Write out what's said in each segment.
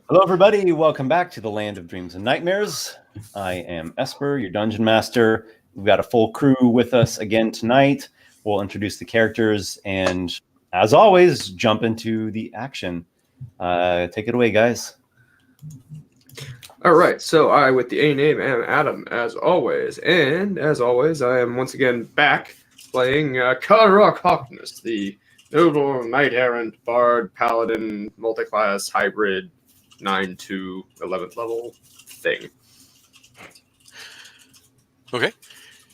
Hello, everybody. Welcome back to the Land of Dreams and Nightmares. I am Esper, your Dungeon Master. We've got a full crew with us again tonight. We'll introduce the characters and, as always, jump into the action. Take it away, guys. All right, so I, with the A name, am Adam, as always. And, as always, I am once again back playing Carderock Hawkness, the noble knight-errant bard paladin multi-class hybrid 9 to 11th level thing. Okay.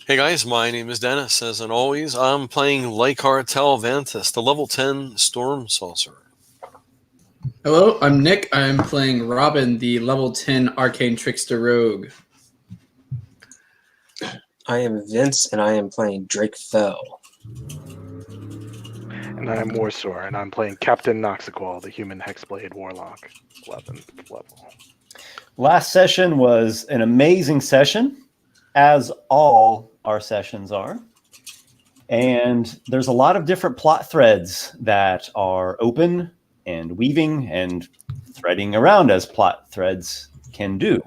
Hey guys, my name is Dennis. As always, I'm playing Lykar Talvantis, the level 10 Storm Sorcerer. Hello, I'm Nick. I'm playing Robin, the level 10 Arcane Trickster Rogue. I am Vince, and I am playing Drake Fell. And I'm Warsor, and I'm playing Captain Noxiqual, the human Hexblade Warlock, 11th level. Last session was an amazing session, as all our sessions are. And there's a lot of different plot threads that are open and weaving and threading around as plot threads can do.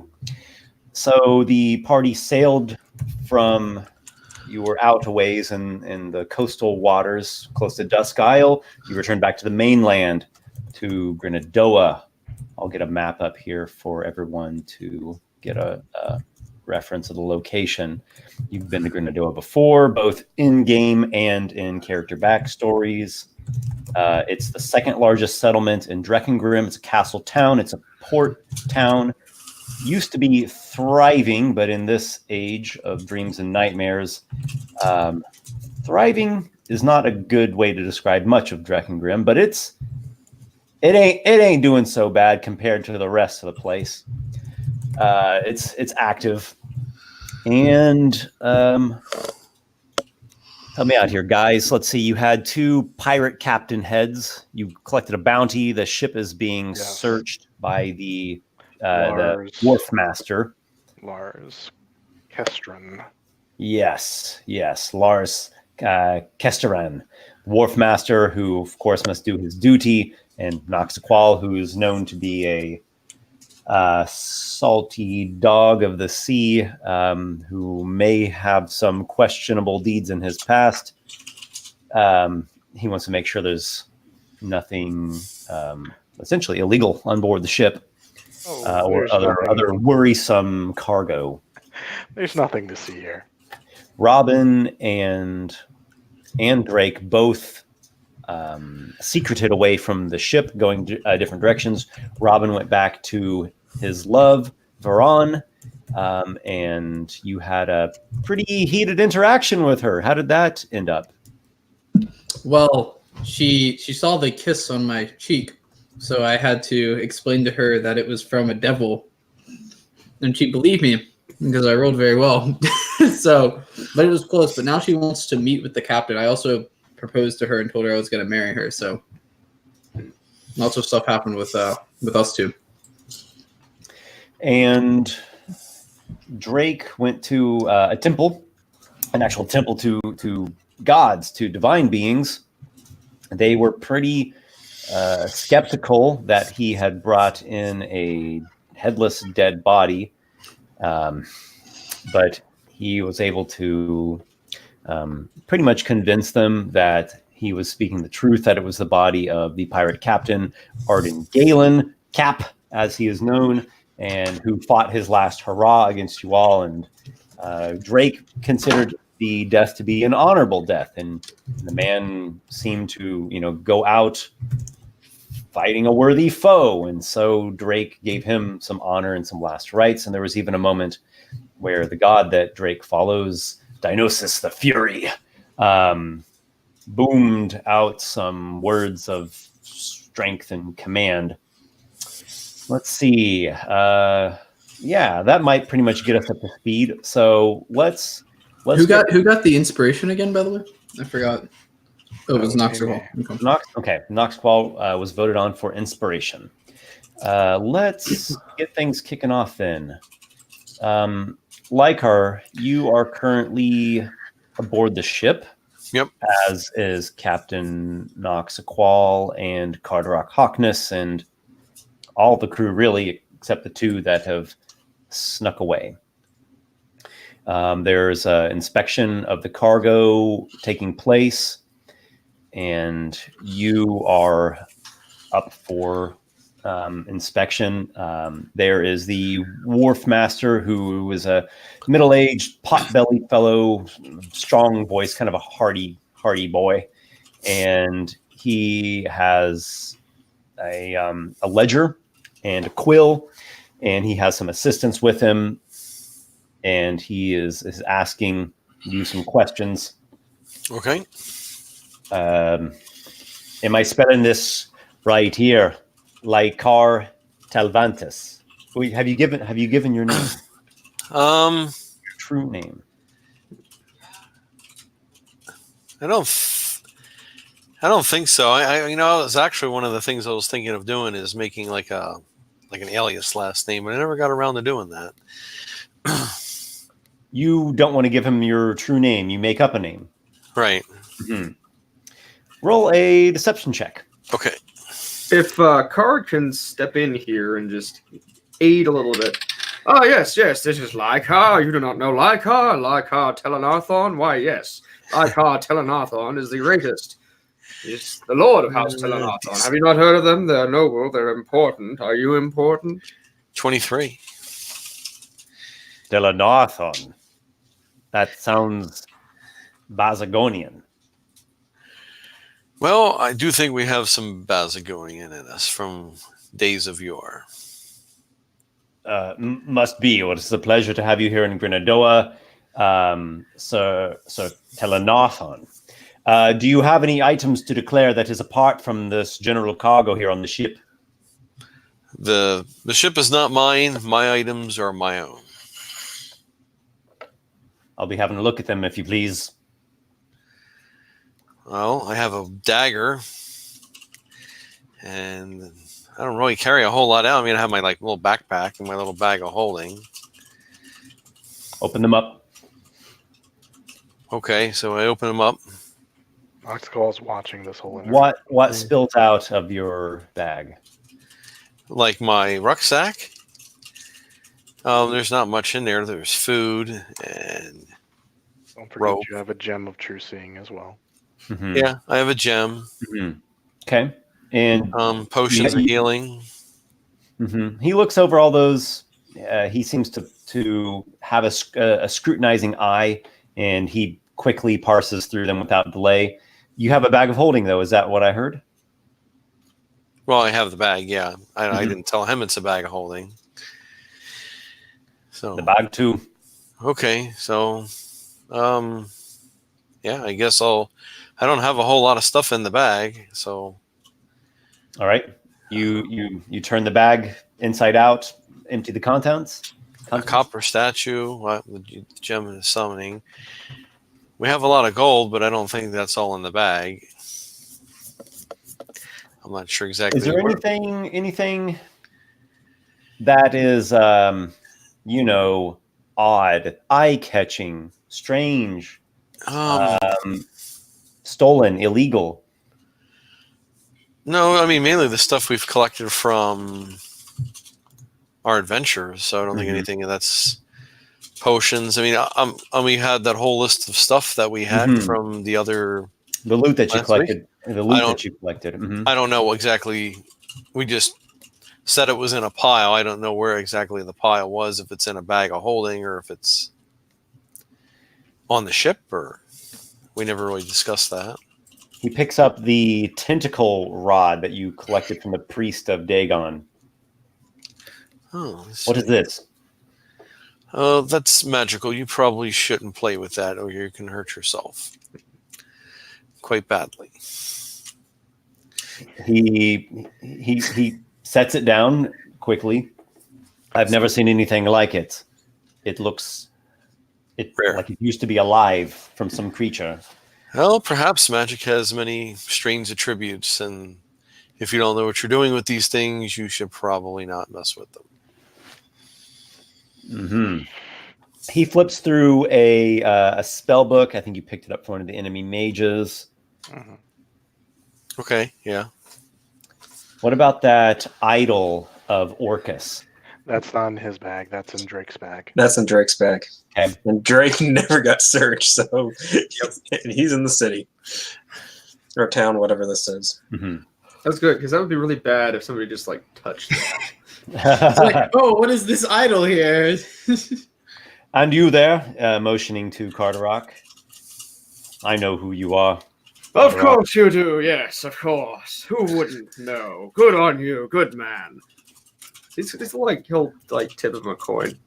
So the party sailed from, you were out a ways in the coastal waters close to Dusk Isle. You returned back to the mainland to Grenadoa. I'll get a map up here for everyone to get a reference of the location. You've been to Grenadoa before, both in-game and in character backstories. It's the second largest settlement in Dreckengrim. It's a castle town. It's a port town. Used to be thriving, but in this age of dreams and nightmares, thriving is not a good way to describe much of Dreckengrim, but it ain't doing so bad compared to the rest of the place. It's active, and help me out here, guys. Let's see. You had 2 pirate captain heads. You collected a bounty. The ship is being searched by the wharf master. Lars Kestran. Yes. Lars Kestran, wharf master, who, of course, must do his duty, and Noxiqual, who is known to be a salty dog of the sea, who may have some questionable deeds in his past. He wants to make sure there's nothing essentially illegal on board the ship, or other worrisome cargo. There's nothing to see here. Robin and Drake both secreted away from the ship, going different directions. Robin went back to his love, Veron, and you had a pretty heated interaction with her. How did that end up? Well, she saw the kiss on my cheek, so I had to explain to her that it was from a devil, and she believed me because I rolled very well. But it was close. But now she wants to meet with the captain. I also proposed to her and told her I was going to marry her. So lots of stuff happened with us two. And Drake went to a temple, an actual temple to gods, to divine beings. They were pretty skeptical that he had brought in a headless dead body, but he was able to pretty much convince them that he was speaking the truth, that it was the body of the pirate captain, Arden Galen, Cap, as he is known, and who fought his last hurrah against you all. And Drake considered the death to be an honorable death, and the man seemed to, go out fighting a worthy foe. And so Drake gave him some honor and some last rites. And there was even a moment where the god that Drake follows, Dionysus the Fury, boomed out some words of strength and command. Let's see. That might pretty much get us up to speed. So let's who got the inspiration again, by the way? I forgot. Oh, it was Noxiqual. Noxiqual was voted on for inspiration. Let's get things kicking off then. Lykar, you are currently aboard the ship. Yep. As is Captain Noxiqual and Carderock Hawkness and all the crew really, except the two that have snuck away. There's an inspection of the cargo taking place, and you are up for inspection. There is the wharf master, who is a middle-aged, pot-bellied fellow, strong voice, kind of a hardy boy, and he has a ledger and a quill, and he has some assistants with him, and he is asking you some questions. Okay. Am I spelling this right here? Lykar Talvantis. Have you given your name? Your true name. I don't think so. I it was actually one of the things I was thinking of doing is making like an alias last name, but I never got around to doing that. You don't want to give him your true name. You make up a name. Right. Mm-hmm. Roll a deception check. Okay. If Card can step in here and just aid a little bit. Oh, yes, this is Lykar. You do not know Lykar? Lykar Telenarthon? Why, yes. Lykar Telenarthon is the greatest. He's the Lord of House Telenarthon. Have you not heard of them? They're noble. They're important. Are you important? 23. Telenarthon. That sounds Bazagonian. Well, I do think we have some Bazagonian in us from days of yore. Must be. Well, it's a pleasure to have you here in Grenadoa, Sir Telenarthon. Do you have any items to declare that is apart from this general cargo here on the ship? The ship is not mine. My items are my own. I'll be having a look at them, if you please. Well, I have a dagger, and I don't really carry a whole lot out. I mean, I have my little backpack and my little bag of holding. Open them up. Okay, so I open them up. Noxiqual is watching this whole interview. What spills out of your bag? Like my rucksack. There's not much in there. There's food and Don't forget rope. you have a gem of true seeing as well. Mm-hmm. Yeah, I have a gem. Mm-hmm. Okay. And potions of healing. Mm-hmm. He looks over all those. He seems to have a scrutinizing eye, and he quickly parses through them without delay. You have a bag of holding, though. Is that what I heard? Well, I have the bag, yeah. I didn't tell him it's a bag of holding. So The bag, too. Okay, so yeah, I guess I don't have a whole lot of stuff in the bag, so All right. You turn the bag inside out, empty the contents. a copper statue, the gem of summoning. We have a lot of gold, but I don't think that's all in the bag. I'm not sure exactly. Is there anything that is odd, eye-catching, strange, stolen, illegal? No, I mean mainly the stuff we've collected from our adventures. So I don't think anything that's potions. I mean, we had that whole list of stuff that we had from the loot that you collected. I don't know exactly. We just said it was in a pile. I don't know where exactly the pile was. If it's in a bag of holding or if it's on the ship, or we never really discussed that. He picks up the tentacle rod that you collected from the priest of Dagon. Oh, what is this? Oh, that's magical. You probably shouldn't play with that, or you can hurt yourself quite badly. He sets it down quickly. I've never seen anything like it. It looks like it used to be alive from some creature. Well, perhaps magic has many strange attributes, and if you don't know what you're doing with these things, you should probably not mess with them. Mm-hmm. He flips through a spell book. I think you picked it up from one of the enemy mages. Okay, yeah. What about that idol of Orcus. That's not in his bag. That's in Drake's bag. That's in Drake's bag. Okay. And Drake never got searched, so and he's in the city. Or town, whatever this is. Mm-hmm. That's good, because that would be really bad if somebody just like touched it. It's like, oh, what is this idol here? And you there, motioning to Carderock. I know who you are. Of Carderock. course you do, yes, of course. Who wouldn't know? Good on you, good man. It's like he'll like tip him a coin.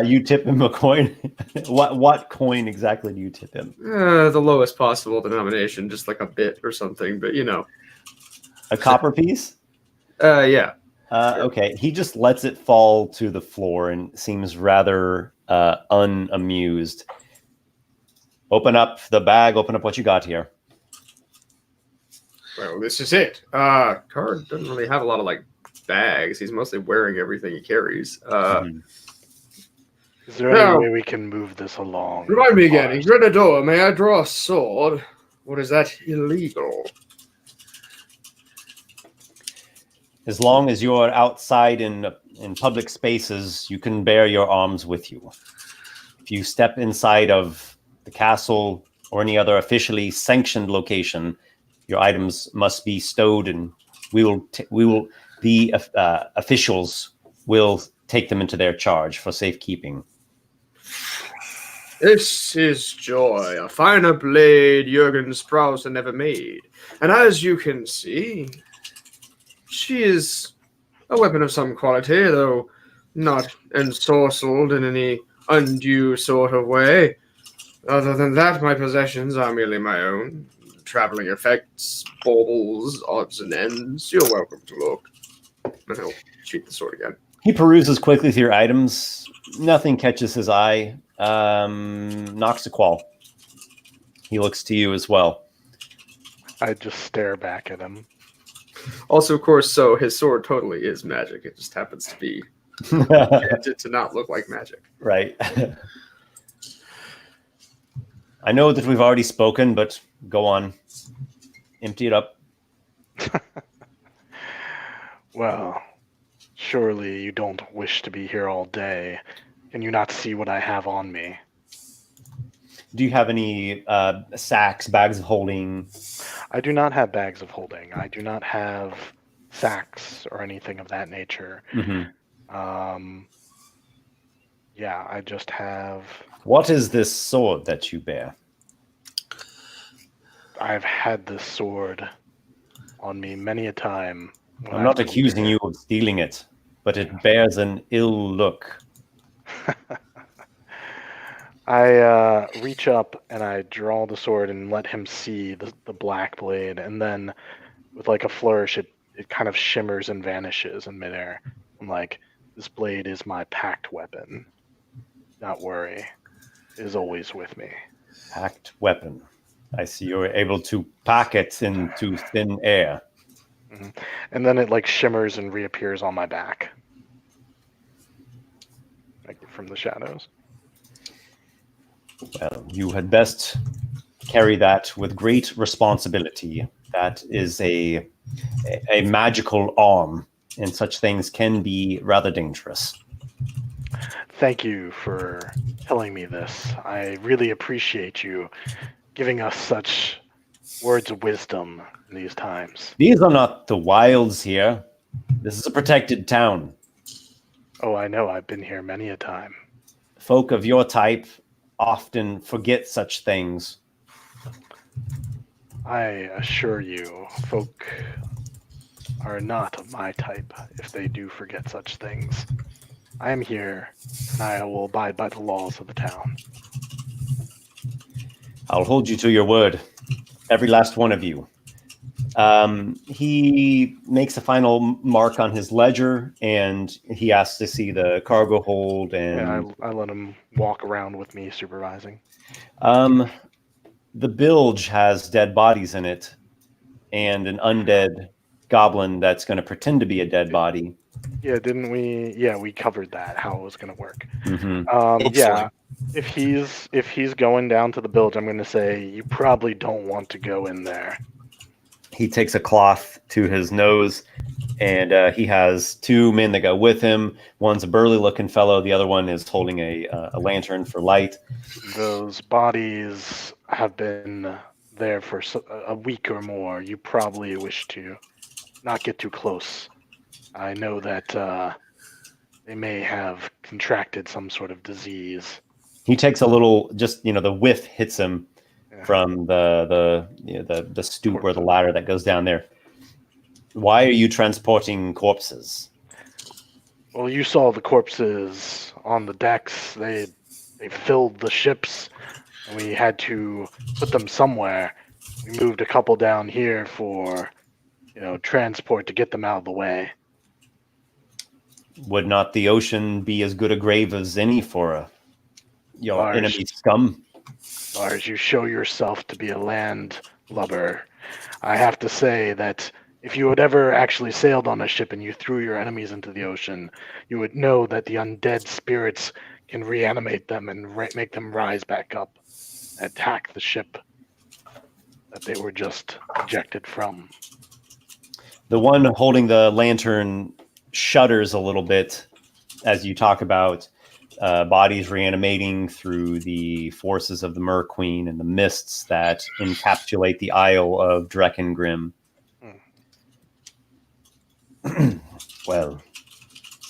You tip him a coin. What coin exactly do you tip him? The lowest possible denomination, just like a bit or something, but you know. A copper piece? Yeah. Okay. He just lets it fall to the floor and seems rather unamused. Open up the bag. Open up what you got here. Well, this is it. Card doesn't really have a lot of like bags. He's mostly wearing everything he carries. Is there any way we can move this along? Remind me again. Ingredador, may I draw a sword? Or is that illegal? As long as you're outside in public spaces, you can bear your arms with you. If you step inside of the castle or any other officially sanctioned location, your items must be stowed, and the officials will take them into their charge for safekeeping. This is joy, a finer blade Jürgen Sprauser never made. And as you can see, she is a weapon of some quality, though not ensorcelled in any undue sort of way. Other than that, my possessions are merely my own. Traveling effects, baubles, odds and ends. You're welcome to look. And he'll shoot the sword again. He peruses quickly through your items. Nothing catches his eye. Noxiqual. He looks to you as well. I just stare back at him. Also, of course, so his sword totally is magic. It just happens to be to not look like magic. Right. I know that we've already spoken, but go on. Empty it up. Well, surely you don't wish to be here all day. Can you not see what I have on me? Do you have any sacks, bags of holding? I do not have bags of holding. I do not have sacks or anything of that nature. Mm-hmm. Yeah, I just have... What is this sword that you bear? I've had this sword on me many a time. I'm not accusing you of stealing it, but it bears an ill look. I reach up and I draw the sword and let him see the black blade, and then with like a flourish, it kind of shimmers and vanishes in midair. I'm like, this blade is my packed weapon. Not worry, it is always with me. Packed weapon. I see you're able to pack it into thin air. Mm-hmm. And then it like shimmers and reappears on my back. Like from the shadows. Well, you had best carry that with great responsibility. That is a magical arm, and such things can be rather dangerous. Thank you for telling me this. I really appreciate you giving us such words of wisdom in these times. These are not the wilds here. This is a protected town. Oh, I know. I've been here many a time. Folk of your type often forget such things. I assure you, folk are not of my type if they do forget such things. I am here, and I will abide by the laws of the town. I'll hold you to your word, every last one of you. He makes a final mark on his ledger, and he asks to see the cargo hold. And yeah, I let him walk around with me supervising. The bilge has dead bodies in it, and an undead goblin that's going to pretend to be a dead body. Yeah, didn't we? Yeah, we covered that, how it was going to work. Mm-hmm. Yeah, if he's going down to the bilge, I'm going to say, you probably don't want to go in there. He takes a cloth to his nose, And he has 2 men that go with him. One's a burly-looking fellow. The other one is holding a lantern for light. Those bodies have been there for a week or more. You probably wish to not get too close. I know that they may have contracted some sort of disease. He takes a little, just the whiff hits him Yeah. from the stoop or the ladder that goes down there. Why are you transporting corpses? Well, you saw the corpses on the decks. They filled the ships, and we had to put them somewhere. We moved a couple down here for, transport to get them out of the way. Would not the ocean be as good a grave as any for your Lars. enemy scum? Lars, you show yourself to be a landlubber. I have to say that if you had ever actually sailed on a ship and you threw your enemies into the ocean, you would know that the undead spirits can reanimate them and make them rise back up, attack the ship that they were just ejected from. The one holding the lantern shudders a little bit as you talk about bodies reanimating through the forces of the Mer Queen and the mists that encapsulate the Isle of Dreckengrim. Well,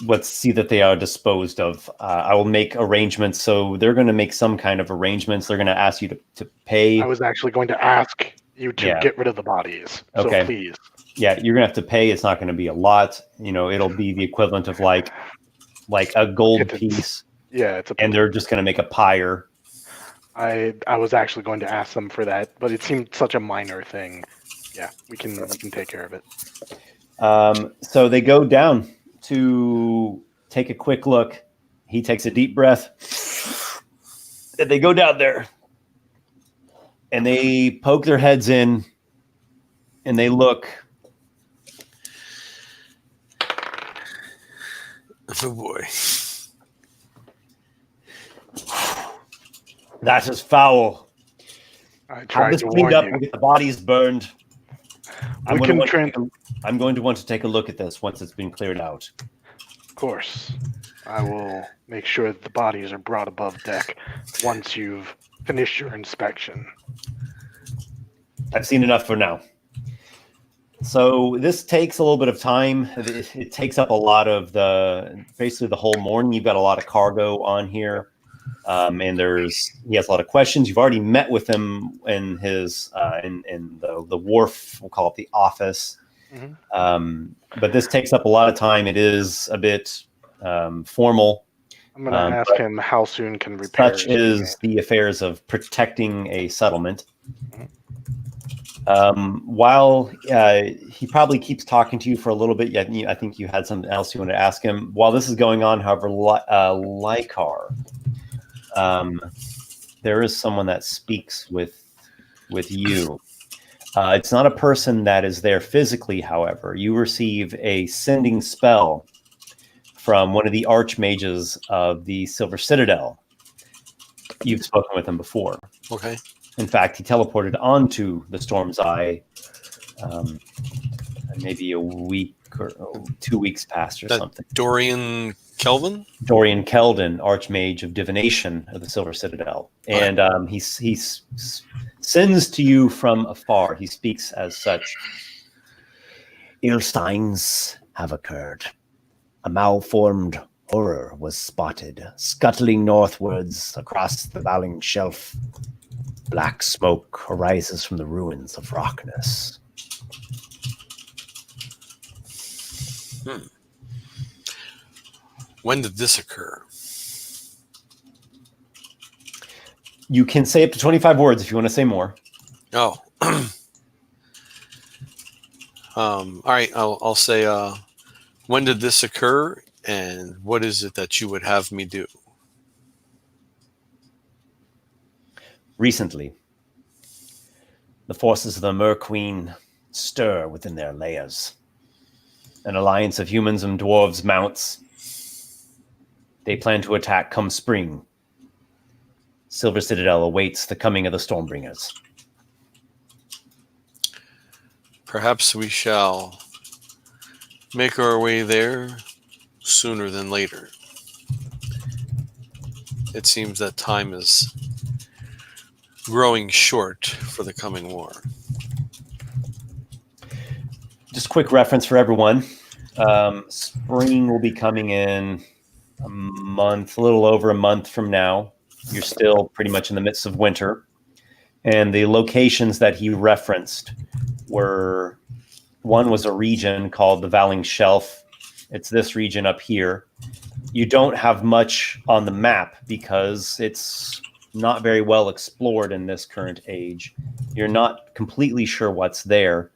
let's see that they are disposed of. I will make arrangements. So they're going to make some kind of arrangements. They're going to ask you to pay. I was actually going to ask you to get rid of the bodies. Okay. So please. Yeah, you're going to have to pay. It's not going to be a lot. It'll be the equivalent of like a gold piece. Yeah, and they're just going to make a pyre. I was actually going to ask them for that, but it seemed such a minor thing. Yeah, we can take care of it. So they go down to take a quick look. He takes a deep breath. And they go down there. And they poke their heads in. And they look. Oh boy. That is foul. I Have tried this to cleaned warn up you. and get the bodies burned. I'm going to want to take a look at this once it's been cleared out. Of course. I will make sure that the bodies are brought above deck once you've finished your inspection. I've seen enough for now. So this takes a little bit of time. It takes up a lot of basically the whole morning. You've got a lot of cargo on here. And he has a lot of questions. You've already met with him in his in the wharf. We'll call it the office. Mm-hmm. But this takes up a lot of time. It is a bit formal. I'm going to ask him how soon can repairs. Such is the affairs of protecting a settlement. Mm-hmm. While he probably keeps talking to you for a little bit, I think you had something else you want to ask him. While this is going on, however, Lykar. There is someone that speaks with you. It's not a person that is there physically, however. You receive a sending spell from one of the archmages of the Silver Citadel. You've spoken with him before. Okay. In fact, he teleported onto the Storm's Eye maybe a week or 2 weeks past or something. Dorian Kelvin? Dorian Keldon, Archmage of Divination of the Silver Citadel. And he sends to you from afar. He speaks as such. Ill signs have occurred. A malformed horror was spotted, scuttling northwards across the Valing Shelf. Black smoke arises from the ruins of Rockness. When did this occur? You can say up to 25 words if you want to say more. Oh. All right, I'll say, when did this occur, and what is it that you would have me do? Recently, the forces of the Mer Queen stir within their layers. An alliance of humans and dwarves mounts. They plan to attack come spring. Silver Citadel awaits the coming of the Stormbringers. Perhaps we shall make our way there sooner than later. It seems that time is growing short for the coming war. Just quick reference for everyone. Spring will be coming in a little over a month from now. You're still pretty much in the midst of winter. And the locations that he referenced were, one was a region called the Valing Shelf. It's this region up here. You don't have much on the map because it's not very well explored in this current age. You're not completely sure what's there.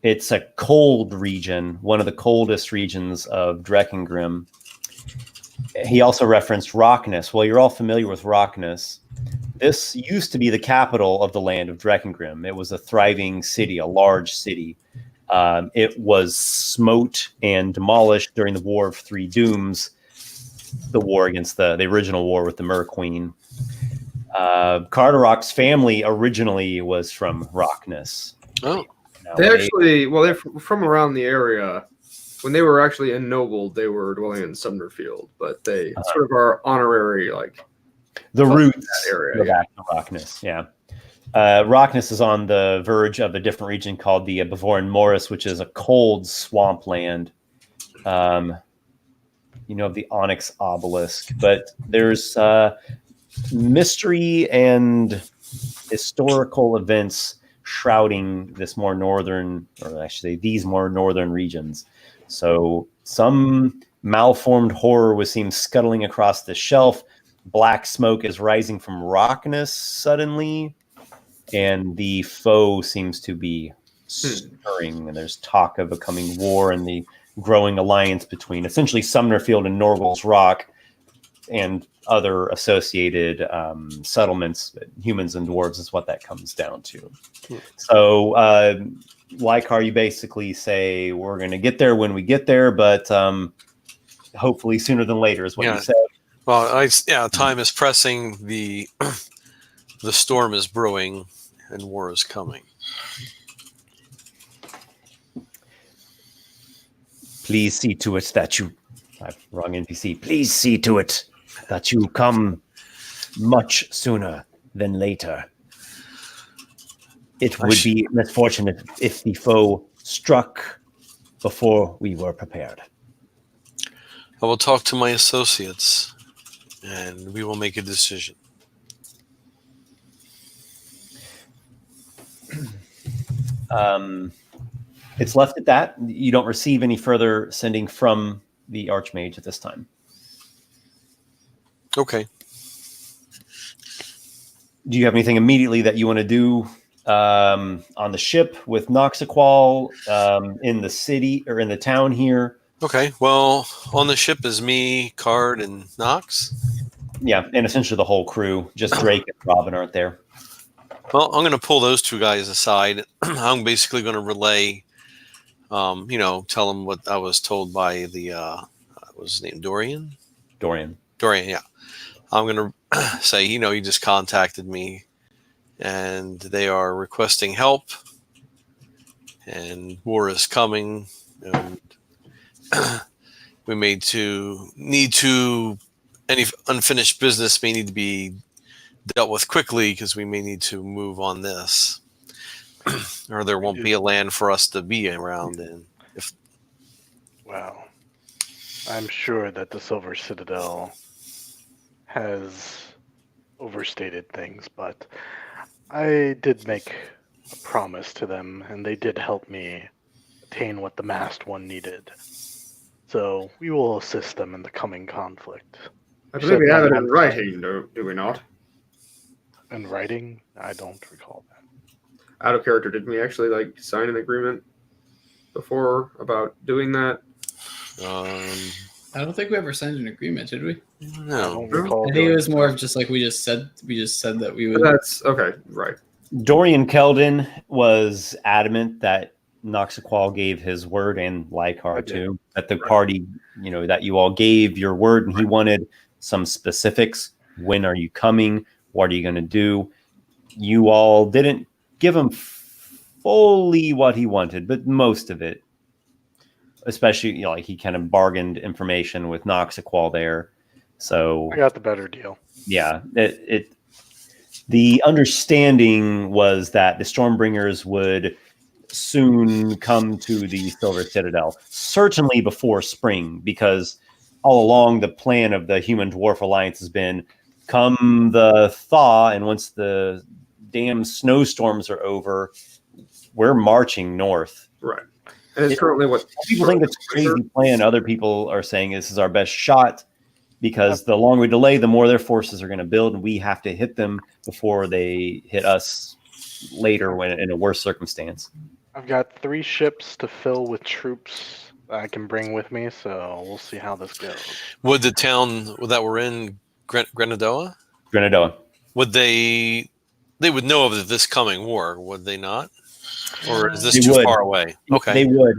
It's a cold region, one of the coldest regions of Dreckengrim. He also referenced Rockness. Well, you're all familiar with Rockness. This used to be the capital of the land of Dreckengrim. It was a thriving city, a large city. It was smote and demolished during the War of Three Dooms, the war against the original war with the Mer Queen. Carderock's family originally was from Rockness. Oh. They're from around the area. When they were actually ennobled, they were dwelling in Sumnerfield, but they sort of are honorary, like the roots that area. Go back to Rockness, yeah. Rockness is on the verge of a different region called the Bavoran Morris, which is a cold swampland. Of the Onyx Obelisk, but there's mystery and historical events shrouding this more northern, or I should say these more northern regions. So some malformed horror was seen scuttling across the shelf. Black smoke is rising from Rockness suddenly, and the foe seems to be stirring, and there's talk of a coming war and the growing alliance between essentially Sumnerfield and Norgal's Rock and other associated settlements. Humans and dwarves is what that comes down to. So, Lykar, you basically say we're going to get there when we get there, but hopefully sooner than later is what you said. Well, time is pressing. The storm is brewing, and war is coming. Please see to it that you... wrong NPC. Please see to it that you come much sooner than later. It would be misfortunate if the foe struck before we were prepared. I will talk to my associates, and we will make a decision. It's left at that. You don't receive any further sending from the Archmage at this time. Okay. Do you have anything immediately that you want to do on the ship with Noxiqual, in the city or in the town here? Okay. Well, on the ship is me, Card, and Nox. Yeah, and essentially the whole crew. Just Drake and Robin aren't there. Well, I'm going to pull those two guys aside. I'm basically going to relay, tell them what I was told by the, what was his name, Dorian, yeah. I'm going to say, he just contacted me, and they are requesting help, and war is coming, and we need any unfinished business may need to be dealt with quickly because we may need to move on this, or there won't be a land for us to be around in. Wow. I'm sure that the Silver Citadel has overstated things, but I did make a promise to them, and they did help me attain what the Masked One needed. So we will assist them in the coming conflict. I believe we have it in writing, do we not? In writing? I don't recall that. Out of character, did we actually sign an agreement before about doing that? I don't think we ever signed an agreement, did we? No. I don't recall. I think it was more of just like we just said that we would. That's okay, right. Dorian Keldon was adamant that Noxiqual gave his word, and Lykar too, that the party, that you all gave your word, and he wanted some specifics. When are you coming? What are you going to do? You all didn't give him fully what he wanted, but most of it. especially like he kind of bargained information with Noxiqual there. So I got the better deal. Yeah, the understanding was that the Stormbringers would soon come to the Silver Citadel, certainly before spring, because all along the plan of the Human Dwarf Alliance has been come the thaw, and once the damn snowstorms are over, we're marching north. Right. And it's currently what people think it's a crazy plan. Other people are saying this is our best shot, because the longer we delay, the more their forces are going to build, and we have to hit them before they hit us later when in a worse circumstance. I've got 3 ships to fill with troops that I can bring with me, so we'll see how this goes. Would the town that we're in, Grenadoa? Grenadoa. Would they would know of this coming war, would they not? Or is this They too would. far away? Okay. They would.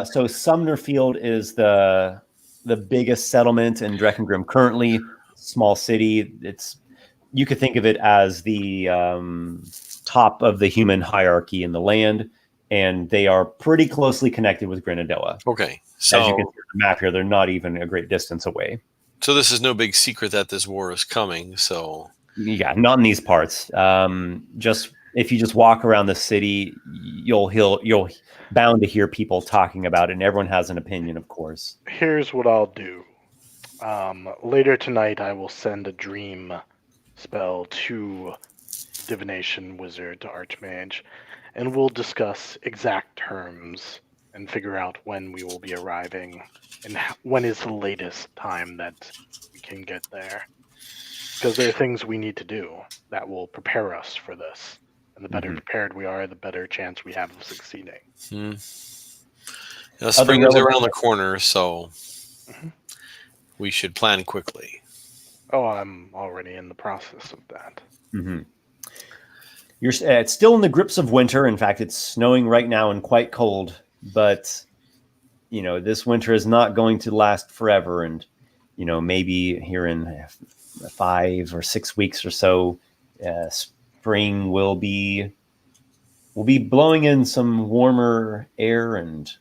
So Sumner Field is the biggest settlement in Dreckengrim currently. Small city. You could think of it as the top of the human hierarchy in the land, and they are pretty closely connected with Grenadoa. Okay. So as you can see on the map here, they're not even a great distance away. So this is no big secret that this war is coming. So yeah, not in these parts. Just if you just walk around the city, you'll bound to hear people talking about it, and everyone has an opinion, of course. Here's what I'll do. Later tonight, I will send a dream spell to Divination Wizard to Archmage, and we'll discuss exact terms and figure out when we will be arriving and when is the latest time that we can get there. Because there are things we need to do that will prepare us for this. And the better prepared we are, the better chance we have of succeeding. Now, spring is around the corner, so we should plan quickly. Oh, I'm already in the process of that. It's still in the grips of winter. In fact, it's snowing right now and quite cold. But, this winter is not going to last forever. And, maybe here in 5 or 6 weeks or so, spring will be blowing in some warmer air, and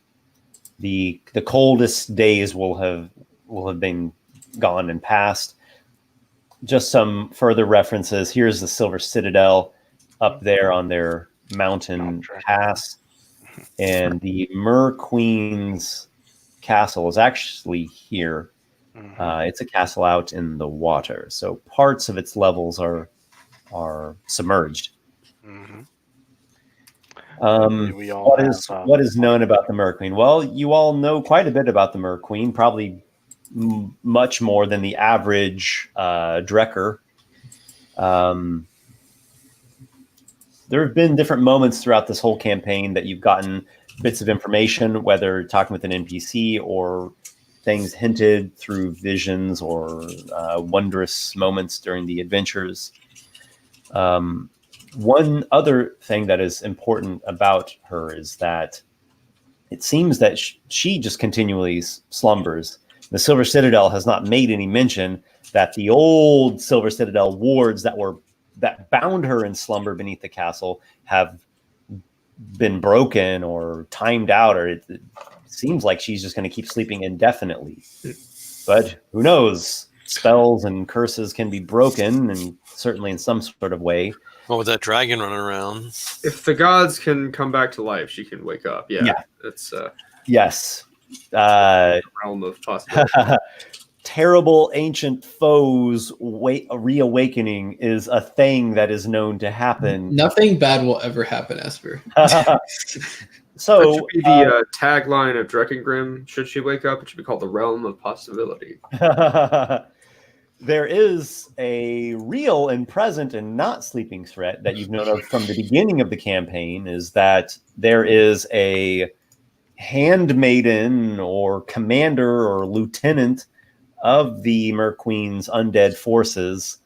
the coldest days will have been gone and past. Just some further references. Here's the Silver Citadel up there on their mountain pass, and the Mer Queen's castle is actually here. It's a castle out in the water, so parts of its levels are submerged. What is known about the Mer Queen? Well, you all know quite a bit about the Mer Queen, probably much more than the average Drekker. There have been different moments throughout this whole campaign that you've gotten bits of information, whether talking with an NPC or things hinted through visions or wondrous moments during the adventures. One other thing that is important about her is that it seems that she just continually slumbers. The Silver Citadel has not made any mention that the old Silver Citadel wards that bound her in slumber beneath the castle have been broken or timed out, or it seems like she's just going to keep sleeping indefinitely. But who knows? Spells and curses can be broken, and certainly in some sort of way. Well, with that dragon running around. If the gods can come back to life, she can wake up. Yeah. It's yes. Realm of possibility. Terrible ancient foes reawakening is a thing that is known to happen. Nothing bad will ever happen, Esper. So that should be the tagline of Dreckengrim. Should she wake up, it should be called the Realm of Possibility. There is a real and present and not sleeping threat that you've known of from the beginning of the campaign, is that there is a handmaiden or commander or lieutenant of the Mer Queen's undead forces,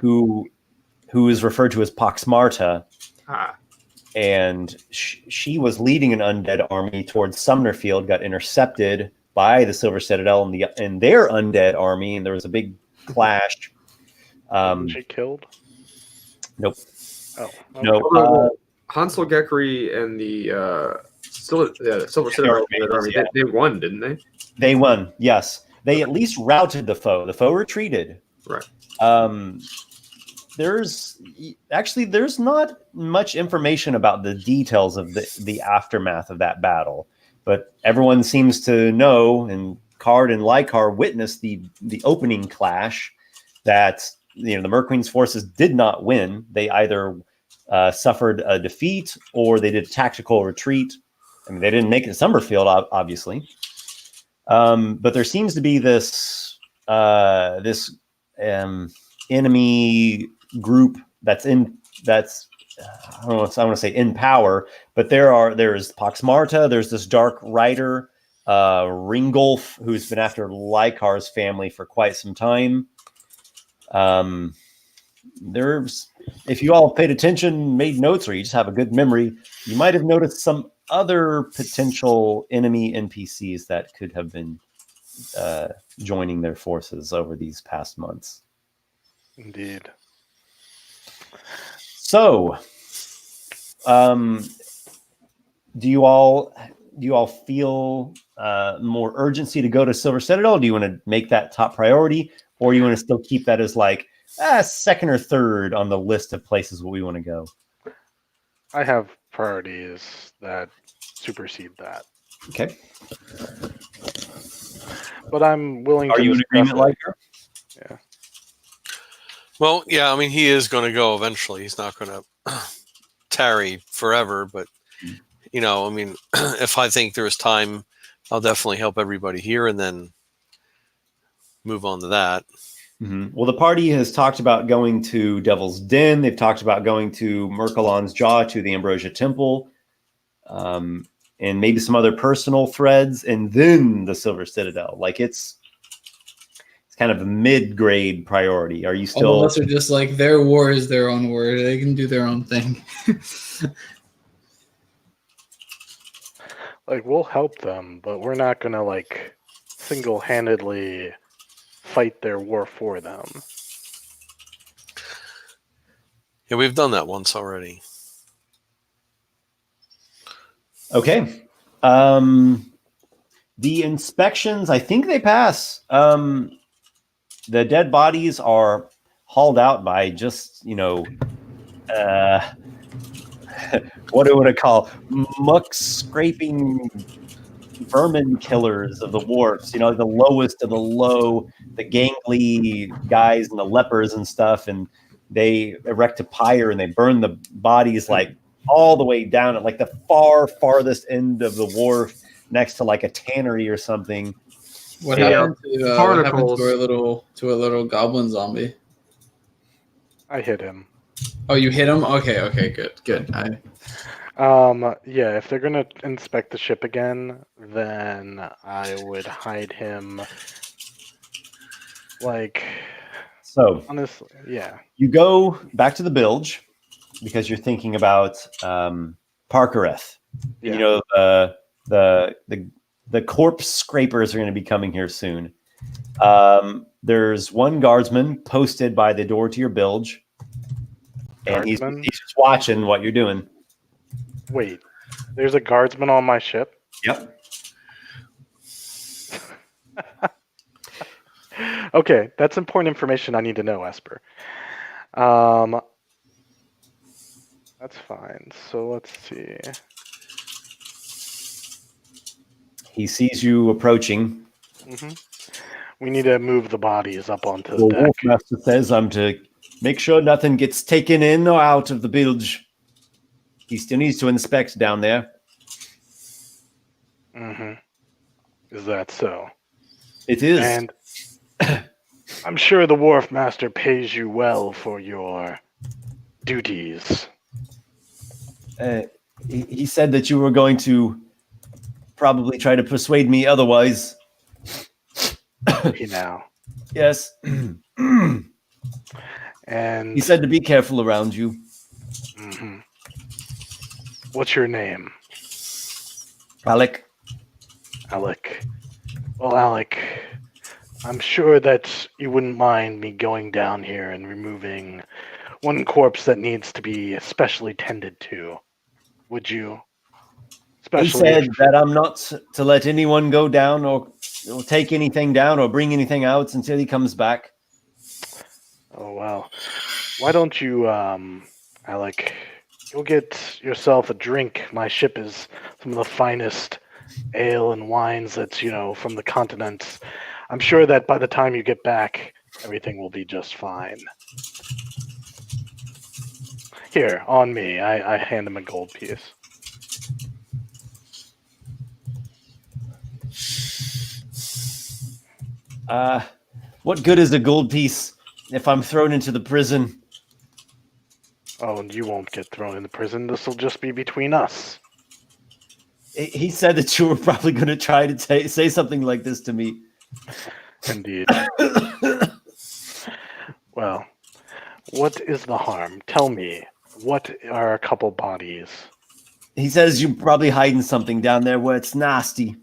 who is referred to as Pax Marta. And she was leading an undead army towards Sumner Field, got intercepted by the Silver Citadel and their undead army, and there was a big clash. Was she killed? Nope. Oh. No. Hansel Gekri and the the Silver Citadel army. Yeah. They won, didn't they? They won. Yes, they at least routed the foe. The foe retreated. Right. There's not much information about the details of the aftermath of that battle, but everyone seems to know, and Card and Lykar witnessed the opening clash that the Merqueen's forces did not win. They either suffered a defeat or they did a tactical retreat. I mean, they didn't make it to Summerfield, obviously, but there seems to be this enemy group that's I don't know, I want to say in power, but there's Poxmarta, there's this Dark Rider, Ringolf, who's been after Lykar's family for quite some time. If you all paid attention, made notes, or you just have a good memory, you might have noticed some other potential enemy NPCs that could have been joining their forces over these past months. Indeed. So, do you all feel more urgency to go to Silver Citadel? Do you want to make that top priority, or do you want to still keep that as like second or third on the list of places where we want to go? I have priorities that supersede that. Okay. But I'm willing to. Are you in agreement, Lykar? Yeah. Well, yeah, I mean, he is going to go eventually. He's not going to tarry forever, but, I mean, if I think there's time, I'll definitely help everybody here and then move on to that. Mm-hmm. Well, the party has talked about going to Devil's Den. They've talked about going to Merkalon's Jaw, to the Ambrosia Temple, and maybe some other personal threads, and then the Silver Citadel. Like it's kind of a mid-grade priority. Are you still? All of us are just like, their war is their own war. They can do their own thing. Like, we'll help them, but we're not gonna like single-handedly fight their war for them. Yeah, we've done that once already. Okay. The inspections, I think they pass. The dead bodies are hauled out by just, what do I call muck scraping vermin killers of the wharfs, the lowest of the low, the gangly guys and the lepers and stuff. And they erect a pyre and they burn the bodies like all the way down at like the farthest end of the wharf next to like a tannery or something. What happened to a little goblin zombie? I hit him. Oh, you hit him? Okay, good. Yeah, if they're gonna inspect the ship again, then I would hide him. So honestly, yeah. You go back to the bilge because you're thinking about Parkereth. Yeah. The corpse scrapers are going to be coming here soon. There's one guardsman posted by the door to your bilge, and he's just watching what you're doing. Wait, there's a guardsman on my ship? Yep. Okay, that's important information I need to know, Esper. That's fine. So let's see. He sees you approaching. Mm-hmm. We need to move the bodies up onto the deck. Wolfmaster says I'm to make sure nothing gets taken in or out of the bilge. He still needs to inspect down there. Mm-hmm. Is that so? It is. And I'm sure the Wharf Master pays you well for your duties. He said that you were going to probably try to persuade me otherwise. He now. Yes. And he said to be careful around you. Mm-hmm. What's your name? Alec. Alec. Well, Alec, I'm sure that you wouldn't mind me going down here and removing one corpse that needs to be especially tended to. Would you? Especially He said if- that I'm not to let anyone go down or take anything down or bring anything out until he comes back. Oh well. Why don't you, Alec, go get yourself a drink. My ship is some of the finest ale and wines that's, from the continents. I'm sure that by the time you get back, everything will be just fine. Here, on me. I hand him a gold piece. What good is a gold piece if I'm thrown into the prison? Oh, and you won't get thrown into prison. This will just be between us. He said that you were probably going to try to say something like this to me. Indeed. Well, what is the harm? Tell me, what are a couple bodies? He says you're probably hiding something down there where it's nasty.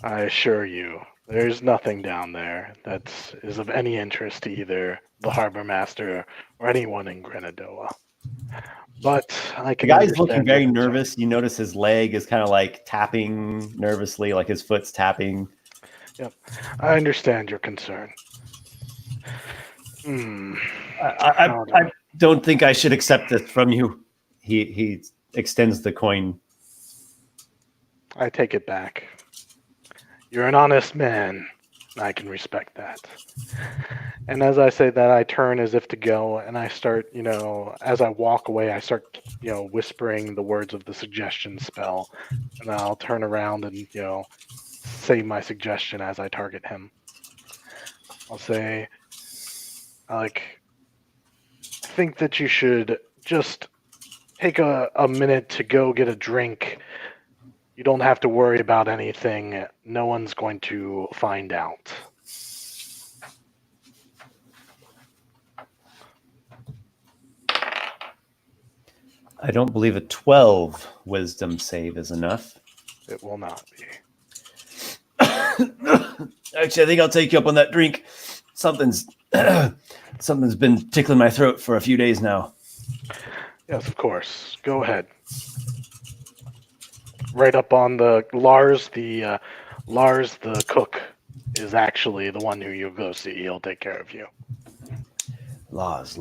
I assure you, there's nothing down there that is of any interest to either the harbor master or anyone in Grenadoa. But I The can. guy's looking understand very your concern. nervous. You notice his leg is kind of like tapping nervously, like his foot's tapping. Yep, I understand your concern. I don't think I should accept this from you. He extends the coin. I take it back. You're an honest man. I can respect that. And as I say that, I turn as if to go, and I start, as I walk away, I start, whispering the words of the suggestion spell. And I'll turn around and, say my suggestion as I target him. I'll say, I think that you should just take a minute to go get a drink. You don't have to worry about anything. No one's going to find out. I don't believe a 12 wisdom save is enough. It will not be. Actually, I think I'll take you up on that drink. Something's been tickling my throat for a few days now. Yes, of course. Go ahead. Right up on the Lars the cook is actually the one who you'll go see. He'll take care of you. Lars.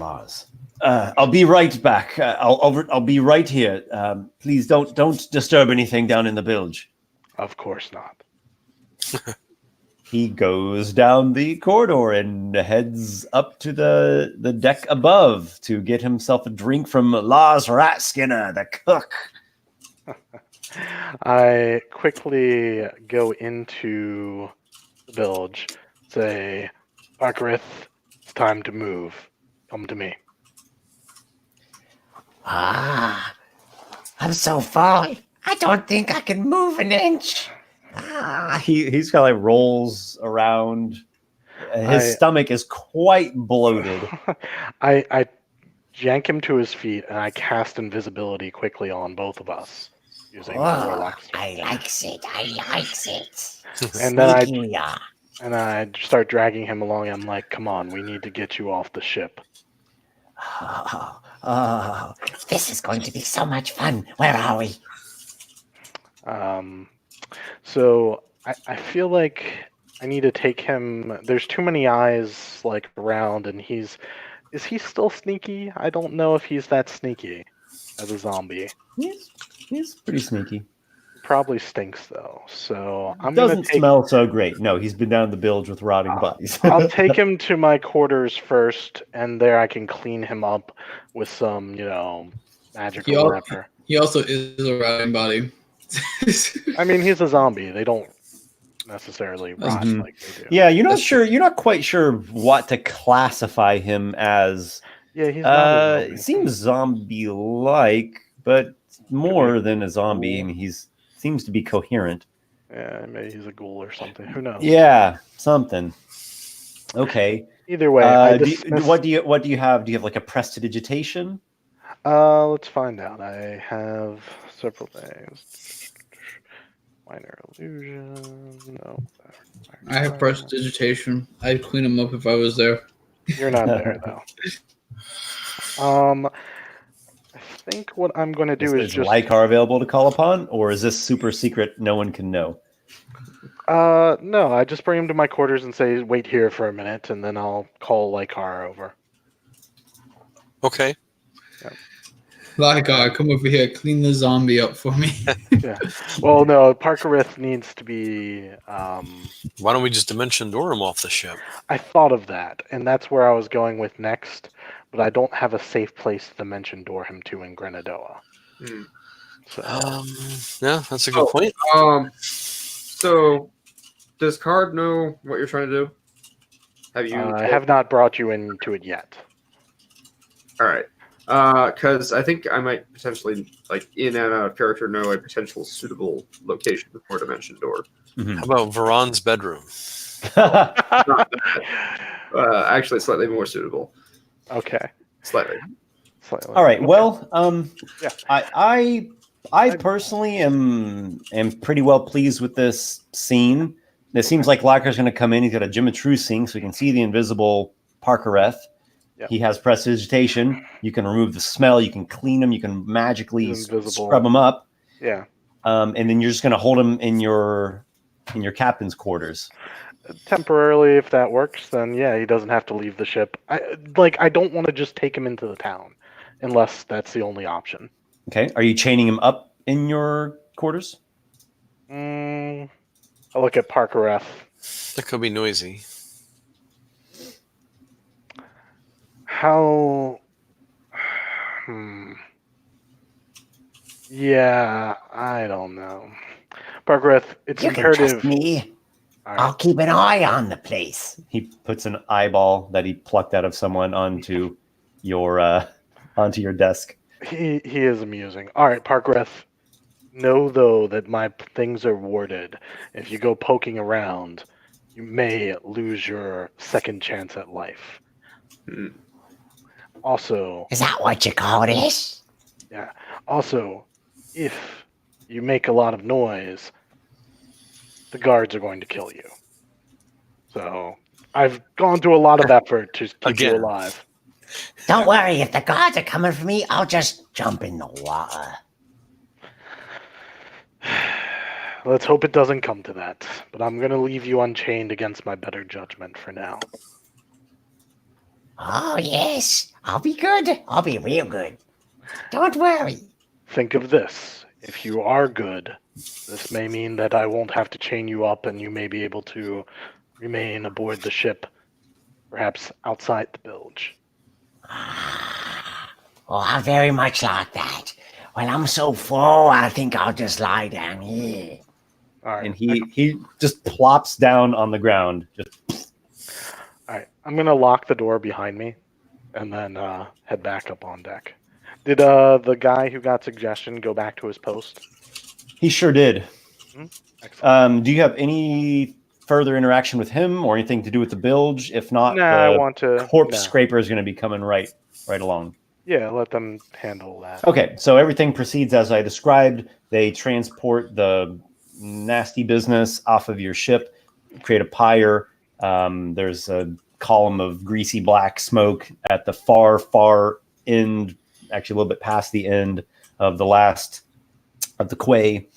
I'll be right back. I'll be right here. Please don't disturb anything down in the bilge. Of course not. He goes down the corridor and heads up to the deck above to get himself a drink from Lars Ratskinner, the cook. I quickly go into the bilge, say, Arkarith, it's time to move. Come to me. I'm so full. I don't think I can move an inch. He's kind of like rolls around. His stomach is quite bloated. I yank him to his feet and I cast invisibility quickly on both of us using Warlock. I likes it. And then I start dragging him along. I'm like, come on, we need to get you off the ship. This is going to be so much fun. Where are we? So I feel like I need to take him. There's too many eyes around, and is he still sneaky? I don't know if he's that sneaky as a zombie. He's pretty sneaky. Probably stinks though. So Doesn't smell so great. No, he's been down the bilge with rotting bodies. I'll take him to my quarters first, and there I can clean him up with some, magic or whatever. He also is a rotting body. I mean, he's a zombie. They don't necessarily rot like they do. Yeah, you're not quite sure what to classify him as. Yeah, he's not a zombie. Seems zombie-like, but more than a zombie. I mean, he's seems to be coherent. Yeah, maybe he's a ghoul or something. Who knows? Yeah, something. Okay. Either way, what do you have? Do you have like a prestidigitation? Let's find out. I have several things. Minor illusion. No. I have prestidigitation. I'd clean him up if I was there. You're not there though. I think what I'm going to do is just... Lykar available to call upon, or is this super secret no one can know? No, I just bring him to my quarters and say, wait here for a minute, and then I'll call Lykar over. Okay. Lykar, come over here, clean the zombie up for me. Yeah. Well, no, Parkerith needs to be... Why don't we just Dimension Door him off the ship? I thought of that, and that's where I was going with next, but I don't have a safe place to Dimension Door him to in Grenadoa. So, yeah, that's a good point. So, does Card know what you're trying to do? Have you? I have not brought you into it yet. All right. Because I think I might potentially, like, in and out of character, know a potential suitable location for Dimension Door. How about Varan's bedroom? Actually, slightly more suitable. Okay. Slightly. All right. Okay. Well, Yeah. I personally am pretty well pleased with this scene. It seems like Lykar's going to come in. He's got a Gem of Trucing, so we can see the invisible Parkereth. Yep. He has Prestidigitation. You can remove the smell. You can clean him. You can magically scrub him up. Yeah. And then you're just going to hold him in your captain's quarters. Temporarily, if that works, then yeah, he doesn't have to leave the ship. I don't want to just take him into the town, unless that's the only option. Okay. Are you chaining him up in your quarters? I'll look at Parkereth. That could be noisy. How? Yeah, I don't know. Parkereth, it's You can imperative. trust me. All right. I'll keep an eye on the place. He puts an eyeball that he plucked out of someone onto your desk. He is amusing. All right, Parkreth. Know though that my things are warded. If you go poking around, you may lose your second chance at life. Also, Is that what you call this? yeah. Also, if you make a lot of noise, the guards are going to kill you. So I've gone through a lot of effort to keep you alive. Don't worry, if the guards are coming for me, I'll just jump in the water. Let's hope it doesn't come to that. But I'm going to leave you unchained against my better judgment for now. Oh, yes. I'll be good. I'll be real good. Don't worry. Think of this. If you are good, this may mean that I won't have to chain you up and you may be able to remain aboard the ship, perhaps outside the bilge. Oh, I very much like that. Well, I'm so full, I think I'll just lie down here. All right. And he just plops down on the ground. Just All right. I'm going to lock the door behind me and then head back up on deck. Did the guy who got suggestion go back to his post? he sure did. Excellent. Do you have any further interaction with him or anything to do with the bilge? If not, I the want to corpse scraper is going to be coming right along. Yeah, let them handle that. Okay, so everything proceeds as I described. They transport the nasty business off of your ship, create a pyre. There's a column of greasy black smoke at the far end, actually a little bit past the end of the last of the quay.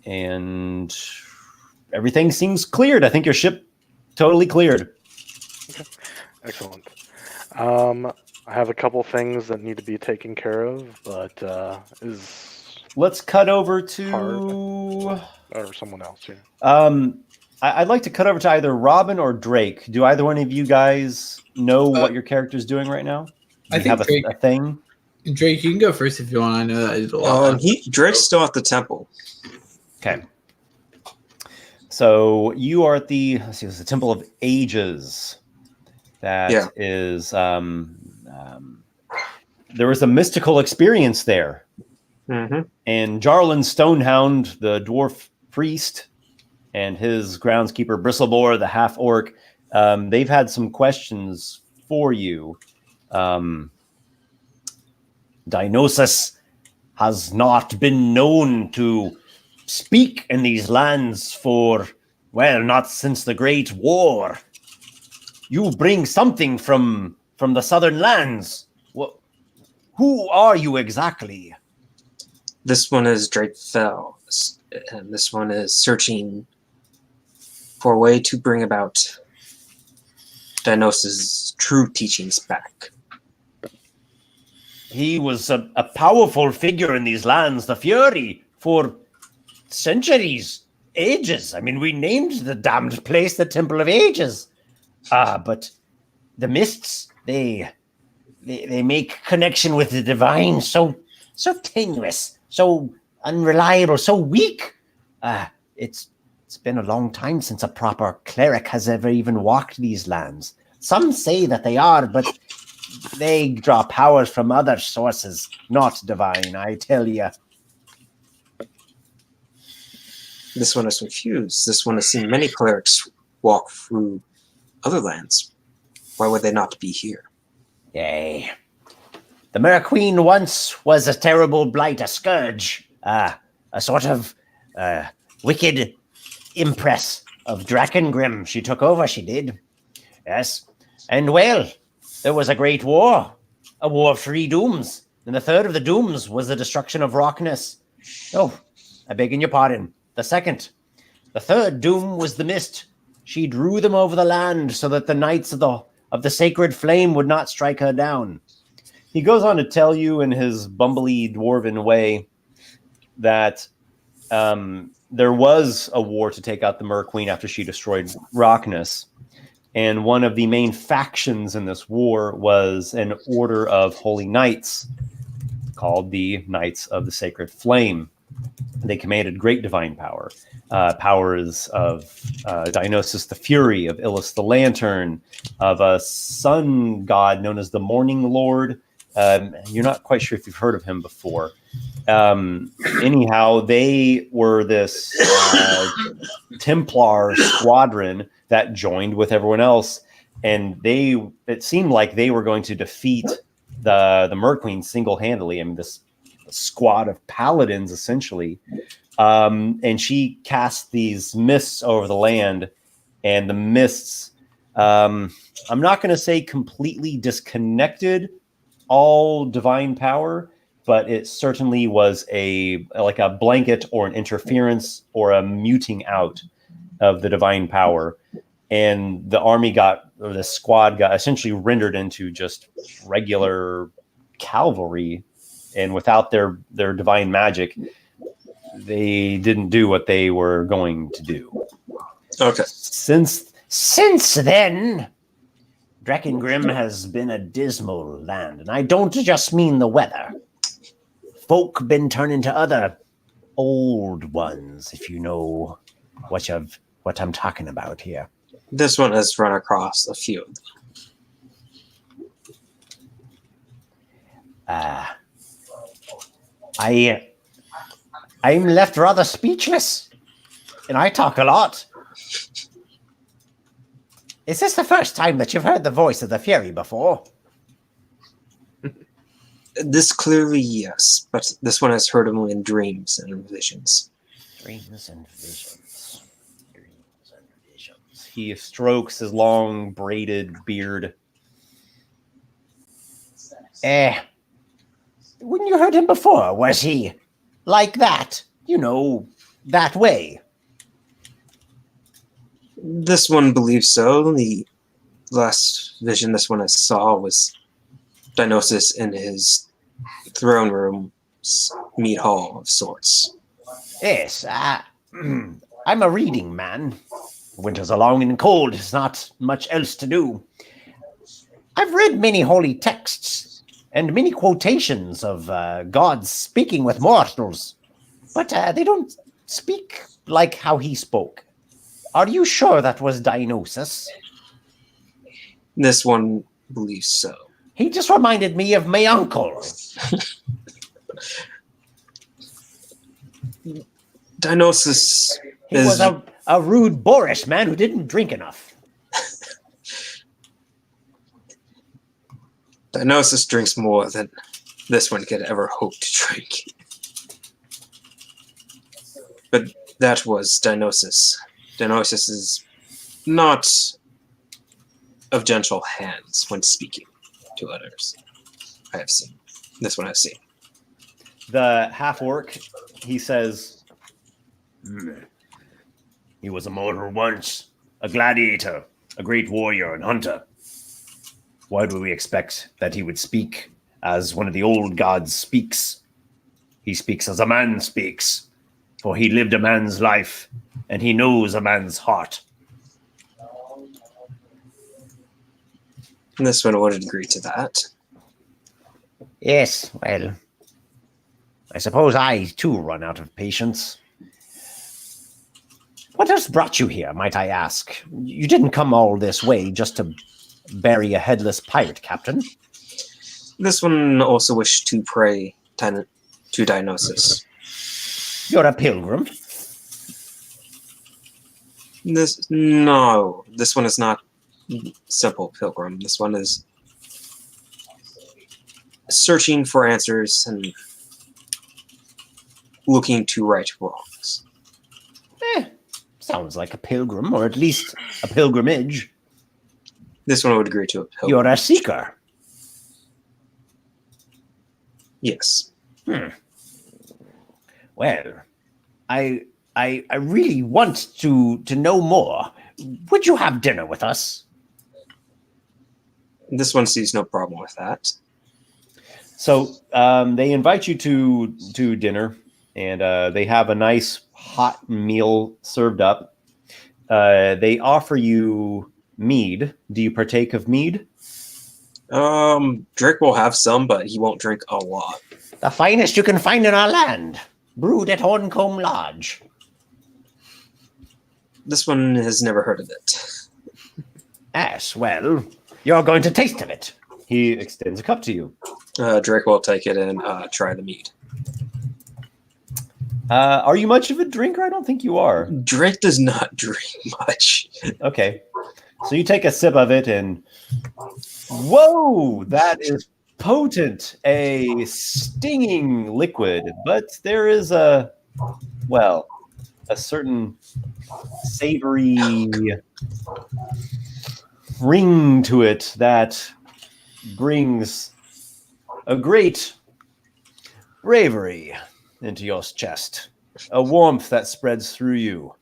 And everything seems cleared. I think your ship totally cleared. Okay. Excellent. I have a couple things that need to be taken care of, but let's cut over to or someone else here. I'd like to cut over to either Robin or Drake. Do either one of you guys know what your character's doing right now? Do you have a thing? Drake, you can go first if you want. I know that is a lot. Drake's still at the temple. Okay. So you are at the it's the Temple of Ages. That is there was a mystical experience there. Mm-hmm. And Jarlan Stonehound, the dwarf priest, and his groundskeeper Bristleboar, the half orc, they've had some questions for you. Dionysus has not been known to speak in these lands for, well, not since the Great War. You bring something from the southern lands. Who are you exactly? This one is Drake Fell, and this one is searching for a way to bring about Dionysus' true teachings back. He was a powerful figure in these lands, the Fury, for centuries, ages. I mean, we named the damned place the Temple of Ages. But the mists, they make connection with the divine so tenuous, so unreliable, so weak. It's been a long time since a proper cleric has ever even walked these lands. Some say that they are, but they draw powers from other sources, not divine, I tell you. This one is confused. This one has seen many clerics walk through other lands. Why would they not be here? Yay. The Mer Queen once was a terrible blight, a scourge, a sort of wicked impress of Drakengrim. She took over, she did. Yes. And well, there was a great war, a war of 3 dooms. And the third of the dooms was the destruction of Rockness. Oh, I beg your pardon. The third doom was the mist. She drew them over the land so that the knights of the sacred flame would not strike her down. He goes on to tell you in his bumbly dwarven way that there was a war to take out the Mer Queen after she destroyed Rockness. And one of the main factions in this war was an order of holy knights called the Knights of the Sacred Flame. They commanded great divine power. Powers of Dionysus the Fury, of Ilus the Lantern, of a sun god known as the Morning Lord. You're not quite sure if you've heard of him before. Anyhow, they were this Templar squadron that joined with everyone else, and it seemed like they were going to defeat the Mer Queen single-handedly. I mean, this squad of paladins, essentially. And she cast these mists over the land, and the mists, I'm not going to say completely disconnected all divine power, but it certainly was like a blanket or an interference or a muting out of the divine power. And the squad got essentially rendered into just regular cavalry. And without their divine magic, they didn't do what they were going to do. Okay. Since then, Drakengrim has been a dismal land, and I don't just mean the weather. Folk been turning to other old ones, if you know what I'm talking about here. This one has run across a few of them. I'm left rather speechless, and I talk a lot. Is this the first time that you've heard the voice of the Fury before? This clearly, yes, but this one has heard him in dreams and visions. Dreams and visions. Dreams and visions. He strokes his long braided beard. When you heard him before, was he like that? You know, that way? This one believes so. The last vision this one I saw was Dionysus in his throne room meat hall of sorts. Yes, I'm a reading man. Winters are long and cold. There's not much else to do. I've read many holy texts and many quotations of gods speaking with mortals, but they don't speak like how he spoke. Are you sure that was Dionysus? This one believes so. He just reminded me of my uncle. Dionysus He was a rude, boorish man who didn't drink enough. Dionysus drinks more than this one could ever hope to drink. But that was Dionysus. Dionysus is not of gentle hands when speaking to others, I have seen. This one I've seen. The half orc, he says, he was a mortal once, a gladiator, a great warrior and hunter. Why do we expect that he would speak as one of the old gods speaks? He speaks as a man speaks, for he lived a man's life, and he knows a man's heart. This one would agree to that. Yes, well, I suppose I, too, run out of patience. What else brought you here, might I ask? You didn't come all this way just to bury a headless pirate captain. This one also wished to pray to Dionysus. You're a pilgrim? This one is not simple pilgrim. This one is searching for answers and looking to right wrongs. Sounds like a pilgrim, or at least a pilgrimage. This one would agree to a pilgrim. You're a seeker. Yes. Well, I really want to know more. Would you have dinner with us? This one sees no problem with that. So they invite you to dinner, and they have a nice hot meal served up. They offer you mead. Do you partake of mead? Drake will have some, but he won't drink a lot. The finest you can find in our land, brewed at Horncombe Lodge. This one has never heard of it. Yes, well, you're going to taste of it. He extends a cup to you. Drake will take it and try the mead. Are you much of a drinker? I don't think you are. Drake does not drink much. Okay. So you take a sip of it and whoa, that is potent. A stinging liquid. But there is a certain savory ring to it that brings a great bravery into your chest, a warmth that spreads through you.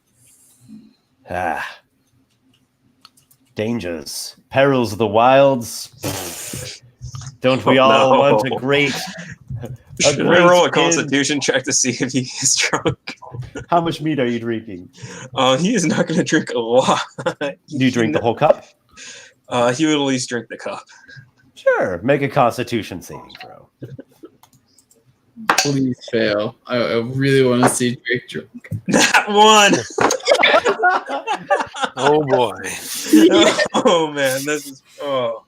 Dangers, perils of the wilds. Don't we all want a great... Should I roll a constitution check to see if he is drunk? How much mead are you drinking? He is not going to drink a lot. Do you drink the whole cup? He would at least drink the cup. Sure. Make a constitution saving throw. Please fail. I really want to see Drake drunk. That one! Oh boy. Oh man, this is... Oh.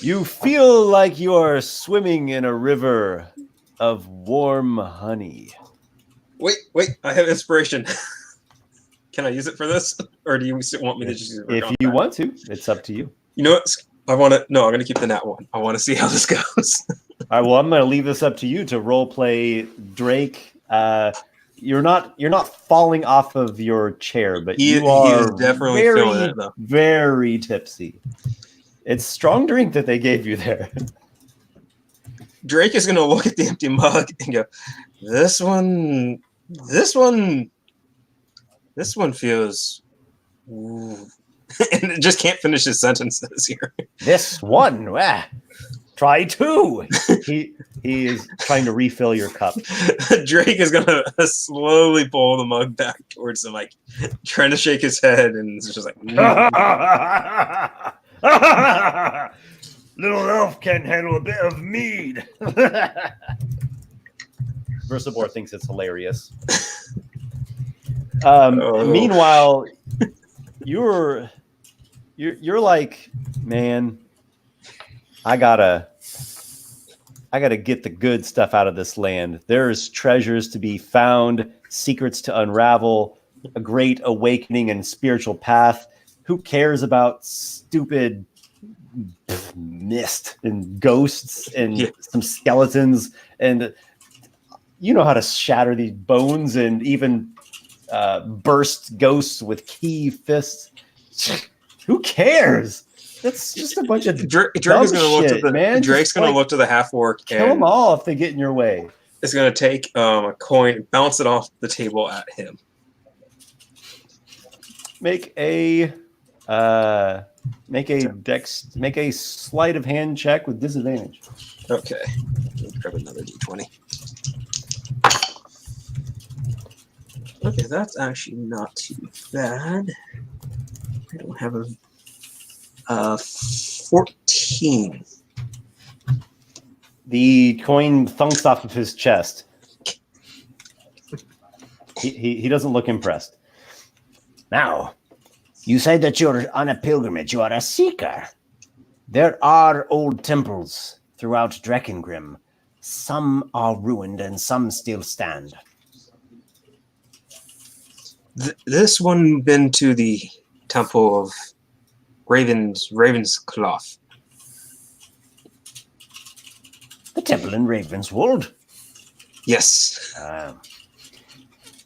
You feel like you are swimming in a river of warm honey. Wait, I have inspiration. Can I use it for this? Or do you want me to just use it? If you want to, it's up to you. You know what? I'm going to keep the nat one. I want to see how this goes. All right, well, I'm going to leave this up to you to role play Drake. You're not falling off of your chair, but you are definitely feeling it, though. Very tipsy. It's strong drink that they gave you there. Drake is going to look at the empty mug and go, this one feels... Ooh. And just can't finish his sentences here. This one, Try two. He is trying to refill your cup. Drake is gonna slowly pull the mug back towards him, like trying to shake his head, and it's just like little elf can handle a bit of mead. Versabor thinks it's hilarious. Meanwhile, you're like, man, I gotta get the good stuff out of this land. There's treasures to be found, secrets to unravel, a great awakening and spiritual path. Who cares about stupid mist and ghosts and some skeletons? And you know how to shatter these bones and even burst ghosts with key fists. Who cares? That's just a bunch of Drake is dumb going to look shit, to the man. Drake's Just, going to like, look to the half orc kill them and all if they get in your way. is going to take a coin, bounce it off the table at him. Make a sleight of hand check with disadvantage. Okay. Let's grab another d20. Okay, that's actually not too bad. I don't have a 14. The coin thunks off of his chest. He doesn't look impressed. Now, you said that you're on a pilgrimage. You are a seeker. There are old temples throughout Drekengrim. Some are ruined and some still stand. This one been to the temple of Raven's Cloth. The temple in Ravenswold? Yes.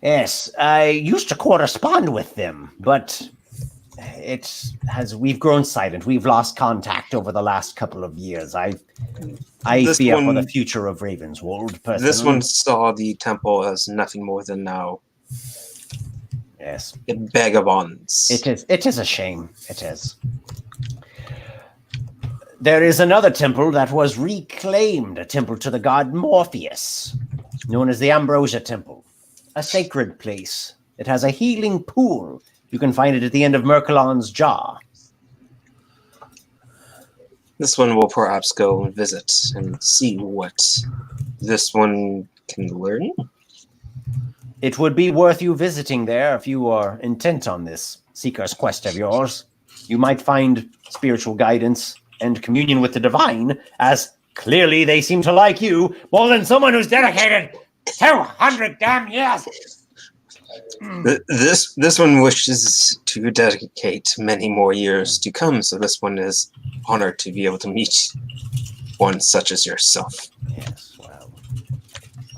Yes, I used to correspond with them, but we've grown silent. We've lost contact over the last couple of years. I fear for the future of Ravenswold, personally. This one saw the temple as nothing more than now. Yes. Vagabonds. It is a shame. It is. There is another temple that was reclaimed, a temple to the god Morpheus, known as the Ambrosia Temple. A sacred place. It has a healing pool. You can find it at the end of Merkelon's jaw. This one will perhaps go and visit and see what this one can learn. It would be worth you visiting there if you are intent on this seeker's quest of yours. You might find spiritual guidance and communion with the divine, as clearly they seem to like you more than someone who's dedicated 200 damn years. This one wishes to dedicate many more years to come, so this one is honored to be able to meet one such as yourself. Yes, well,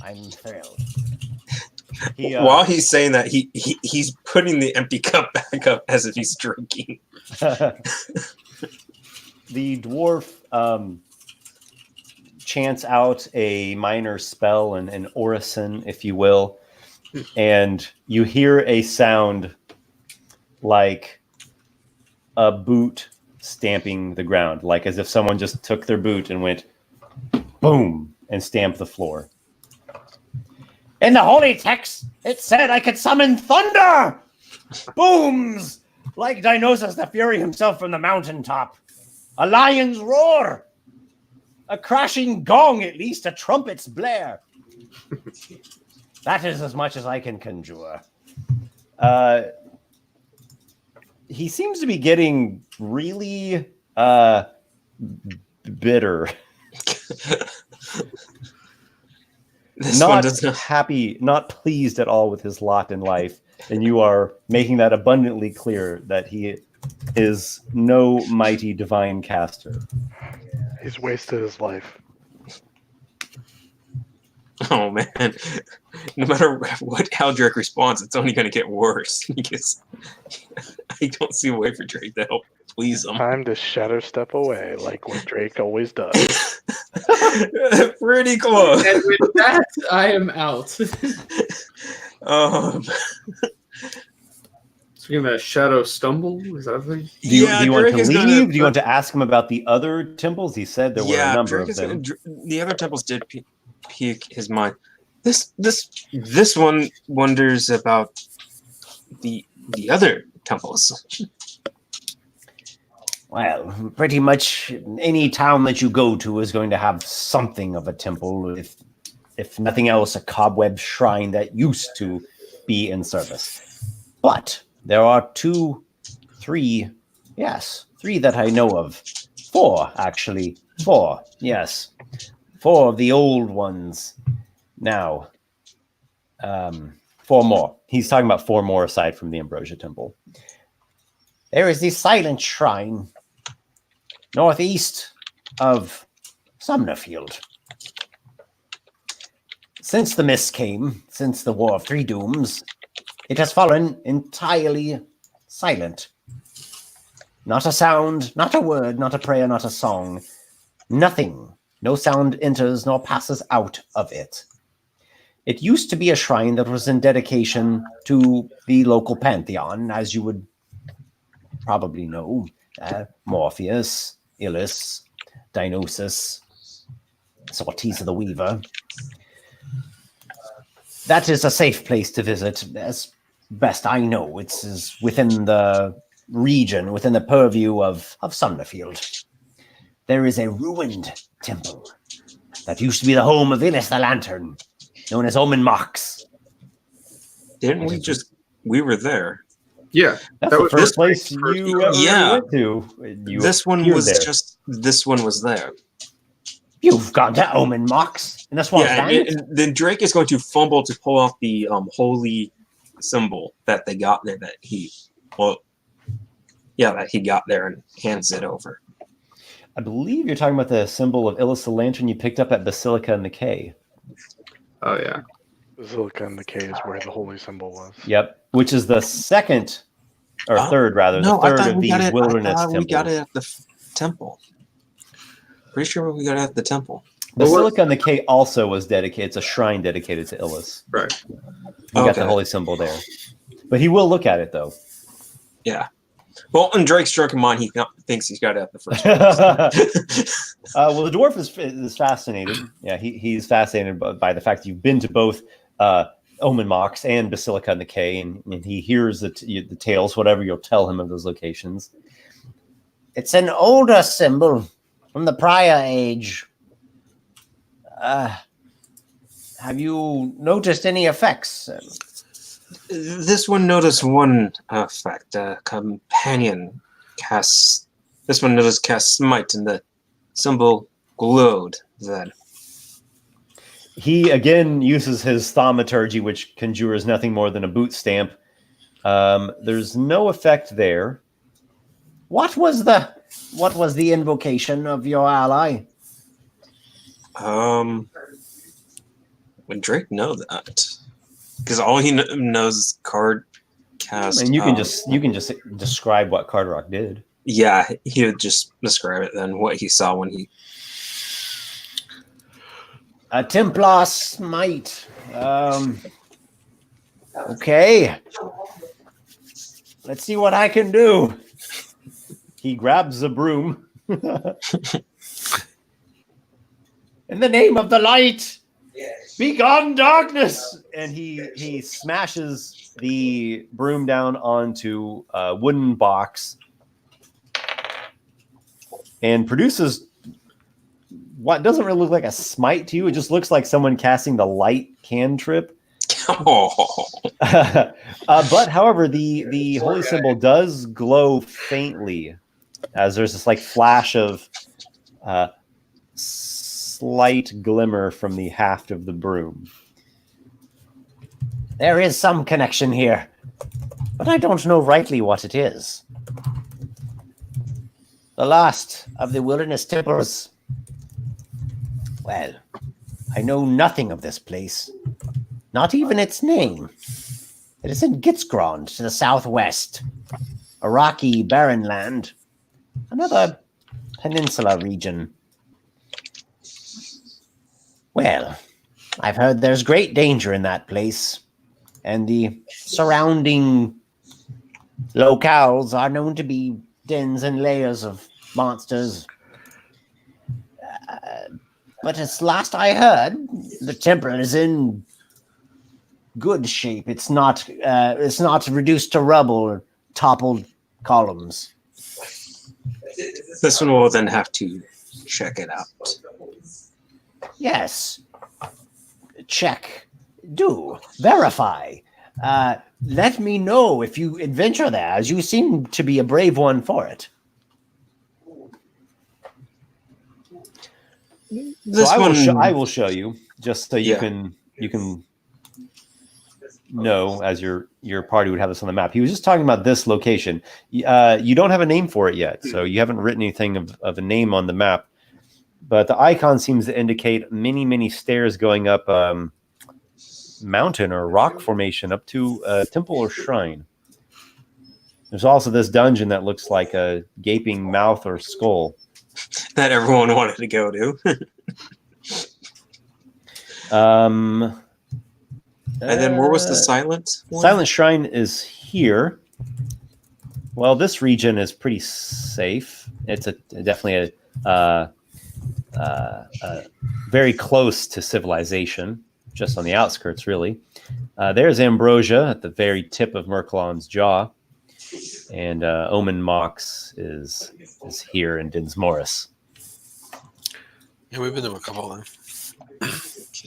I'm thrilled. While he's saying that, he's putting the empty cup back up as if he's drinking. The dwarf chants out a minor spell, an orison, if you will, and you hear a sound like a boot stamping the ground, like as if someone just took their boot and went boom and stamped the floor. In the holy text, it said I could summon thunder! Booms! Like Dionysus the Fury himself from the mountaintop. A lion's roar! A crashing gong, at least, a trumpet's blare. That is as much as I can conjure. He seems to be getting really bitter. Not happy, not pleased at all with his lot in life. And you are making that abundantly clear that he is no mighty divine caster. He's wasted his life. Oh man! No matter how Drake responds, it's only going to get worse because I don't see a way for Drake to help please him. Time to shadow step away, like what Drake always does. Pretty close. And with that, I am out. Speaking of that shadow stumble, is that a thing? Do you want to leave? Do you want to ask him about the other temples? He said there were a number of them. The other temples did pique his mind. This one wonders about the other temples. Well, pretty much any town that you go to is going to have something of a temple, if nothing else, a cobweb shrine that used to be in service. But there are three that I know of. Four, actually. Yes. 4 of the old ones. Now, 4 more. He's talking about 4 more aside from the Ambrosia Temple. There is the Silent Shrine, northeast of Sumnerfield. Since the mist came, since the War of 3 Dooms, it has fallen entirely silent. Not a sound, not a word, not a prayer, not a song. Nothing. No sound enters nor passes out of it. It used to be a shrine that was in dedication to the local pantheon, as you would probably know. Morpheus, Illis, Dionysus, Sorties of the Weaver. That is a safe place to visit, as best I know. It's within the region, within the purview of Summerfield. There is a ruined temple that used to be the home of Illis the Lantern, known as Omen Mox. Didn't we were there? Yeah, That's that the was first this place first you time. ever Yeah. went to. You This one appeared was there. this one was there. You've gone to Omen Mox in the Swamp Yeah, Land? and then Drake is going to fumble to pull off the holy symbol that they got there that he got there and hands it over. I believe you're talking about the symbol of Illis the Lantern you picked up at Basilica in the Cay. Oh yeah. Basilica and the K is where the holy symbol was. Yep, which is the second, or Oh, third rather, No, the I third thought of we got these it. wilderness I thought we got temples. it at the temple. Pretty sure we got it at the temple. Basilica in the Cay also was dedicated. It's a shrine dedicated to Illis. Right. We got Okay. the holy symbol there. But he will look at it, though. Yeah. Well, in Drake's drunken mind, he thinks he's got it at the first place. Well, the dwarf is fascinated. Yeah, he's fascinated by the fact that you've been to both Omen Mox and Basilica in the Cay, and he hears the tales, whatever you'll tell him of those locations. It's an older symbol from the prior age. Have you noticed any effects? This one noticed one effect. Companion casts. This one noticed cast smite, and the symbol glowed. Then He again uses his thaumaturgy, which conjures nothing more than a boot stamp. There's no effect there. What was the invocation of your ally? would Drake know that? Because all he knows is card cast. And you can just describe what Carderock did. Yeah, he would just describe it then. What he saw when he. A Templar smite. Okay. Let's see what I can do. He grabs a broom. In the name of the light, Begone darkness! And he smashes the broom down onto a wooden box and produces what doesn't really look like a smite to you. It just looks like someone casting the light cantrip. Oh. But however, the holy symbol does glow faintly as there's this like flash of slight glimmer from the haft of the broom. there is some connection here, but I don't know rightly what it is. The last of the wilderness temples. Well, I know nothing of this place, not even its name. It is in Gitzgrond to the southwest, a rocky, barren land, another peninsula region. Well, I've heard there's great danger in that place, and the surrounding locales are known to be dens and lairs of monsters. But as last I heard, the temple is in good shape. It's not reduced to rubble or toppled columns. This one will then have to check it out. Yes. Check. Do. Verify. Let me know if you adventure there, as you seem to be a brave one for it. This So one, I will show you just so you Yeah. can know as your party would have this on the map. He was just talking about this location. You don't have a name for it yet, so you haven't written anything of a name on the map. But the icon seems to indicate many stairs going up mountain or rock formation up to a temple or shrine. There's also this dungeon that looks like a gaping mouth or skull. That everyone wanted to go to. And And then where was the silent one? Silent Shrine is here. Well, this region is pretty safe. It's definitely a very close to civilization, just on the outskirts, really. There's Ambrosia at the very tip of Merclon's jaw, and Omen Mox is here in Dinsmorris. Yeah, we've been to a couple of them.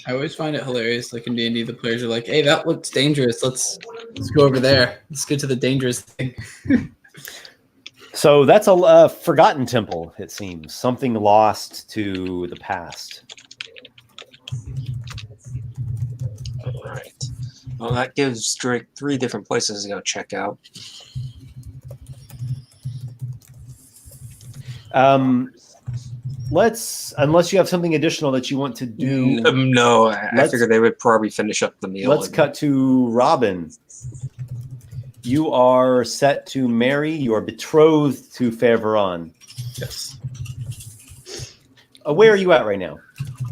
I always find it hilarious. Like in D&D, the players are like, "Hey, that looks dangerous. Let's go over there. Let's get to the dangerous thing." So that's a forgotten temple, it seems. Something lost to the past. All right. Well, that gives Drake 3 different places to go check out. Unless you have something additional that you want to do. No, I figured they would probably finish up the meal. Let's cut to Robin. You are set to marry. You are betrothed to Fairveron. Yes. Where are you at right now?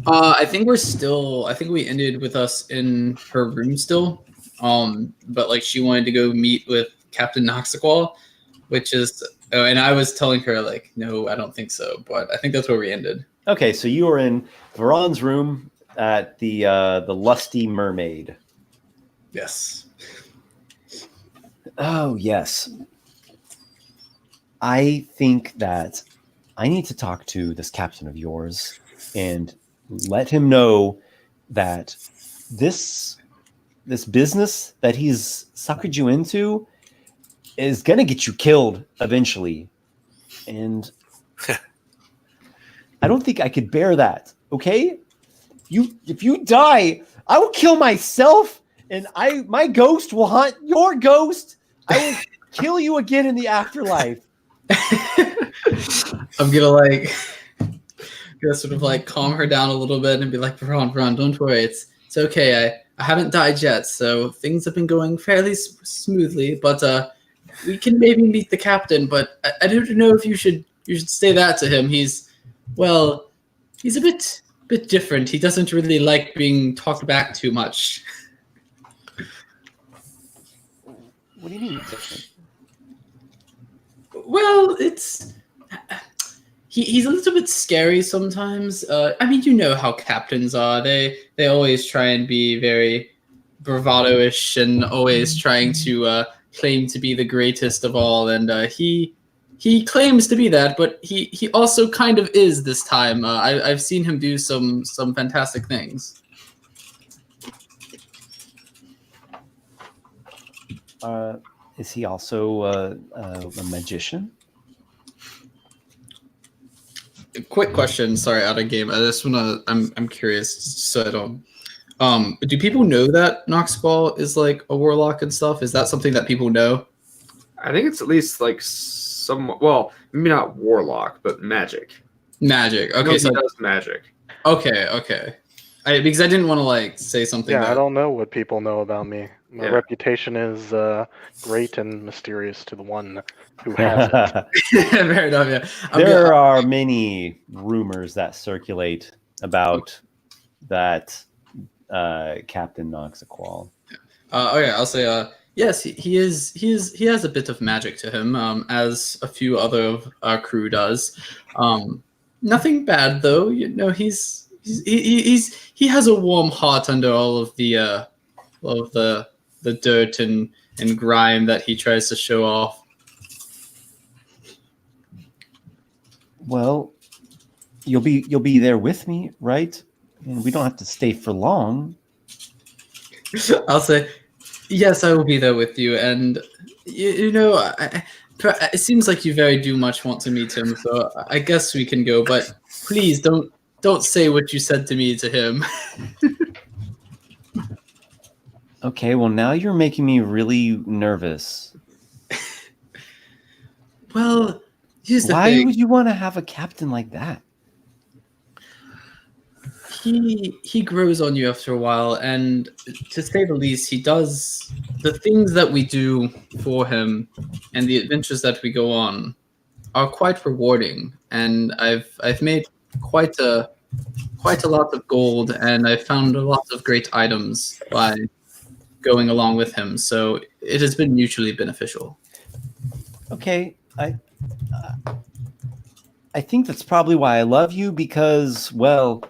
I think we ended with us in her room still. But like she wanted to go meet with Captain Noxiqual, which is, and I was telling her like, no, I don't think so. But I think that's where we ended. Okay, so you are in Veron's room at the Lusty Mermaid. Yes. Oh, yes. I think that I need to talk to this captain of yours and let him know that this business that he's suckered you into is going to get you killed eventually. And I don't think I could bear that, okay? If you die, I will kill myself, and my ghost will haunt your ghost. I will kill you again in the afterlife. I'm gonna sort of like calm her down a little bit and be like, Veron, don't worry, it's okay. I haven't died yet, so things have been going fairly smoothly. But we can maybe meet the captain. But I don't know if you should say that to him. He's a bit different. He doesn't really like being talked back too much. What do you mean different? Well, he's a little bit scary sometimes. I mean, you know how captains are. They always try and be very bravado-ish and always trying to claim to be the greatest of all. And he claims to be that, but he also kind of is this time. I've seen him do some fantastic things. Is he also a magician? Quick question, sorry, out of game. I just wanna. I'm curious, so I don't. Do people know that Noxiqual is like a warlock and stuff? Is that something that people know? I think it's at least like well, maybe not warlock, but magic. Magic. Okay, He so does magic. Okay. Because I didn't want to like say something. Yeah, that... I don't know what people know about me. My reputation is great and mysterious to the one who has it. Fair enough, yeah. There are many rumors that circulate about that Captain Noxiqual. Okay, I'll say yes. He has a bit of magic to him, as a few other of our crew does. Nothing bad though. You know, he has a warm heart under all of the dirt and grime that he tries to show off. Well, you'll be there with me, right? And we don't have to stay for long. I'll say, yes, I will be there with you. And you know, it seems like you very do much want to meet him, so I guess we can go. But please don't say what you said to me to him. Okay, well now you're making me really nervous. Well, here's the Why thing. would you want to have a captain like that? he grows on you after a while, and to say the least, he does the things that we do for him and the adventures that we go on are quite rewarding. And I've made quite a lot of gold, and I've found a lot of great items by going along with him. So it has been mutually beneficial. Okay, I think that's probably why I love you, because, well,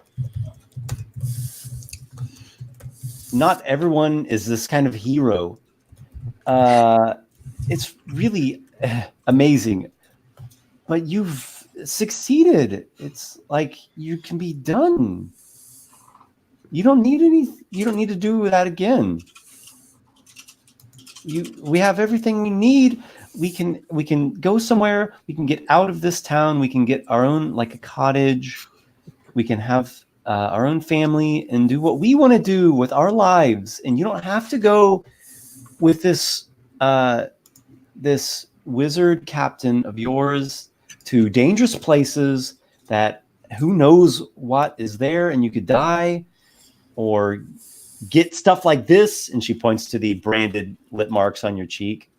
not everyone is this kind of hero. It's really amazing, but you've succeeded. It's like you can be done. You don't need to do that again. We have everything we need. We can go somewhere. We can get out of this town. We can get our own, like, a cottage. We can have our own family and do what we want to do with our lives. And you don't have to go with this wizard captain of yours to dangerous places that who knows what is there, and you could die or get stuff like this. And she points to the branded lip marks on your cheek.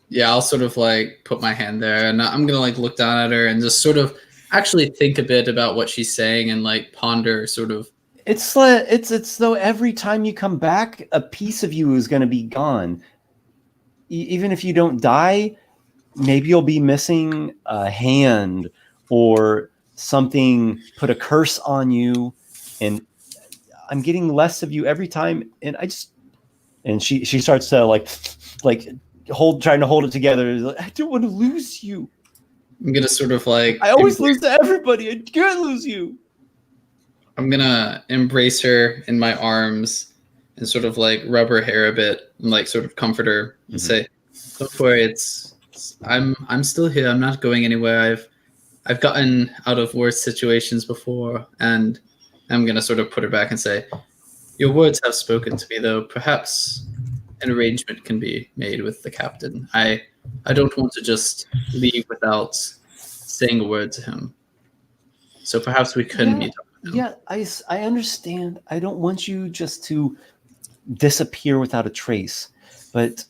Yeah, I'll sort of like put my hand there, and I'm gonna like look down at her and just sort of actually think a bit about what she's saying and like ponder sort of. It's though every time you come back, a piece of you is going to be gone. Even if you don't die, maybe you'll be missing a hand or something, put a curse on you, and I'm getting less of you every time. And she starts to like trying to hold it together. I don't want to lose you. I'm gonna sort of like. I always lose to everybody. I can't lose you. I'm gonna embrace her in my arms and sort of like rub her hair a bit and like sort of comfort her and say, "Don't worry, I'm still here. I'm not going anywhere. I've gotten out of worse situations before." And I'm gonna sort of put her back and say, "Your words have spoken to me, though. Perhaps an arrangement can be made with the captain. I don't want to just leave without saying a word to him. So perhaps we can meet up with him." Yeah, I understand. I don't want you just to disappear without a trace. But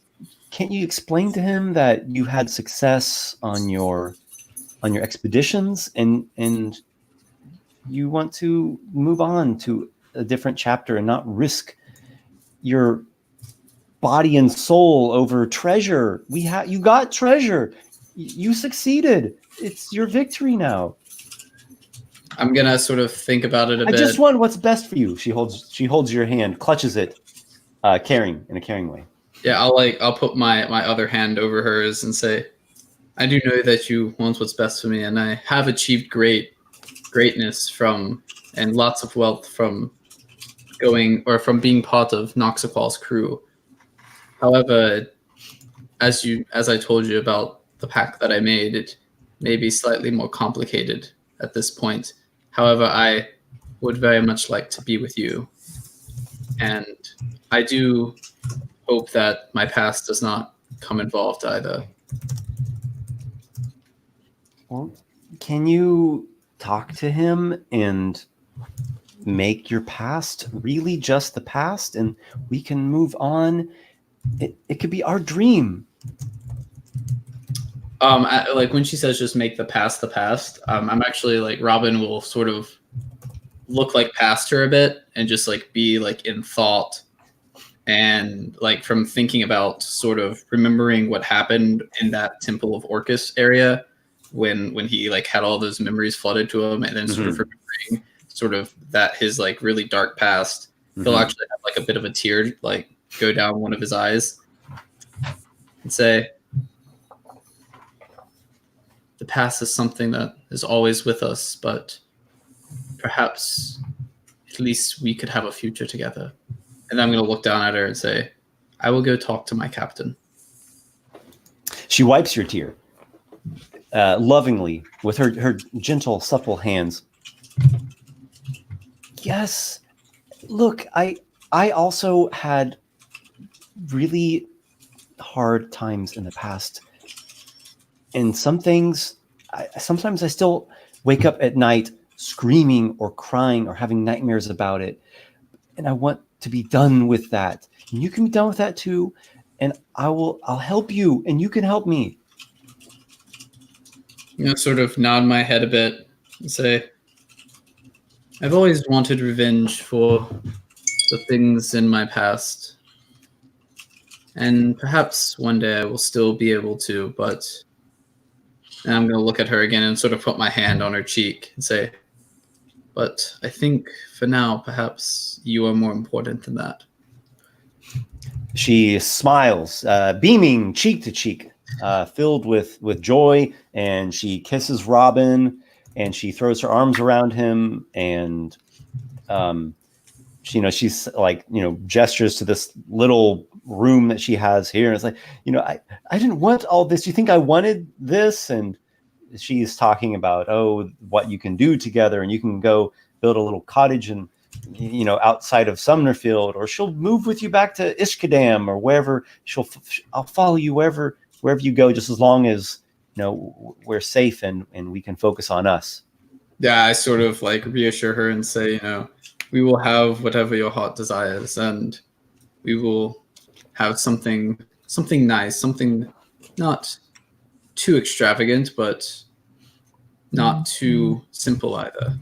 can't you explain to him that you had success on your expeditions and you want to move on to a different chapter and not risk your body and soul over treasure? You got treasure. You succeeded. It's your victory now. I'm gonna sort of think about it a bit. I just want what's best for you. She holds your hand, clutches it, caring in a caring way. Yeah, I'll put my other hand over hers and say, "I do know that you want what's best for me, and I have achieved greatness and lots of wealth from being part of Noxiqual's crew. However, as I told you about the pact that I made, it may be slightly more complicated at this point. However, I would very much like to be with you. And I do hope that my past does not come involved either." Well, can you talk to him and make your past really just the past, and we can move on? It could be our dream. Like when she says just make the past the past, I'm actually like Robin will sort of look like past her a bit and just like be like in thought and like from thinking about sort of remembering what happened in that Temple of Orcus area when he like had all those memories flooded to him, and then sort of remembering sort of that his like really dark past. He'll actually have like a bit of a tear like go down one of his eyes and say, "The past is something that is always with us, but perhaps at least we could have a future together." And then I'm going to look down at her and say, "I will go talk to my captain." She wipes your tear lovingly with her gentle, supple hands. Yes, look, I also had really hard times in the past. And some things, sometimes I still wake up at night screaming or crying or having nightmares about it. And I want to be done with that. And you can be done with that too. And I'll help you and you can help me. Sort of nod my head a bit and say, I've always wanted revenge for the things in my past. And perhaps one day I will still be able to, but and I'm going to look at her again and sort of put my hand on her cheek and say, but I think for now, perhaps you are more important than that. She smiles, beaming cheek to cheek, filled with joy, and she kisses Robin, and she throws her arms around him, and she's like, gestures to this little room that she has here. And it's like, I didn't want all this. You think I wanted this? And she's talking about, what you can do together, and you can go build a little cottage and, outside of Sumnerfield, or she'll move with you back to Ishkadam or wherever. I'll follow you wherever you go, just as long as, we're safe and we can focus on us. Yeah, I sort of like reassure her and say, we will have whatever your heart desires, and we will have something nice, something not too extravagant, but not too simple either.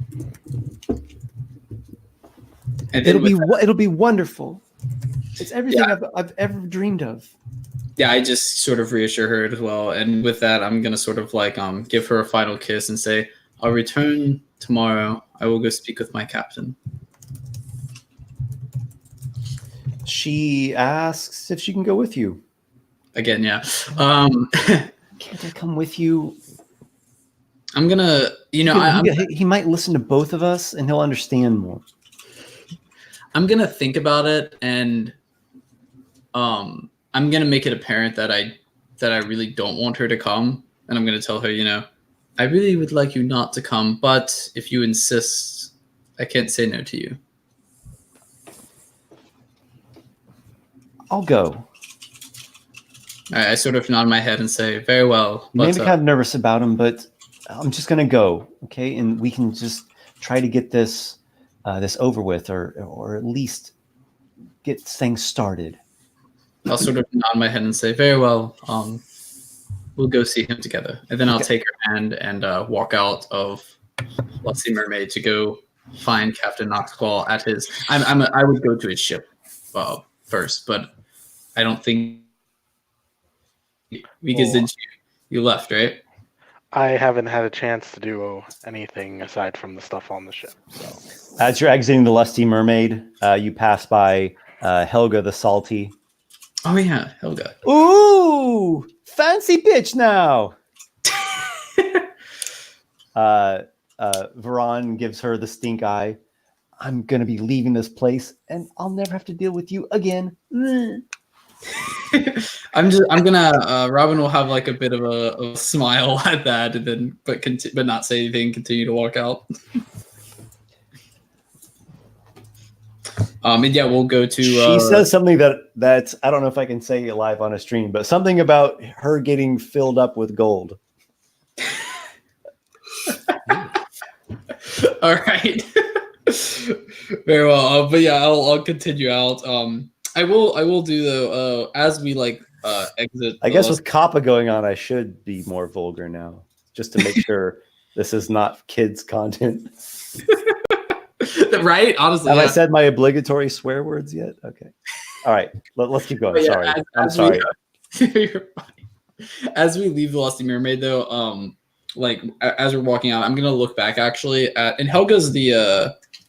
And it'll be wonderful. It's everything I've ever dreamed of. Yeah, I just sort of reassure her as well. And with that, I'm gonna sort of like give her a final kiss and say, I'll return tomorrow. I will go speak with my captain. She asks if she can go with you. Again, yeah. Can't I come with you? I'm gonna, he might listen to both of us and he'll understand more. I'm gonna think about it, and I'm gonna make it apparent that I really don't want her to come, and I'm gonna tell her, I really would like you not to come, but if you insist, I can't say no to you. I'll go. I sort of nod my head and say, very well. Maybe kind of nervous about him, but I'm just gonna go, okay? And we can just try to get this over with, or at least get things started. I'll sort of nod my head and say, very well. We'll go see him together, and then I'll take her hand and walk out of Lusty Mermaid to go find Captain Noxiqual at his. I would go to his ship first, but I don't think because you left, right? I haven't had a chance to do anything aside from the stuff on the ship. So. As you're exiting the Lusty Mermaid, you pass by Helga the Salty. Oh yeah, Helga. Ooh, fancy bitch now. Varan gives her the stink eye. I'm gonna be leaving this place, and I'll never have to deal with you again. Robin will have like a bit of a smile at that, and then but not say anything. Continue to walk out. And yeah, we'll go to. She says something that I don't know if I can say live on a stream, but something about her getting filled up with gold. All right. Very well. But yeah, I'll continue out. I will do though. As we exit. I guess with Kappa going on, I should be more vulgar now, just to make sure this is not kids content. Right? Honestly, have I said my obligatory swear words yet? Okay. All right. Let's keep going. Sorry. I'm sorry. You're fine. As we leave the Lusty Mermaid, though, as we're walking out, I'm gonna look back actually at, and Helga's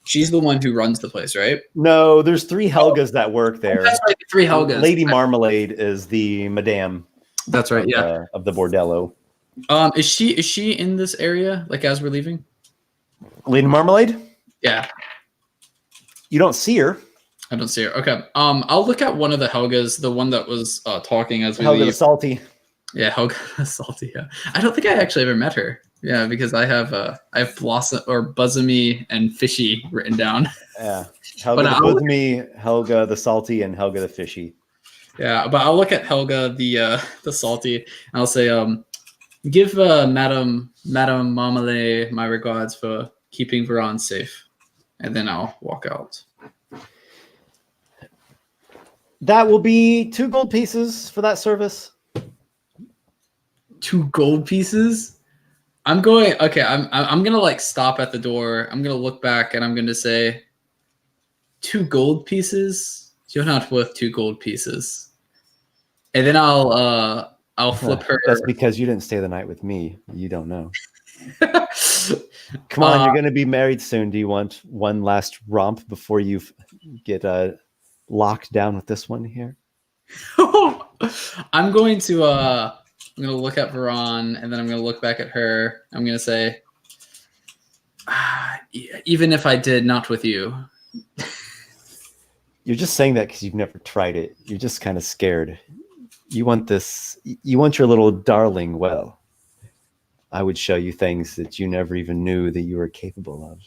she's the one who runs the place, right? No, there's 3 Helgas that work there. That's right, 3 Helgas. Lady Marmalade is the madame. That's right. Of the bordello. Is she in this area? Like as we're leaving? Lady Marmalade? Yeah. You don't see her. I don't see her. Okay. I'll look at one of the Helgas, the one that was talking as we Helga leave. the Salty. Yeah, Helga the Salty. Yeah. I don't think I actually ever met her. Yeah, because I have Blossom or Buzzomy and Fishy written down. Yeah. Helga the Buzzomy, Helga the Salty, and Helga the Fishy. Yeah, but I'll look at Helga the Salty, and I'll say, give Madame Marmalade my regards for keeping Veron safe, and then I'll walk out. That will be 2 gold pieces for that service. 2 gold pieces? I'm gonna like stop at the door. I'm gonna look back and I'm gonna say 2 gold pieces? You're not worth 2 gold pieces. And then I'll flip her. That's because you didn't stay the night with me. You don't know. Come on, you're going to be married soon. Do you want one last romp before you get locked down with this one here? I'm going to look at Veron, and then I'm going to look back at her. I'm going to say, even if I did, not with you. You're just saying that because you've never tried it. You're just kind of scared. You want this. You want your little darling well. I would show you things that you never even knew that you were capable of.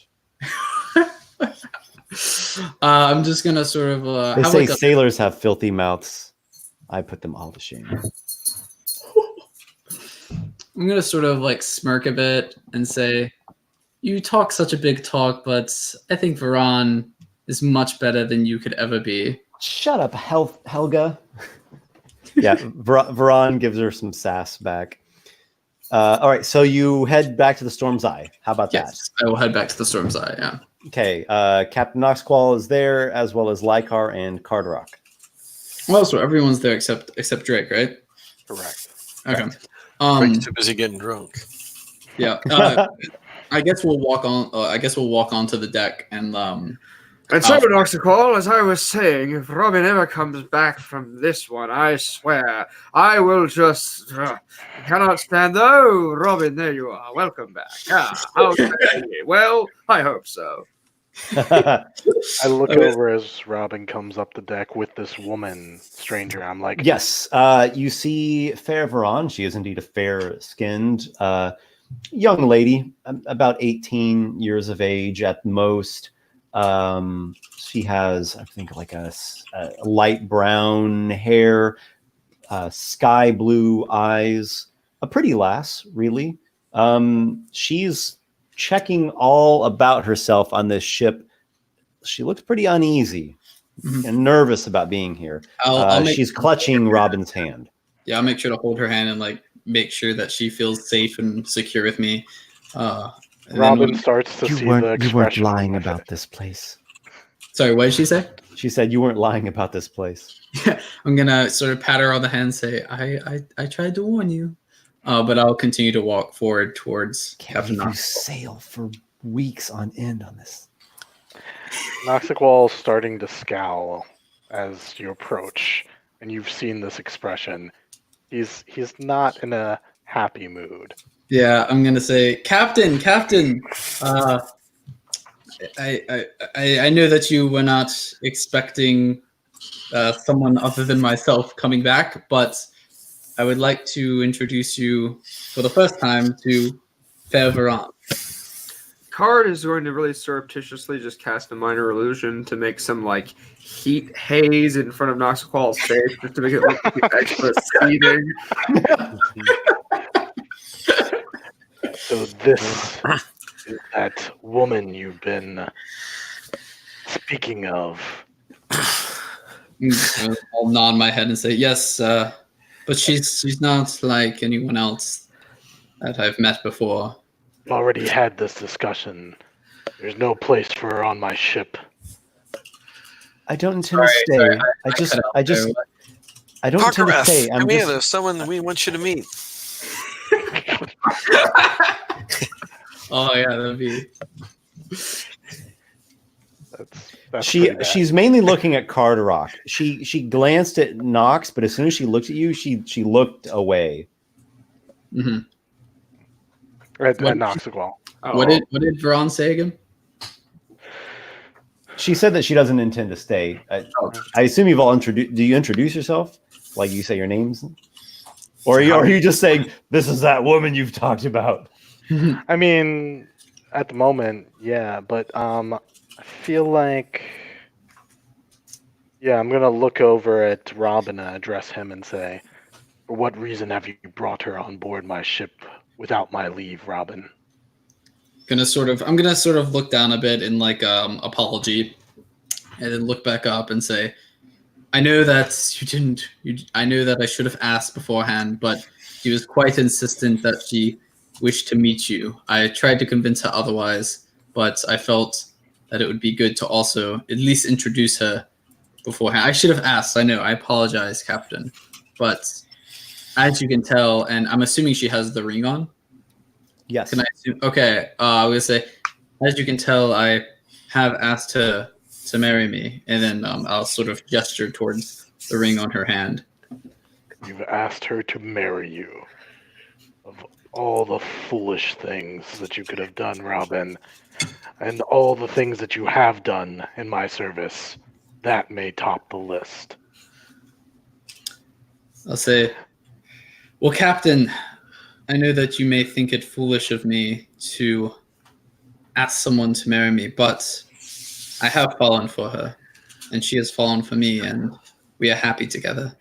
I'm just gonna sort of. They say sailors have filthy mouths. I put them all to shame. I'm gonna sort of like smirk a bit and say, "You talk such a big talk, but I think Veron is much better than you could ever be." Shut up, Helga. Yeah, Veron gives her some sass back. All right, so you head back to the Storm's Eye. How about that? I will head back to the Storm's Eye, yeah. Okay, Captain Noxiqual is there, as well as Lykar and Carderock. Well, so everyone's there except Drake, right? Correct. Okay. Drake's too busy getting drunk. Yeah. I guess we'll walk on. Onto the deck and And so, Noxiqual, as I was saying, if Robin ever comes back from this one, I swear, I will just... cannot stand... Oh, Robin, there you are. Welcome back. How dare you? Well, I hope so. I look over as Robin comes up the deck with this woman stranger. I'm like... Yes, you see Fair Veron. She is indeed a fair-skinned young lady, about 18 years of age at most. She has, I think, like a light brown hair, sky blue eyes, a pretty lass, really. She's checking all about herself on this ship. She looks pretty uneasy and nervous about being here. She's clutching Robin's hand. Yeah, I'll make sure to hold her hand and like make sure that she feels safe and secure with me. Robin starts to see the expression. You weren't lying about this place. Sorry, what did she say? She said you weren't lying about this place. I'm gonna sort of pat her on the hand and say, I tried to warn you. But I'll continue to walk forward towards Captain Noxiqual. You sail for weeks on end on this. Noxiqual's starting to scowl as you approach, and you've seen this expression. He's not in a happy mood. Yeah, I'm gonna say, Captain. I know that you were not expecting someone other than myself coming back, but I would like to introduce you for the first time to Fair Veron. Card is going to really surreptitiously just cast a minor illusion to make some like heat haze in front of Noxiqual's face, just to make it look extra seething. So this is that woman you've been speaking of. I'll nod my head and say yes, but she's not like anyone else that I've met before. I've already had this discussion. There's no place for her on my ship. I don't intend to stay. I don't intend to stay. Come here, there's someone we want you to meet. Oh yeah, that'd be. That's she's mainly looking at Carderock. She glanced at Nox, but as soon as she looked at you, she looked away. Mm-hmm. At Noxiqual. What did Veron say again? She said that she doesn't intend to stay. I assume you've all introduced. Do you introduce yourself? Like you say your names, or are you just saying this is that woman you've talked about? I mean, at the moment, yeah, but I feel like, yeah, I'm gonna look over at Robin and address him and say, "For what reason have you brought her on board my ship without my leave, Robin?" I'm gonna sort of look down a bit in like apology, and then look back up and say, I know that you didn't. I know that I should have asked beforehand, but she was quite insistent that she wished to meet you. I tried to convince her otherwise, but I felt that it would be good to also at least introduce her beforehand. I should have asked. I know. I apologize, Captain, but as you can tell, and I'm assuming she has the ring on. Yes. Can I assume? Okay. I was gonna say, as you can tell, I have asked her to marry me, and then I'll sort of gesture towards the ring on her hand. You've asked her to marry you. Of all the foolish things that you could have done, Robin, and all the things that you have done in my service, that may top the list. I'll say, well, Captain, I know that you may think it foolish of me to ask someone to marry me, but I have fallen for her, and she has fallen for me, and we are happy together.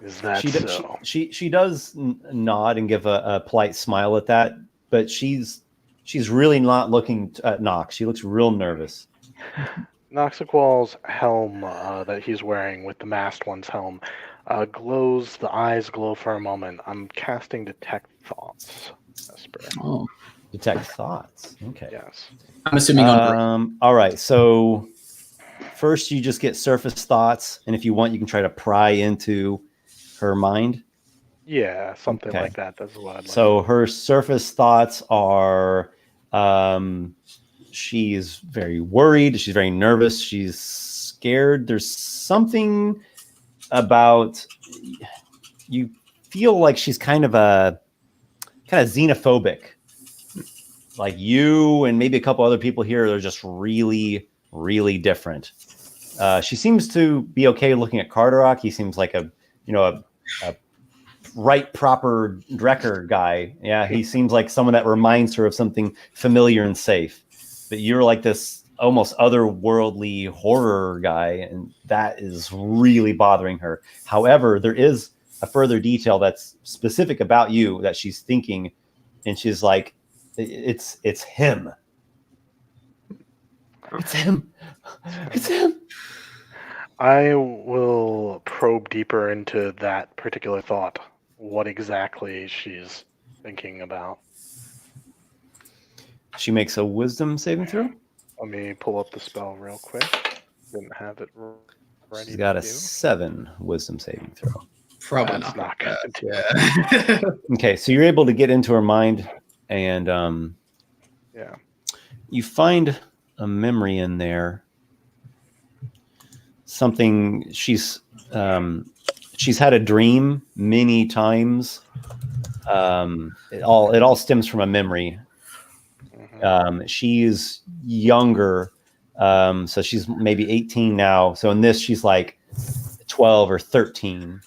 Is that so? She does nod and give a polite smile at that, but she's really not looking at Nox. She looks real nervous. Noxiqual's helm that he's wearing with the masked one's helm glows. The eyes glow for a moment. I'm casting Detect Thoughts, Esper. Oh, Detect thoughts. Okay. Yes. I'm assuming on all right. So first, you just get surface thoughts, and if you want, you can try to pry into her mind. Yeah, something Okay. like that. That's what I'd like. So her surface thoughts are she's very worried, she's very nervous, she's scared. There's something about you feel like she's kind of xenophobic. Like you and maybe a couple other people here are just really, really different. She seems to be okay looking at Carderock. He seems like a right proper Drecker guy. Yeah, he seems like someone that reminds her of something familiar and safe. But you're like this almost otherworldly horror guy, and that is really bothering her. However, there is a further detail that's specific about you that she's thinking, and she's like, it's him. It's him. It's him. I will probe deeper into that particular thought. What exactly she's thinking about. She makes a wisdom saving throw. Let me pull up the spell real quick. Didn't have it ready. She's got to a 7 wisdom saving throw. probably That's not. not Good. good. Yeah. Okay, so you're able to get into her mind, and Yeah. you find a memory in there. Something she's had a dream many times. It all stems from a memory. She's younger, so she's maybe 18 now. So in this, she's like 12 or 13,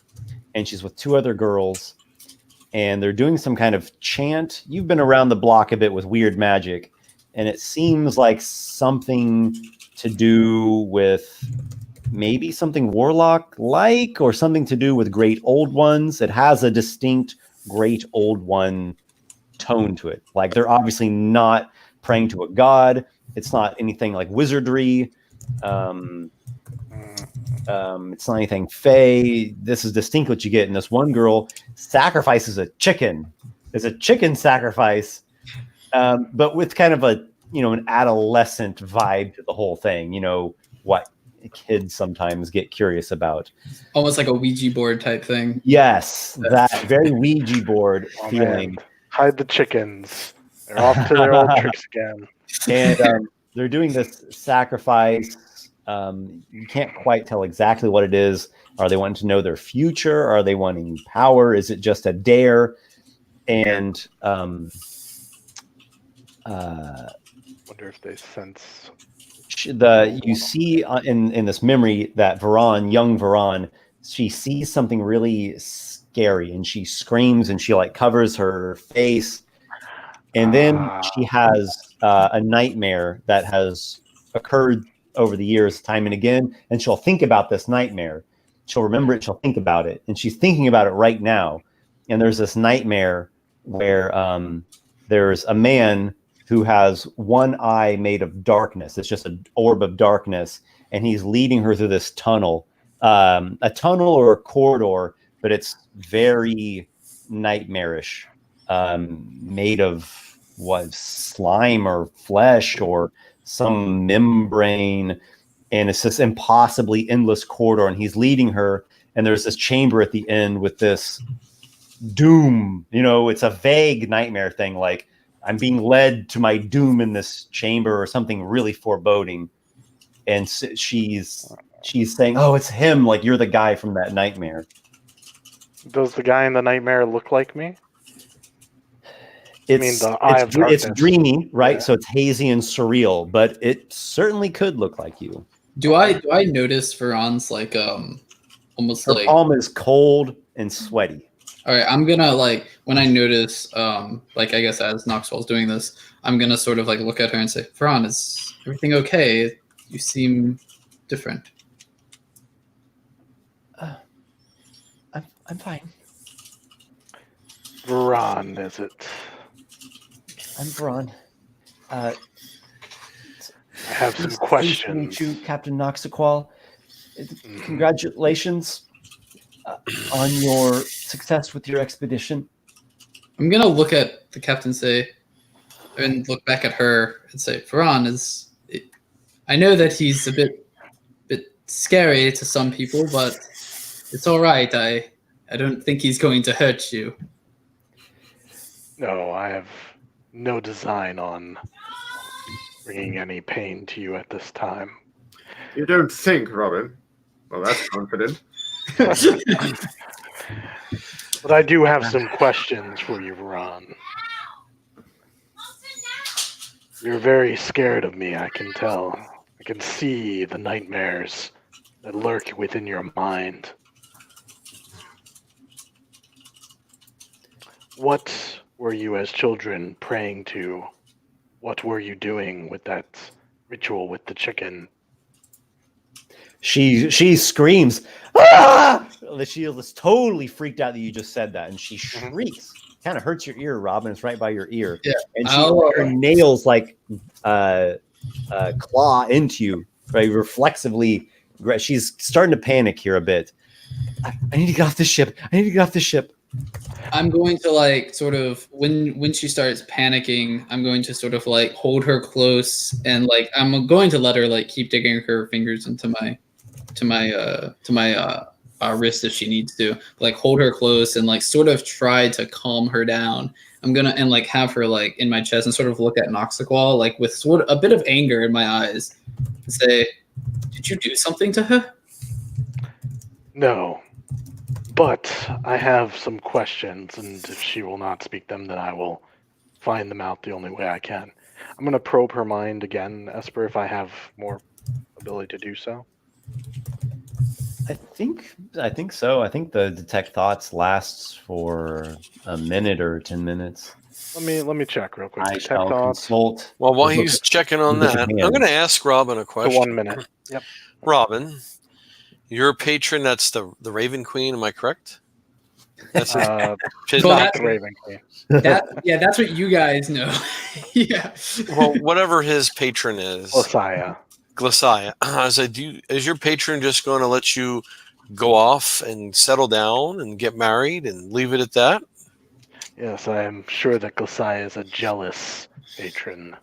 and she's with 2 other girls, and they're doing some kind of chant. You've been around the block a bit with weird magic, and it seems like something to do with maybe something Warlock-like, or something to do with Great Old Ones. It has a distinct Great Old One tone to it. Like, they're obviously not praying to a god. It's not anything like wizardry. It's not anything fey. This is distinct what you get. And this one girl sacrifices a chicken. There's a chicken sacrifice, but with kind of a, an adolescent vibe to the whole thing. What kids sometimes get curious about. Almost like a Ouija board type thing. Yes, that very Ouija board feeling. Man. Hide the chickens. They're off to their old tricks again. And they're doing this sacrifice. You can't quite tell exactly what it is. Are they wanting to know their future? Are they wanting power? Is it just a dare? And Wonder if they sense. You see in this memory that young Veron, she sees something really scary, and she screams, and she covers her face, and then she has a nightmare that has occurred over the years time and again, and she'll think about this nightmare. She'll remember it, she'll think about it, and she's thinking about it right now. And there's this nightmare where there's a man who has one eye made of darkness. It's just an orb of darkness, and he's leading her through this tunnel, a tunnel or a corridor, but it's very nightmarish, made of what, slime or flesh or some membrane, and it's this impossibly endless corridor, and he's leading her, and there's this chamber at the end with this doom. It's a vague nightmare thing, like I'm being led to my doom in this chamber or something really foreboding. And she's saying, oh, it's him, like you're the guy from that nightmare. Does the guy in the nightmare look like me? It's dreamy, right? Yeah. So it's hazy and surreal, but it certainly could look like you. Do I notice Veron's like almost her like palm is cold and sweaty. All right, I'm gonna when I notice like I guess as Noxiqual's doing this, I'm gonna sort of like look at her and say, Veron, is everything okay? You seem different. I'm fine. Veron, is it? I'm Veron. I have some questions. Nice to meet you, Captain Noxiqual. Congratulations on your success with your expedition. I'm gonna look at the captain and look back at her and say, Veron, I know that he's a bit scary to some people, but it's all right. I don't think he's going to hurt you. No, I have no design on bringing any pain to you at this time. You don't think, Robin? Well, that's confident. But I do have some questions for you, Veron. You're very scared of me, I can tell. I can see the nightmares that lurk within your mind. What were you as children praying to? What were you doing with that ritual with the chicken? She screams, ah! She is totally freaked out that you just said that, and she shrieks. Kind of hurts your ear, Robin. It's right by your ear. Yeah. And her nails like claw into you, right? Reflexively. She's starting to panic here a bit. I need to get off the ship. I'm going to like sort of when she starts panicking, I'm going to sort of like hold her close and like I'm going to let her like keep digging her fingers into my wrist if she needs to, like hold her close and like sort of try to calm her down. I'm gonna and like have her like in my chest and sort of look at Noxiqual like with sort of a bit of anger in my eyes and say, "Did you do something to her?" No, but I have some questions, and if she will not speak them, then I will find them out the only way I can. I'm gonna probe her mind again, Esper, if I have more ability to do so. I think so. I think the detect thoughts lasts for a minute or 10 minutes. Let me check real quick. I shall consult. Well, while he's checking on that, I'm going to ask Robin a question. For 1 minute. Yep. Robin, your patron, that's the Raven Queen, am I correct? That's not the Raven Queen. That's what you guys know. Yeah. Well, whatever his patron is. Glasiah. I said, is your patron just going to let you go off and settle down and get married and leave it at that? Yes, I am sure that Glasiah is a jealous patron.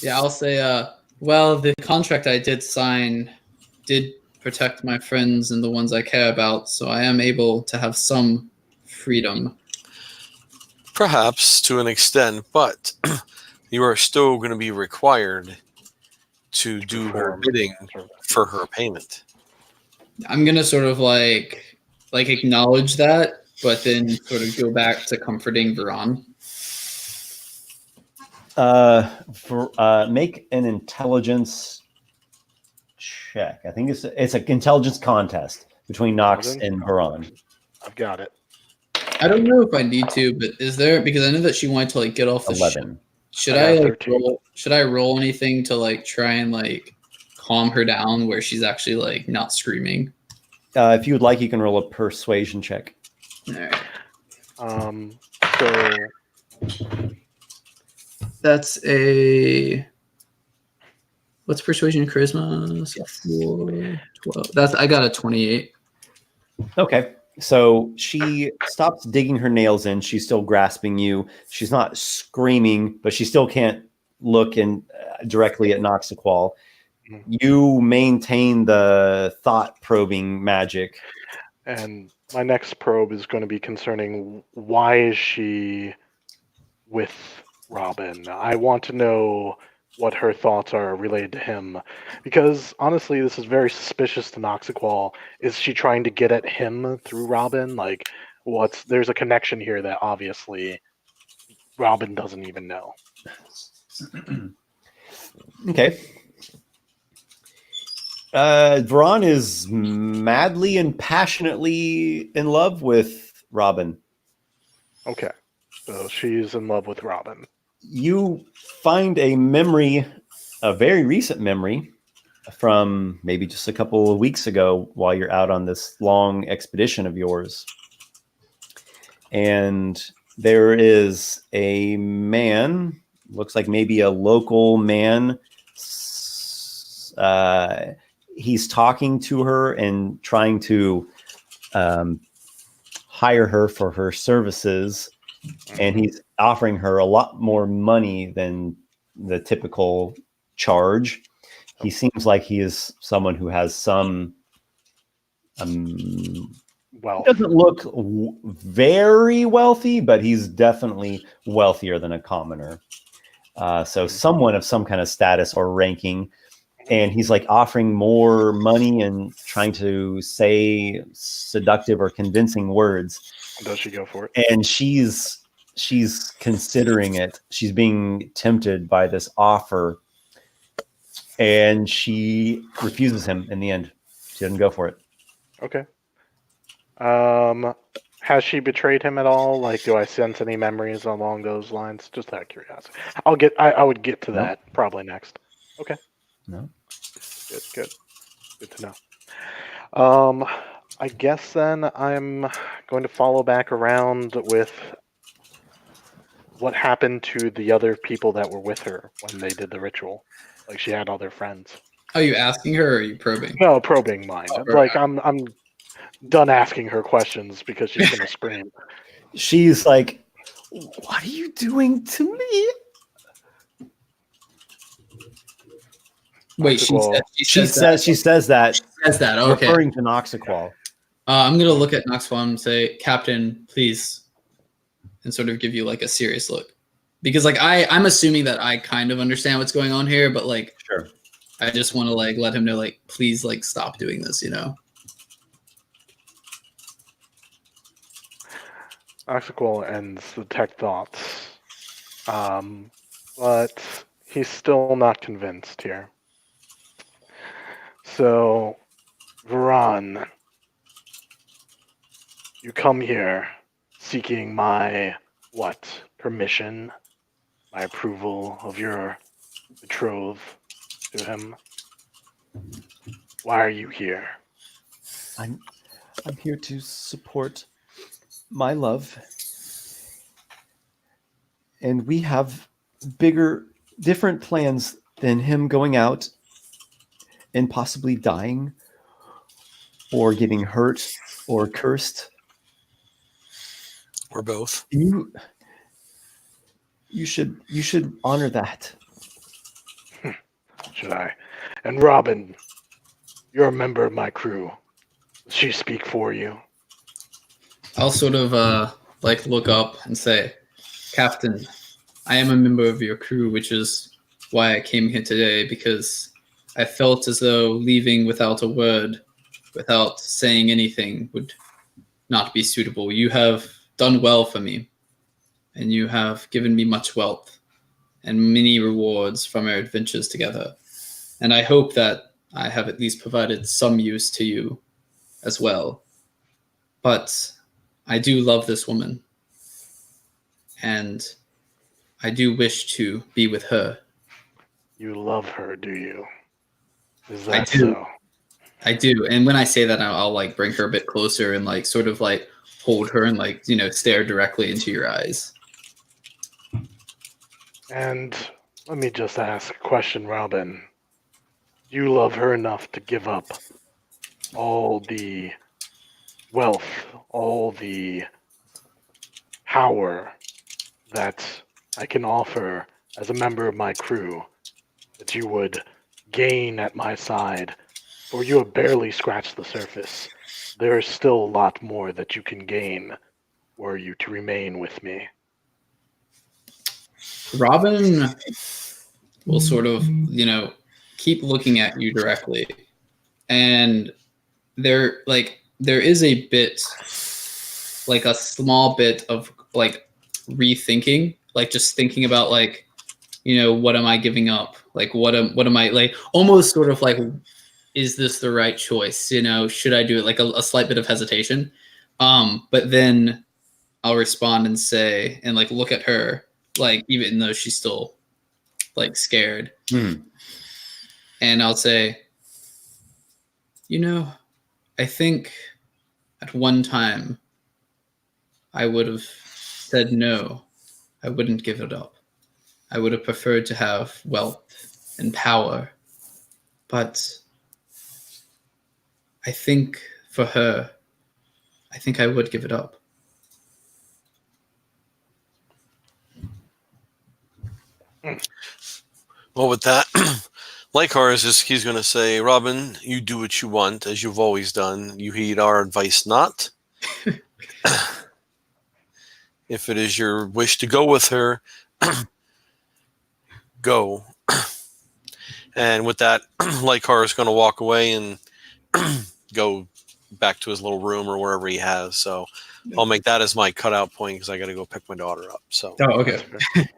Yeah, I'll say, well, the contract I did sign did protect my friends and the ones I care about, so I am able to have some freedom. Perhaps to an extent, but you are still going to be required to do her bidding for her payment. I'm gonna sort of like acknowledge that, but then sort of go back to comforting Veron. Make an intelligence check. I think it's an intelligence contest between Nox and Veron. I've got it. I don't know if I need to, but is there, because I know that she wanted to like get off the 11. Should I roll anything to like try and like calm her down where she's actually like not screaming? If you would like, you can roll a persuasion check. All right. So That's a... What's persuasion and charisma? So 12. I got a 28. Okay. So she stops digging her nails in. She's still grasping you. She's not screaming, but she still can't look in directly at Noxiqual. You maintain the thought probing magic. And my next probe is going to be concerning why is she with Robin? I want to know what her thoughts are related to him, because honestly, this is very suspicious to Noxiqual. Is she trying to get at him through Robin? Like, there's a connection here that obviously Robin doesn't even know. Okay. Veron is madly and passionately in love with Robin. Okay, so she's in love with Robin. You find a memory, a very recent memory from maybe just a couple of weeks ago while you're out on this long expedition of yours. And there is a man, looks like maybe a local man. He's talking to her and trying to hire her for her services. And he's offering her a lot more money than the typical charge. He seems like he is someone who has some Well, doesn't look very wealthy, but he's definitely wealthier than a commoner. So someone of some kind of status or ranking. And he's like offering more money and trying to say seductive or convincing words. does she go for it? And she's considering it. She's being tempted by this offer, and she refuses him in the end. She doesn't go for it. Okay. Has she betrayed him at all? Like, do I sense any memories along those lines? Just out of curiosity. I would get to that probably next. Okay. No. Good to know. I guess then I'm going to follow back around with what happened to the other people that were with her when they did the ritual. Like, she had other friends. Are you asking her or are you probing? No, probing mine. Like, I'm done asking her questions because she's gonna scream. She's like, "What are you doing to me?" Wait, she says that. Okay. Referring to Noxiqual. I'm gonna look at Noxiqual and say, "Captain, please," and sort of give you like a serious look, because like I'm assuming that I kind of understand what's going on here, but like, sure, I just want to like let him know, like, please, like, stop doing this, you know. Noxiqual ends the tech thoughts, but he's still not convinced here. So, Veron, you come here seeking my, permission? My approval of your betroth to him? Why are you here? I'm here to support my love. And we have different plans than him going out and possibly dying or getting hurt or cursed. Or both. You should honor that. Should I? And Robin, you're a member of my crew. Does she speak for you? I'll sort of like look up and say, "Captain, I am a member of your crew, which is why I came here today, because I felt as though leaving without a word, without saying anything, would not be suitable. You have done well for me, and you have given me much wealth and many rewards from our adventures together. And I hope that I have at least provided some use to you as well. But I do love this woman, and I do wish to be with her." You love her, do you? Is that I do. so? I do. And when I say that, I'll like bring her a bit closer and like sort of like hold her and like, you know, stare directly into your eyes. And let me just ask a question, Robin. You love her enough to give up all the wealth, all the power that I can offer as a member of my crew that you would gain at my side, for you have barely scratched the surface. There is still a lot more that you can gain were you to remain with me. Robin will sort of, keep looking at you directly. And there is a bit, like a small bit of like rethinking, like just thinking about like, what am I giving up? Like, what am I like, almost sort of like, is this the right choice? Should I do it? Like a slight bit of hesitation. But then I'll respond and say, and like, look at her, like, even though she's still like scared. And I'll say, I think at one time I would have said no. I wouldn't give it up. I would have preferred to have wealth and power. But I think for her, I think I would give it up. Well, with that, Lykar he's going to say, Robin, you do what you want, as you've always done. You heed our advice not. If it is your wish to go with her, go. And with that, Lykar is going to walk away and go back to his little room or wherever he has. So I'll make that as my cutout point because I got to go pick my daughter up. So. Oh, okay.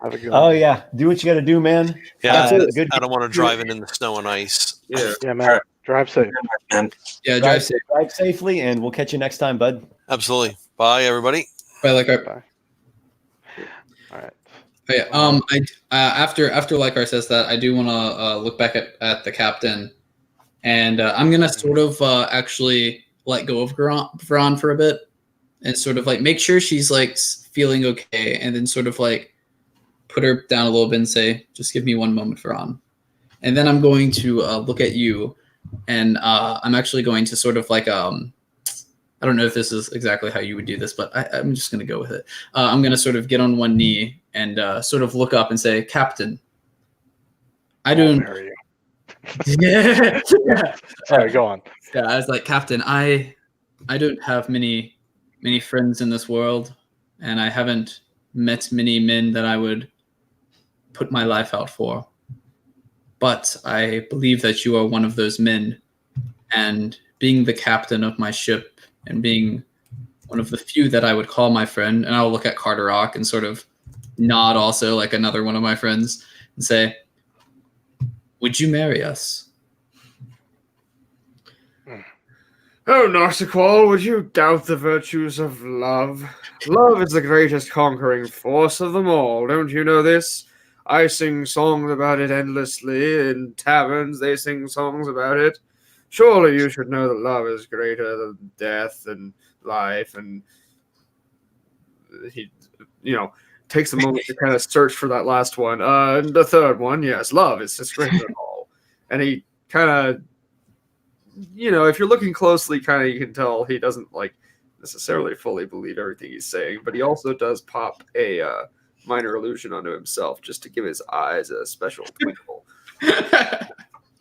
Have a good Oh one. yeah, do what you got to do, man. Yeah, Good. I don't want to drive it in the snow and ice. Yeah. Yeah, man. Drive safe. Yeah, Drive safely, and we'll catch you next time, bud. Absolutely. Bye, everybody. Bye, Lykar. Bye. All right. Oh, yeah. After Lykar says that, I do want to look back at the captain, and I'm gonna sort of actually let go of Vron for a bit, and sort of like make sure she's like feeling okay, and then sort of like put her down a little bit and say, "Just give me one moment, Vron." And then I'm going to look at you, and I'm actually going to sort of like I don't know if this is exactly how you would do this, but I'm just going to go with it. I'm going to sort of get on one knee and sort of look up and say, Captain, I don't... marry you. Yeah. Sorry, go on. Yeah, I was like, Captain, I don't have many friends in this world, and I haven't met many men that I would put my life out for. But I believe that you are one of those men, and being the captain of my ship and being one of the few that I would call my friend, and I'll look at Carderock and sort of nod also like another one of my friends and say, would you marry us? Oh, Noxiqual, would you doubt the virtues of love? Love is the greatest conquering force of them all. Don't you know this? I sing songs about it endlessly. In taverns, they sing songs about it. Surely you should know that love is greater than death and life. And he, takes a moment to kind of search for that last one. And the third one, yes, love is just greater than all. And he kind of, if you're looking closely, kind of you can tell he doesn't like necessarily fully believe everything he's saying, but he also does pop a minor illusion onto himself just to give his eyes a special twinkle.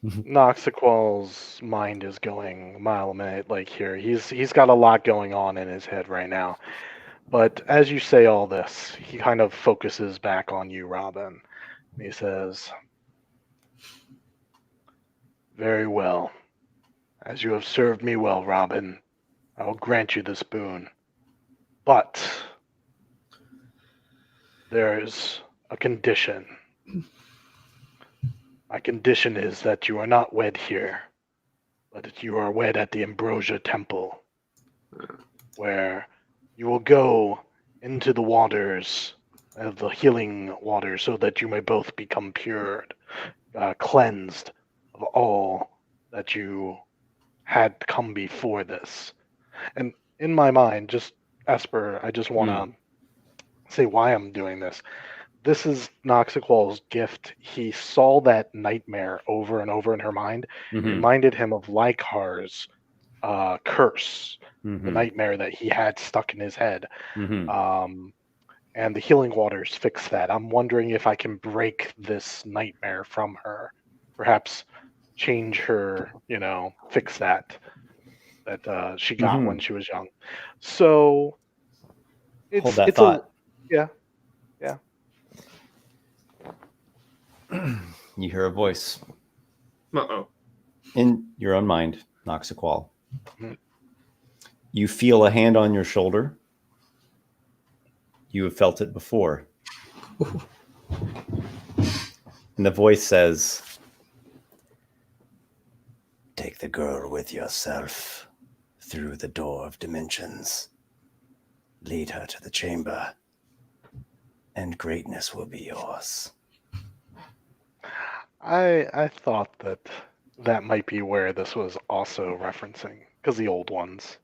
Noxiqual's mind is going a mile a minute. Like here, he's got a lot going on in his head right now. But as you say all this, he kind of focuses back on you, Robin. He says, "Very well. As you have served me well, Robin, I will grant you this boon. But there is a condition. My condition is that you are not wed here, but that you are wed at the Ambrosia Temple, where you will go into the waters of the healing water so that you may both become pure, cleansed of all that you had come before this." And in my mind, just Esper, I just want to say why I'm doing this. this is Noxiqual's gift. He saw that nightmare over and over in her mind. It reminded him of Lykar's curse, the nightmare that he had stuck in his head. And the healing waters fix that. I'm wondering if I can break this nightmare from her. Perhaps change her, fix that she got when she was young. So Hold that thought. Yeah. You hear a voice. Uh-oh. In your own mind, Noxiqual. Mhm. You feel a hand on your shoulder. You have felt it before. And the voice says, take the girl with yourself through the door of dimensions. Lead her to the chamber, and greatness will be yours. I thought that might be where this was also referencing, because the old ones.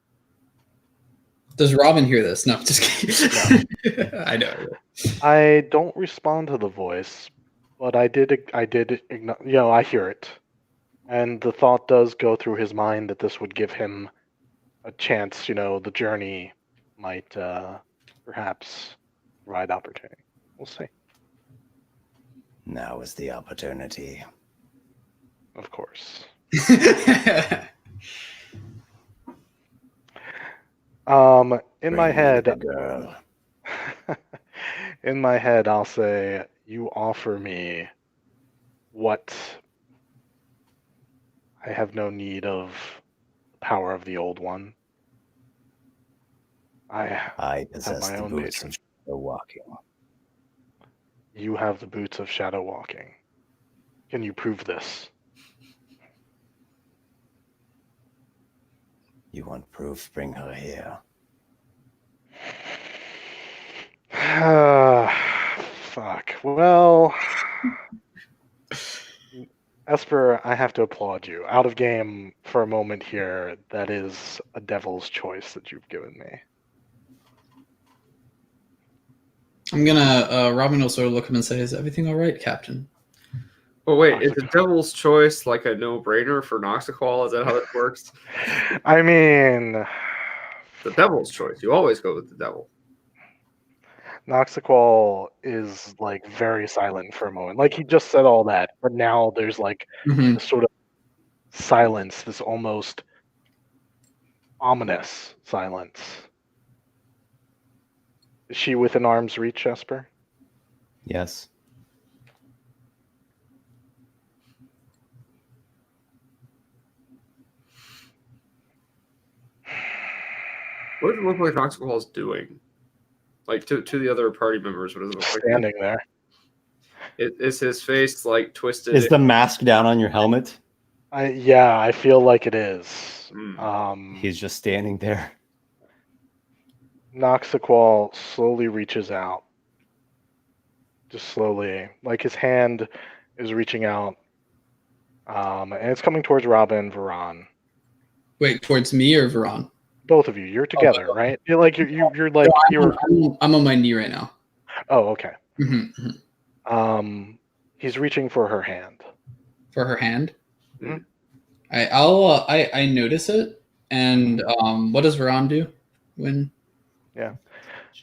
Does Robin hear this? No, just kidding. No. I know. I don't respond to the voice, but I did, I hear it. And the thought does go through his mind that this would give him a chance, the journey might perhaps provide opportunity. We'll see. Now is the opportunity. Of course. In my head, in my head, I'll say, you offer me what I have no need of the power of the old one. I possess my the own boots nature. of shadow walking. You have the boots of shadow walking. Can you prove this? You want proof? Bring her here. Fuck. Well, Esper, I have to applaud you. Out of game for a moment here, that is a devil's choice that you've given me. I'm gonna. Robin will sort of look at him and say, "Is everything all right, Captain?" Oh wait, is the devil's choice like a no-brainer for Noxiqual? Is that how that works? I mean, the devil's choice. You always go with the devil. Noxiqual is like very silent for a moment. Like he just said all that, but now there's like this sort of silence, this almost ominous silence. Is she within arm's reach, Esper? Yes. What does it look like Noxiqual is doing? Like to the other party members, what does it look like? Standing there. Is his face like twisted? Is the mask down on your helmet? Yeah, I feel like it is. He's just standing there. Noxiqual slowly reaches out. Just slowly. Like his hand is reaching out. And it's coming towards Robin and Varan. Wait, towards me or Varan? Both of you. You're together, right? You're like I'm on my knee right now. Oh, okay. Mm-hmm. He's reaching for her hand. For her hand? Mm-hmm. I notice it, and what does Varan do when? Yeah.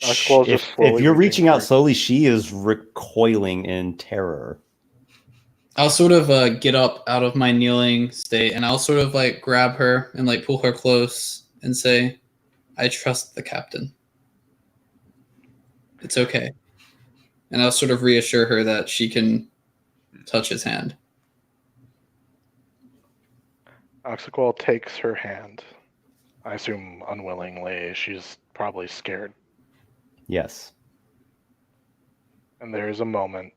If you're reaching out slowly, she is recoiling in terror. I'll sort of get up out of my kneeling state, and I'll sort of like grab her and like pull her close and say, "I trust the captain. It's okay." And I'll sort of reassure her that she can touch his hand. Noxiqual takes her hand. I assume unwillingly. She's probably scared. Yes. And there's a moment.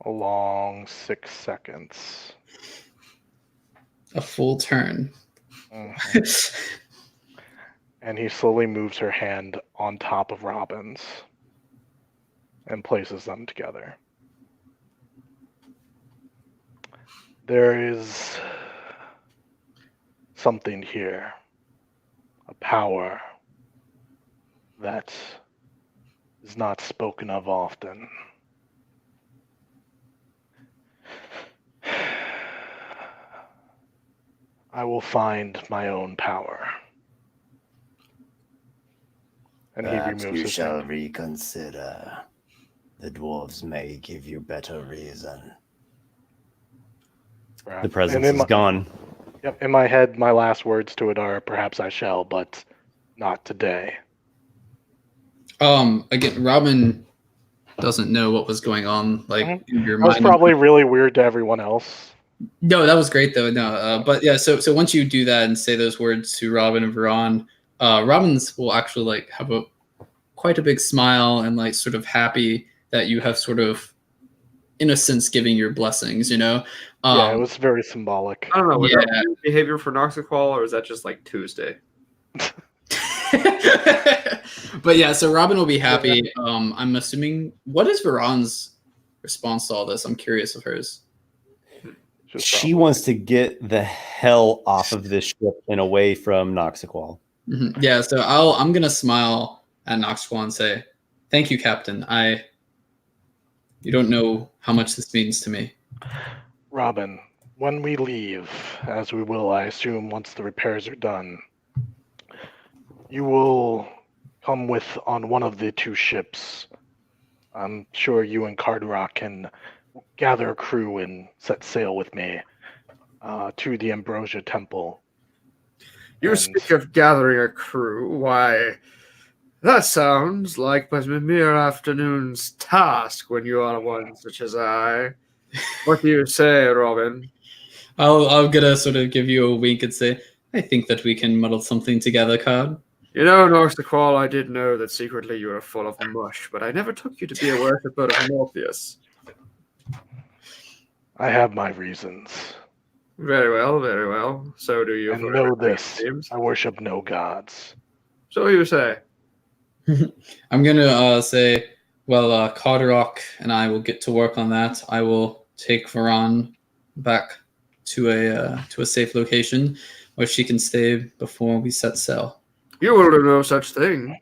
A long 6 seconds. A full turn. Mm-hmm. And he slowly moves her hand on top of Robin's and places them together. There is something here, a power that is not spoken of often. I will find my own power. And he Perhaps removes you his shall hand. reconsider. The dwarves may give you better reason. Perhaps. The presence And is gone. Yep, in my head, my last words to it are, perhaps I shall, but not today. Again, Robin doesn't know what was going on, like in your That was mind. probably really weird to everyone else. No, that was great though. No, but yeah. So once you do that and say those words to Robin and Veron, Robin's will actually like have quite a big smile and like sort of happy that you have sort of, in a sense, giving your blessings. Yeah, it was very symbolic. I don't know. Was Yeah. that weird behavior for Noxiqual, or is that just like Tuesday? But yeah, so Robin will be happy. I'm assuming. What is Veron's response to all this? I'm curious of hers. She wants to get the hell off of this ship and away from Noxiqual. Mm-hmm. Yeah, so I'm gonna smile at Noxiqual and say, "Thank you, Captain. You don't know how much this means to me." Robin, when we leave, as we will, I assume, once the repairs are done, you will come on one of the two ships. I'm sure you and Carderock can gather a crew and set sail with me to the Ambrosia Temple. You speak of gathering a crew. Why, that sounds like but a mere afternoon's task when you are one such as I. What do you say, Robin? I'm gonna sort of give you a wink and say, "I think that we can muddle something together, Card." You know, Noxiqual, I did know that secretly you were full of mush, but I never took you to be a worshipper of Morpheus. I have my reasons. Very well, very well. So do you. And know this, I worship no gods. So you say. I'm gonna say, well, Carderock and I will get to work on that. I will take Veron back to a safe location where she can stay before we set sail. You will do no such thing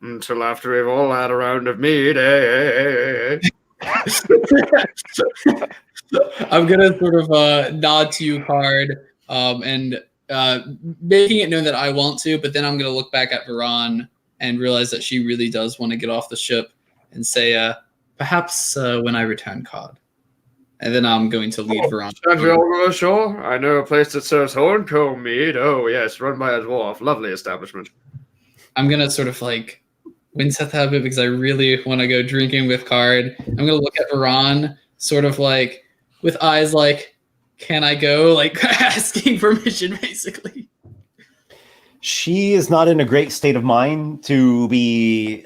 until after we've all had a round of mead. I'm gonna sort of nod to you, Card, and making it known that I want to, but then I'm gonna look back at Veron and realize that she really does want to get off the ship and say, perhaps when I return, Card. And then I'm going to lead Veron. Shall we all go ashore? I know a place that serves horncomb mead. Oh, yes, run by a dwarf. Lovely establishment. I'm going to sort of like wince at that a bit because I really want to go drinking with Card. I'm going to look at Veron sort of like with eyes like, can I go? Like asking permission, basically. She is not in a great state of mind to be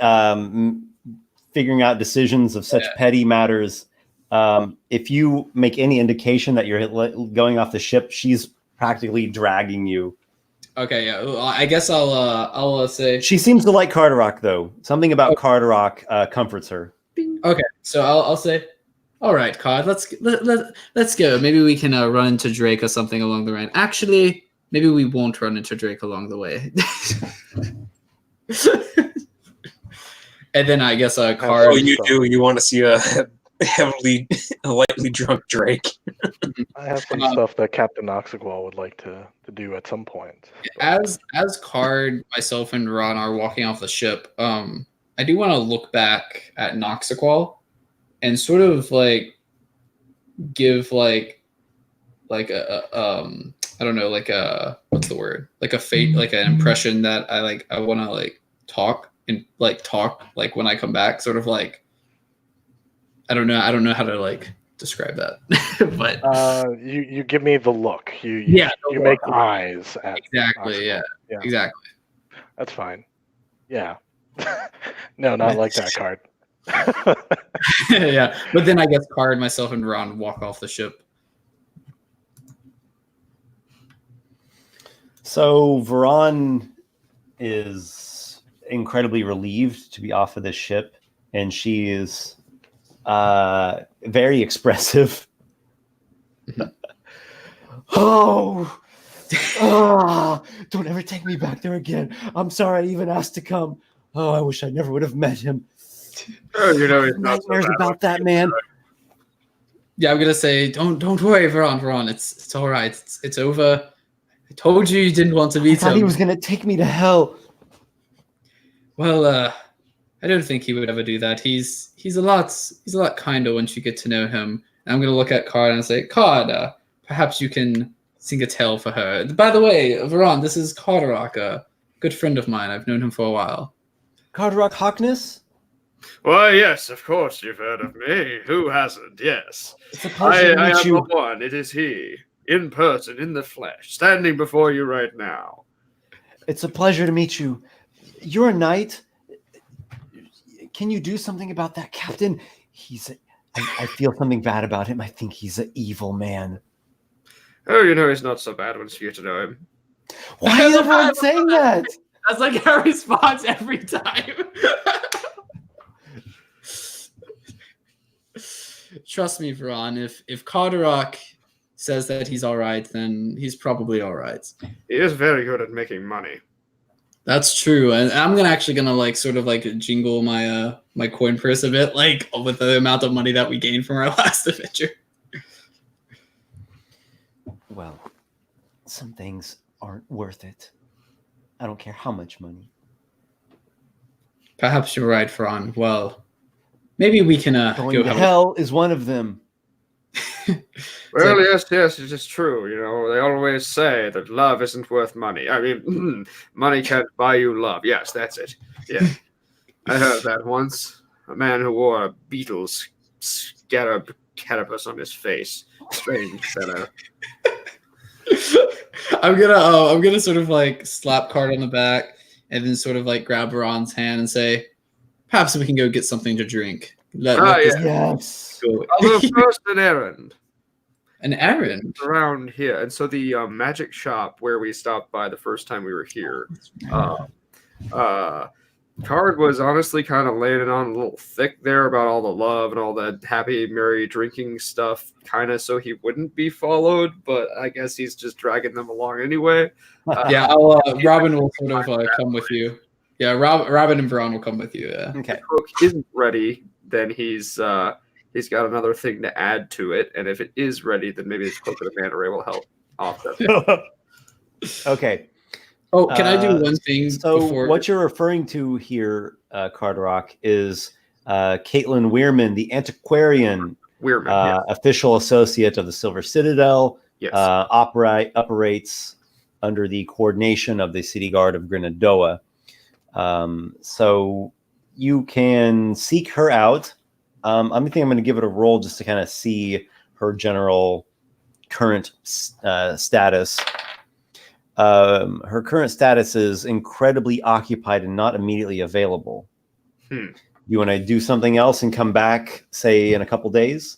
figuring out decisions of such petty matters. If you make any indication that you're going off the ship, she's practically dragging you. Okay, yeah. I guess I'll say she seems to like Carderock, though. Something about Carderock comforts her. Okay, so I'll say, all right, Card, let's go. Maybe we can run into Drake or something along the line. Actually, maybe we won't run into Drake along the way. And then I guess Card. Oh, you do. You want to see a lightly drunk Drake. I have some stuff that Captain Noxiqual would like to do at some point. As Card, myself, and Ron are walking off the ship, I do want to look back at Noxiqual and sort of like give like a I don't know, like a what's the word? Like a fate, like an impression that I want to like talk when I come back, sort of like I don't know how to like describe that. But you give me the look. You make eyes at exactly. Yeah, exactly. That's fine. Yeah. No, not like that, Card. Yeah, but then I guess Card, myself, and Ron walk off the ship. So Veron is incredibly relieved to be off of this ship, and she is very expressive. Oh, don't ever take me back there again. I'm sorry I even asked to come. Oh, I wish I never would have met him. Oh, you know, it's nightmares about that man. Yeah, I'm gonna say, don't worry, Veron. It's all right. It's over. I told you didn't want to I meet thought him. he was going to take me to hell. Well, I don't think he would ever do that. He's a lot kinder once you get to know him. And I'm gonna look at Card and say, Card, perhaps you can sing a tale for her. By the way, Varan, this is Carderock, a good friend of mine. I've known him for a while. Carderock Harkness? Why, yes, of course you've heard of me. Who hasn't? Yes. It's a pleasure to I meet am you. the one. It is he, in person, in the flesh, standing before you right now. It's a pleasure to meet you. You're a knight. Can you do something about that captain? I feel something bad about him. I think he's an evil man. Oh, you know he's not so bad once you get to know him. Why is everyone saying that? That's like our response every time. Trust me, Varan, if Carderock says that he's all right, then he's probably all right. He is very good at making money. That's true, and I'm gonna like sort of like jingle my my coin purse a bit, like with the amount of money that we gained from our last adventure. Well, some things aren't worth it. I don't care how much money. Perhaps you're right, Varan. Well, maybe we can Going go to have hell is one of them. Well, yes, it is true. You know, they always say that love isn't worth money. I mean, money can't buy you love. Yes, that's it. Yeah. I heard that once. A man who wore a beetle's carapace on his face. Strange fellow. I'm gonna sort of like slap Card on the back and then sort of like grab Varan's hand and say, perhaps we can go get something to drink. Let this Yes. go. Although first an errand. An errand Around here. And so the magic shop where we stopped by the first time we were here, Card was honestly kind of laying it on a little thick there about all the love and all that happy, merry drinking stuff, kind of so he wouldn't be followed, but I guess he's just dragging them along anyway. Yeah, Robin will sort of come with you. Yeah, Robin and Varan will come with you. Yeah. Okay. Cook isn't ready, then he's got another thing to add to it, and if it is ready, then maybe the Cook and the Manta Ray will help offset. Okay. Oh, can I do one thing So before? what you're referring to here, Carderock, is Caitlin Weirman, the antiquarian, official associate of the Silver Citadel. Yes. Operates under the coordination of the City Guard of Grenadoa. So you can seek her out. I think I'm going to give it a roll just to kind of see her general current status. Her current status is incredibly occupied and not immediately available. You want to do something else and come back, say, in a couple days?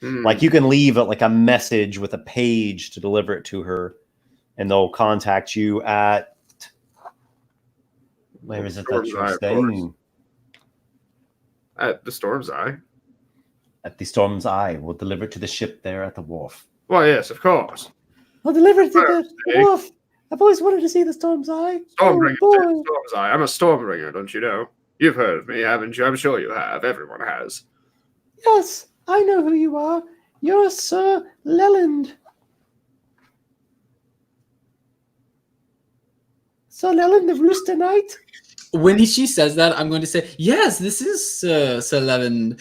Like you can leave like a message with a page to deliver it to her, and they'll contact you at where is it that you're staying? At the Storm's Eye. At the Storm's Eye. We'll deliver it to the ship there at the wharf. Well, yes, of course. I'll deliver it to the wharf. I've always wanted to see the Storm's Eye. Stormbringer, Storm's Eye. I'm a Stormbringer, don't you know? You've heard of me, haven't you? I'm sure you have. Everyone has. Yes, I know who you are. You're Sir Leland. Sir Leland of Rooster Knight? When she says that, I'm going to say, yes, this is Sir Leland.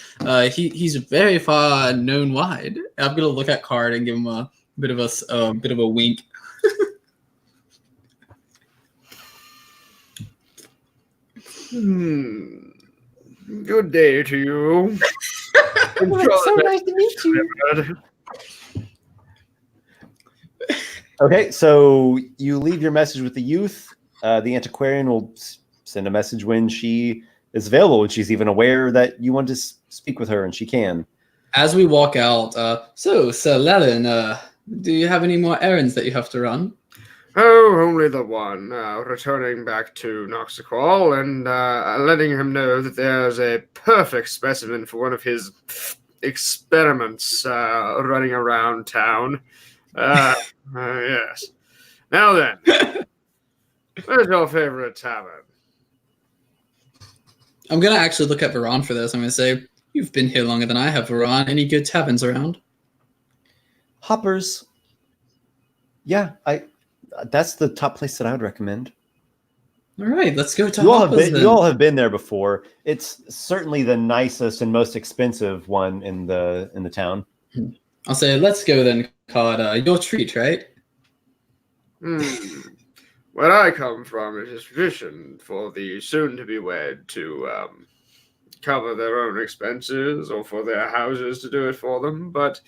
He's very far known wide. I'm going to look at Card and give him a bit of a wink. Good day to you. It's so nice to meet you. Okay, so you leave your message with the youth. The antiquarian will send a message when she is available, and she's even aware that you want to speak with her, and she can. As we walk out, so Sir Leland, do you have any more errands that you have to run? Oh, only the one. Returning back to Noxiqual and letting him know that there's a perfect specimen for one of his experiments running around town. Yes. Now then, where's your favorite tavern? I'm going to actually look at Varan for this. I'm going to say, you've been here longer than I have, Varan. Any good taverns around? Hoppers. Yeah, that's the top place that I would recommend. All right, let's go to You Hoppa's all have been there before. It's certainly the nicest and most expensive one in the town. I'll say, let's go then, Cod. Your treat, right? Where I come from, it is tradition for the soon-to-be wed to cover their own expenses or for their houses to do it for them. But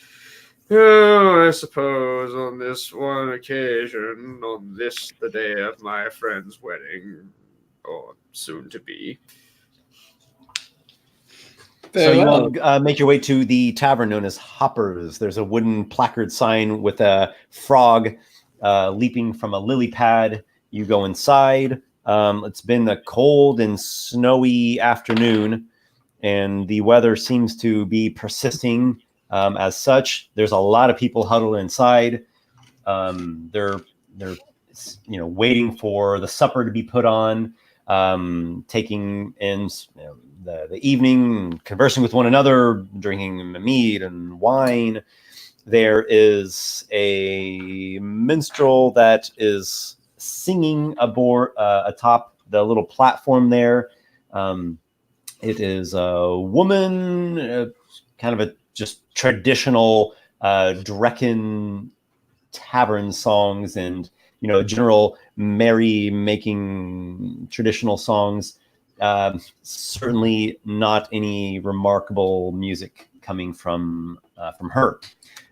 I suppose on this one occasion, on this the day of my friend's wedding, or soon-to-be. So you all make your way to the tavern known as Hopper's. There's a wooden placard sign with a frog leaping from a lily pad. You go inside. It's been a cold and snowy afternoon, and the weather seems to be persisting as such. There's a lot of people huddled inside. They're waiting for the supper to be put on, taking in the evening, conversing with one another, drinking mead and wine. There is a minstrel that is singing atop the little platform there. It is a woman, kind of a just traditional Drekken tavern songs and general merry-making traditional songs. Certainly not any remarkable music coming from her,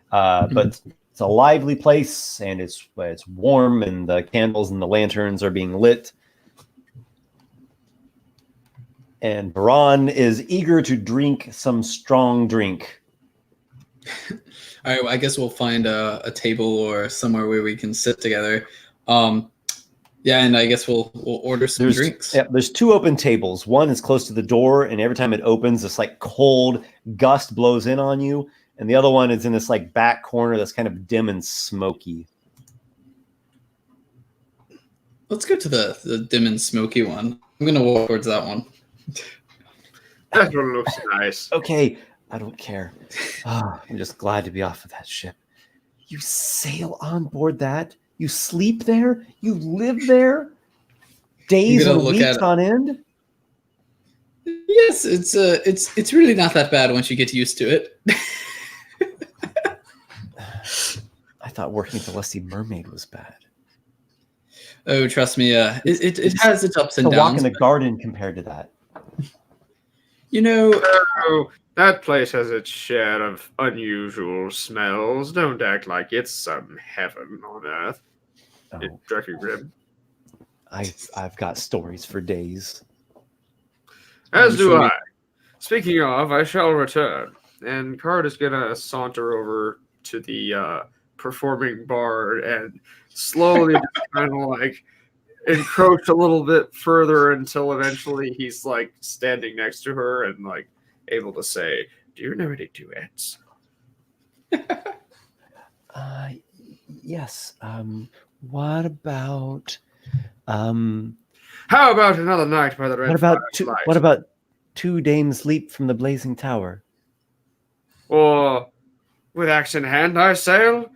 but it's a lively place, and it's warm, and the candles and the lanterns are being lit. And Baran is eager to drink some strong drink. All right, well, I guess we'll find a table or somewhere where we can sit together. Yeah, and I guess we'll order some drinks. Yeah, there's two open tables. One is close to the door, and every time it opens, this like cold gust blows in on you. And the other one is in this like back corner that's kind of dim and smoky. Let's go to the dim and smoky one. I'm gonna walk towards that one. That one looks nice. Okay, I don't care. I'm just glad to be off of that ship. You sail on board that? You sleep there? You live there? Days and weeks on end? Yes, it's really not that bad once you get used to it. I thought working with the Lusty Mermaid was bad. Oh, trust me, it has its ups and downs. A walk in the garden compared to that. That place has its share of unusual smells. Don't act like it's some heaven on earth. Drekken Grim. I've got stories for days. As do I. Speaking of, I shall return. And Card is gonna saunter over to the performing bard and slowly kind of like encroach a little bit further until eventually he's like standing next to her and like able to say, "Do you know any duets?" Yes. What about how about another night by the red firelight? What about Two Dames Leap from the Blazing Tower? Or with axe in hand I sail?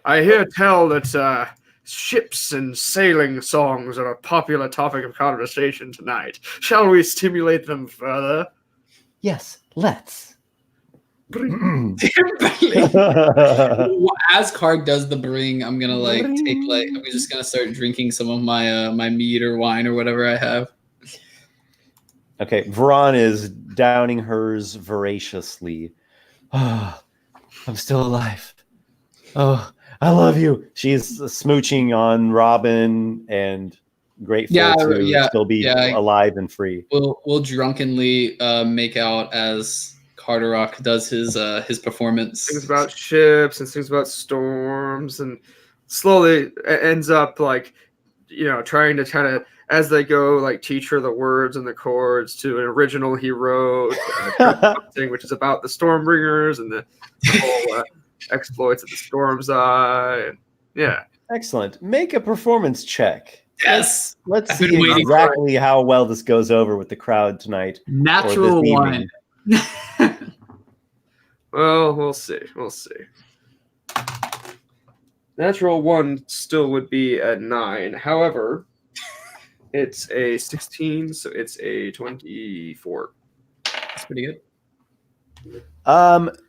I hear tell that ships and sailing songs are a popular topic of conversation tonight. Shall we stimulate them further? Yes, let's. As Card does the bring, I'm gonna I'm just gonna start drinking some of my my mead or wine or whatever I have. Okay, Varan is downing hers voraciously. Oh, I'm still alive. Oh, I love you. She's smooching on Robin and grateful to still be alive and free. We'll drunkenly make out as Carderock does his performance. Things about ships and things about storms, and slowly ends up like trying to kind of as they go like teach her the words and the chords to an original he wrote, which is about the Stormbringers and the whole exploits of the Storm's Eye. And, yeah, excellent. Make a performance check. Yes, let's see exactly how well this goes over with the crowd tonight. Natural one. Well, we'll see. Natural 1 still would be a 9. However, it's a 16, so it's a 24. That's pretty good.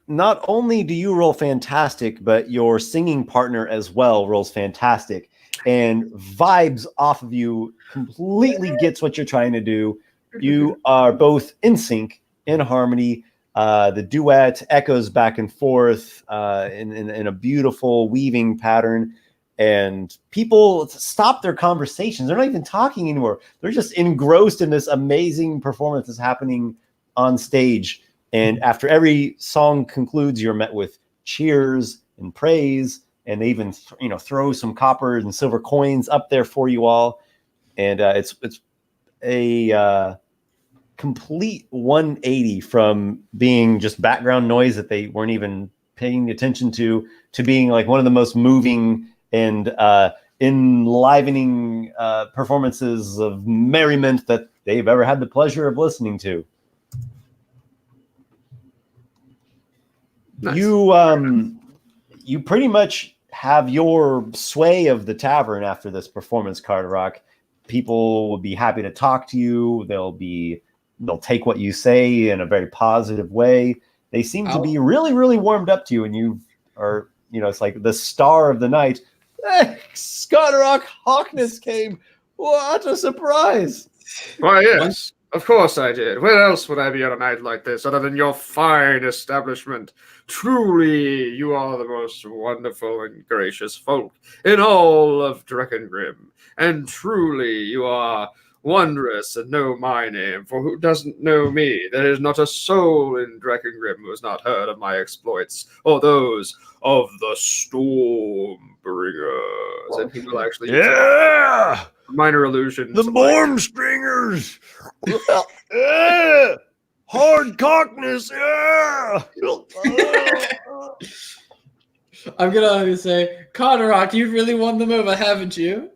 Not only do you roll fantastic, but your singing partner as well rolls fantastic and vibes off of you, completely gets what you're trying to do. You are both in sync, in harmony. The duet echoes back and forth in a beautiful weaving pattern. And people stop their conversations. They're not even talking anymore. They're just engrossed in this amazing performance that's happening on stage. And after every song concludes, you're met with cheers and praise. And they even throw some copper and silver coins up there for you all. And it's a complete 180 from being just background noise that they weren't even paying attention to being like one of the most moving and enlivening performances of merriment that they've ever had the pleasure of listening to. Nice. You pretty much have your sway of the tavern after this performance, Carderock. People will be happy to talk to you. They'll take what you say in a very positive way. They seem to be really, really warmed up to you, and you are, it's like the star of the night. Carderock Hawkness came. What a surprise! Why, yes, of course I did. Where else would I be on a night like this other than your fine establishment? Truly, you are the most wonderful and gracious folk in all of Dreckengrim. And truly, you are wondrous and know my name, for who doesn't know me? There is not a soul in Dreckengrim who has not heard of my exploits, or those of the Stormbringers. And he will actually use a minor illusion. The Bormstringers! Yeah! Hard cockness! Yeah! I'm gonna say, Carderock, you've really won them over, haven't you?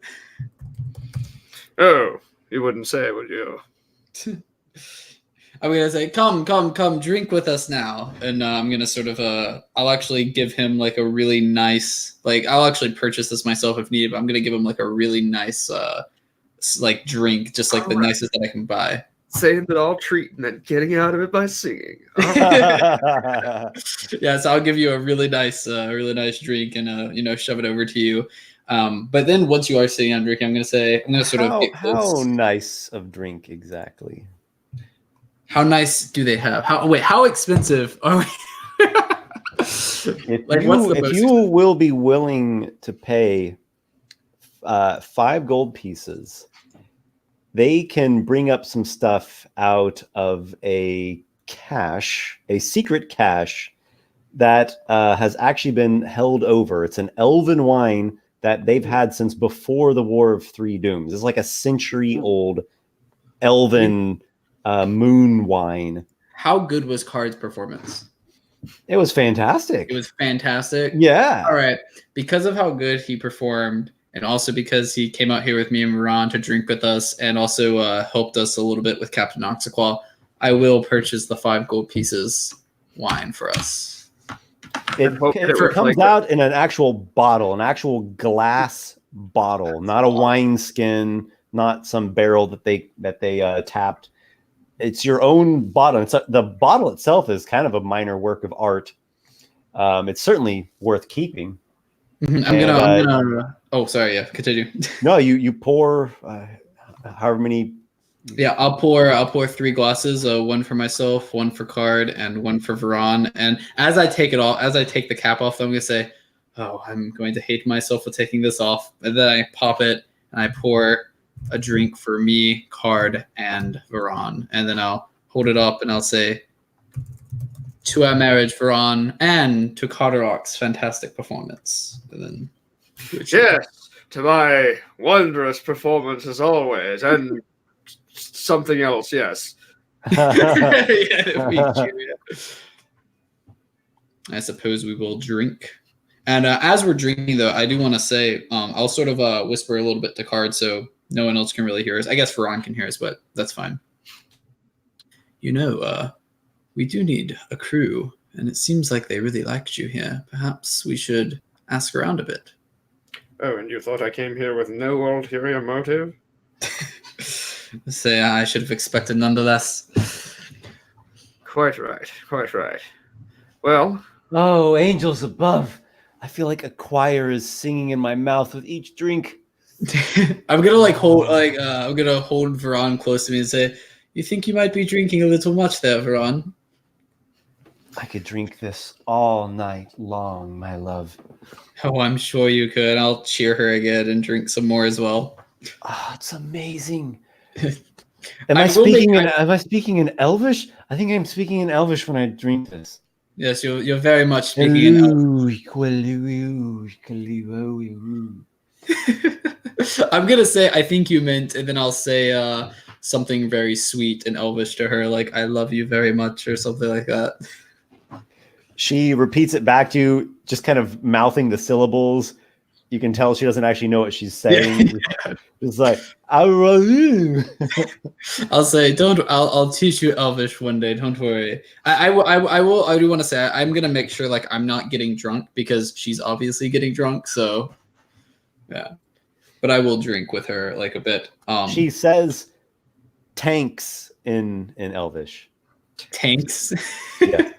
Oh, you wouldn't say, would you? I'm gonna say, come, drink with us now. And I'm gonna sort of, I'll actually give him like a really nice, I'll actually purchase this myself if needed, but I'm gonna give him like a really nice, drink, just like the nicest that I can buy. Saying that I'll treat and then getting out of it by singing. Yeah, so I'll give you a really nice drink and shove it over to you. But then once you are sitting down drinking, I'm gonna sort of get close. How nice of drink exactly? How nice do they have? How expensive are we? If you will be willing to pay 5 gold pieces, they can bring up some stuff out of a secret cache that has actually been held over. It's an elven wine that they've had since before the War of Three Dooms. It's like a century-old elven moon wine. How good was Card's performance? It was fantastic. It was fantastic? Yeah. All right. Because of how good he performed, and also because he came out here with me and Moran to drink with us and also helped us a little bit with Captain Noxiqual, I will purchase the 5 gold pieces wine for us. It comes out in an actual bottle, an actual glass bottle, not a wine skin, not some barrel that they tapped. It's your own bottle. The bottle itself is kind of a minor work of art. It's certainly worth keeping. I'm gonna. Oh, sorry. Yeah, continue. No, you pour however many. Yeah, I'll pour 3 glasses. One for myself, one for Card, and one for Varan. And as I take the cap off, I'm gonna say, "Oh, I'm going to hate myself for taking this off." And then I pop it and I pour a drink for me, Card, and Varan. And then I'll hold it up and I'll say, "To our marriage, Varan, and to Carderock's fantastic performance." And then, yes, to my wondrous performance as always, and something else, yes. I suppose we will drink. And as we're drinking, though, I do want to say, I'll sort of whisper a little bit to Card so no one else can really hear us. I guess Varan can hear us, but that's fine. We do need a crew, and it seems like they really liked you here. Perhaps we should ask around a bit. Oh, and you thought I came here with no ulterior motive? Say I should have expected nonetheless. Quite right, quite right. Well, Oh, angels above. I feel like a choir is singing in my mouth with each drink. I'm gonna hold Veron close to me and say, "You think you might be drinking a little much there, Veron?" I could drink this all night long, my love. Oh, I'm sure you could. I'll cheer her again and drink some more as well. Oh, it's amazing. Am I speaking in Elvish? I think I'm speaking in Elvish when I drink this. Yes, you're very much speaking in Elvish. I'm gonna say I think you meant, and then I'll say something very sweet in Elvish to her, like "I love you very much" or something like that. She repeats it back to you, just kind of mouthing the syllables. You can tell she doesn't actually know what she's saying. Yeah. It's like, I love you. I'll say, I'll teach you Elvish one day. Don't worry. I do want to say I'm gonna make sure like I'm not getting drunk because she's obviously getting drunk. So, yeah. But I will drink with her like a bit. She says tanks in Elvish. Tanks. Yeah.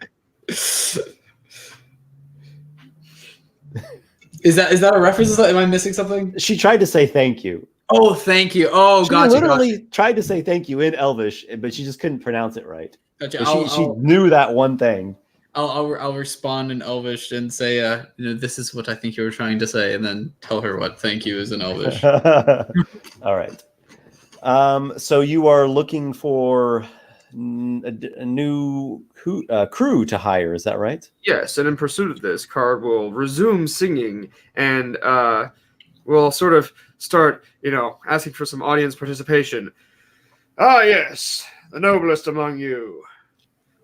Is that a reference? Am I missing something? She tried to say thank you. Oh, thank you. Oh, she gotcha. Literally tried to say thank you in Elvish, but she just couldn't pronounce it right. Gotcha. She knew that one thing. I'll respond in Elvish and say, this is what I think you were trying to say, and then tell her what thank you is in Elvish. All right. So you are looking for a new crew to hire, is that right? yes, and in pursuit of this, Card will resume singing and will sort of start, asking for some audience participation. Ah, yes, the noblest among you.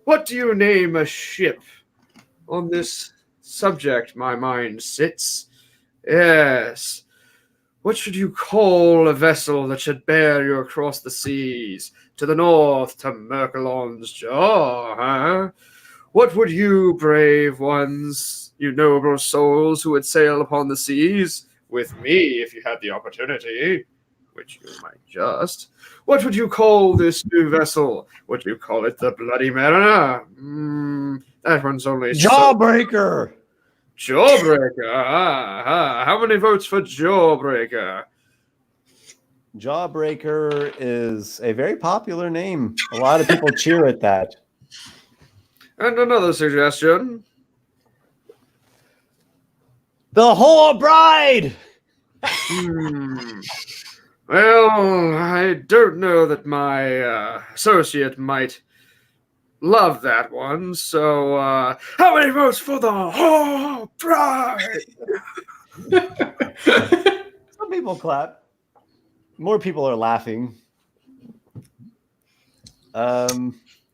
What do you name a ship? On this subject my mind sits. Yes. What should you call a vessel that should bear you across the seas, to the north, to Merkelon's jaw, huh? What would you, brave ones, you noble souls who would sail upon the seas, with me if you had the opportunity, which you might just, what would you call this new vessel? Would you call it the Bloody Mariner? That one's only... Jawbreaker! Jawbreaker. How many votes for Jawbreaker? Jawbreaker is a very popular name. A lot of people cheer at that. And another suggestion. The Whore Bride! Well, I don't know that my associate might love that one, so how many votes for the Whore Bride? Some people clap. More people are laughing.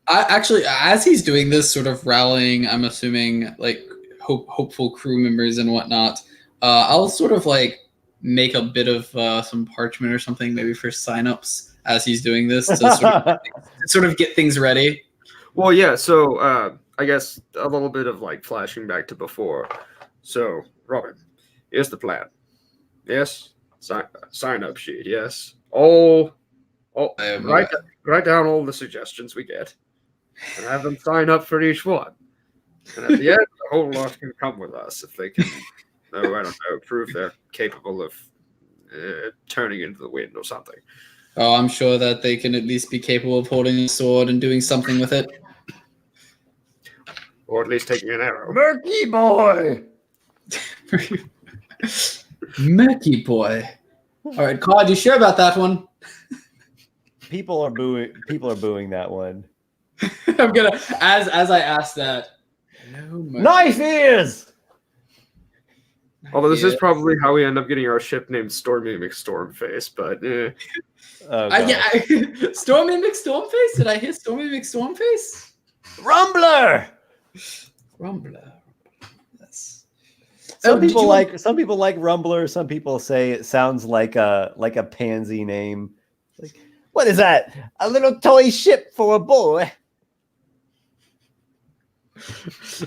Actually, as he's doing this, sort of rallying, I'm assuming like hopeful crew members and whatnot, I'll sort of like make a bit of some parchment or something, maybe for signups as he's doing this to sort of get things ready. Well, yeah, so I guess a little bit of like flashing back to before. So, Robin, here's the plan. Yes? Sign up sheet, yes. Write down all the suggestions we get and have them sign up for each one. And at the end, a whole lot can come with us if they can, prove they're capable of turning into the wind or something. Oh, I'm sure that they can at least be capable of holding a sword and doing something with it. Or at least taking an arrow. Murky boy! Murky boy. All right, Claude, you sure about that one? People are booing that one. I'm gonna as I ask that. No knife ears. Although this is probably how we end up getting our ship named Stormy McStormface, but Stormy McStormface? Did I hear Stormy McStormface? Rumbler. Yes. Some people like Rumbler. Some people say it sounds like a pansy name. Like, what is that? A little toy ship for a boy.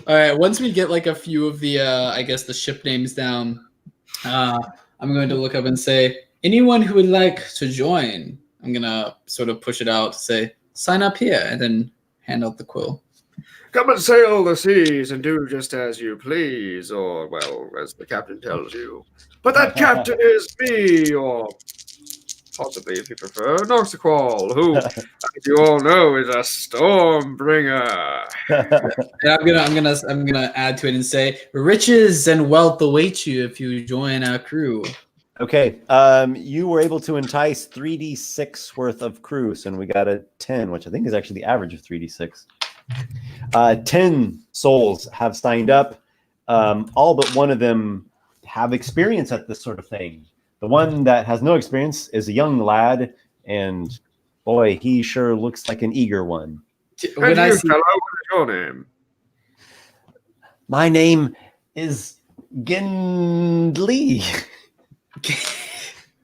All right. Once we get like a few of the, I guess the ship names down, I'm I'm going to look up and say, anyone who would like to join, I'm going to sort of push it out to say, sign up here, and then hand out the quill. Come and sail the seas and do just as you please, or, well, as the captain tells you. But that captain is me, or possibly, if you prefer, Noxiqual, who, as you all know, is a Stormbringer. And I'm gonna add to it and say, riches and wealth await you if you join our crew. Okay, you were able to entice 3d6 worth of crew, so we got a 10, which I think is actually the average of 3d6. 10 souls have signed up. All but one of them have experience at this sort of thing. The one that has no experience is a young lad, and boy, he sure looks like an eager one. Fellow, what is your name? My name is Gendley.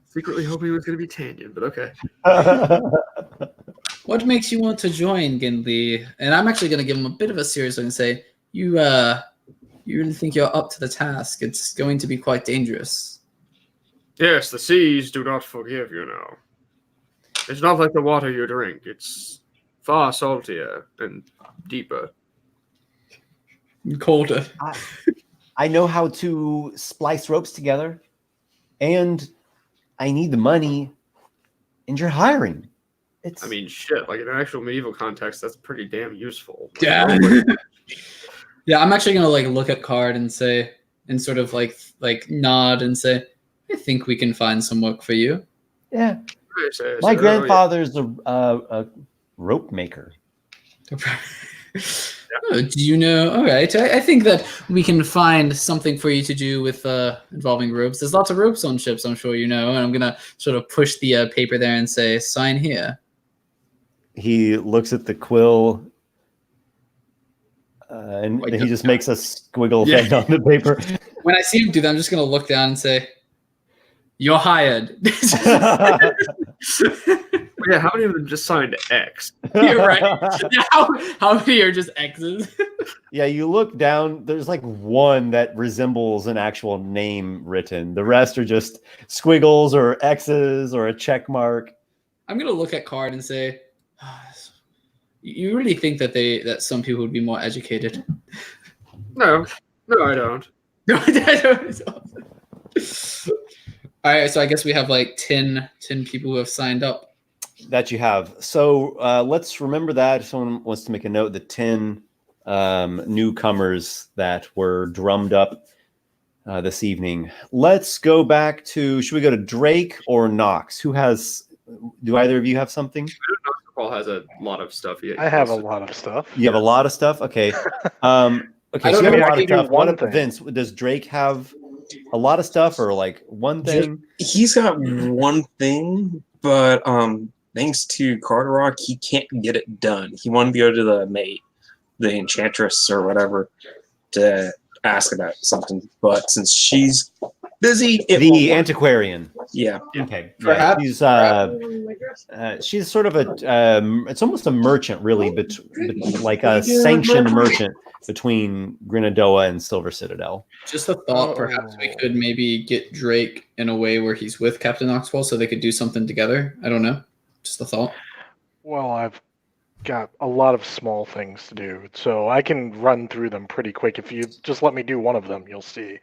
Secretly hoping it was going to be Tanyan, but okay. What makes you want to join, Gendley? And I'm actually going to give him a bit of a serious one and say, you really think you're up to the task? It's going to be quite dangerous. Yes, the seas do not forgive, you know. It's not like the water you drink. It's far saltier and deeper. And colder. I know how to splice ropes together, and I need the money, and you're hiring. I mean, shit, like in an actual medieval context, that's pretty damn useful. Yeah. Yeah, I'm actually going to look at Card and say, and sort of like nod and say, I think we can find some work for you. Yeah. My grandfather's a rope maker. Oh, do you know? All right. I think that we can find something for you to do with involving ropes. There's lots of ropes on ships, I'm sure you know. And I'm going to sort of push the paper there and say, sign here. He looks at the quill and he just makes a squiggle effect on the paper. When I see him do that, I'm just going to look down and say, you're hired. Yeah, how many of them just signed X? You're right. Yeah, how many are just X's? Yeah, you look down, there's like one that resembles an actual name written. The rest are just squiggles or X's or a check mark. I'm going to look at Card and say, you really think that some people would be more educated? No, I don't. No, I don't. All right, so I guess we have like 10 people who have signed up. That you have. So let's remember that if someone wants to make a note, the 10 newcomers that were drummed up this evening. Let's go back to, should we go to Drake or Nox? Do either of you have something? Paul has a lot of stuff. I have a lot of stuff. You have a lot of stuff? Okay. Okay, so you have a lot of stuff. One thing. Vince, does Drake have a lot of stuff or like one thing? He's got one thing, but thanks to Carderock, he can't get it done. He wanted to go to the enchantress or whatever to ask about something, but since she's busy, the antiquarian. Yeah. Okay. Yeah, she's sort of it's almost a merchant, really, but like a sanctioned merchant between Grenadoa and Silver Citadel. Just a thought, perhaps we could maybe get Drake in a way where he's with Captain Noxiqual so they could do something together. I don't know. Just a thought. Well, I've got a lot of small things to do, so I can run through them pretty quick. If you just let me do one of them, you'll see.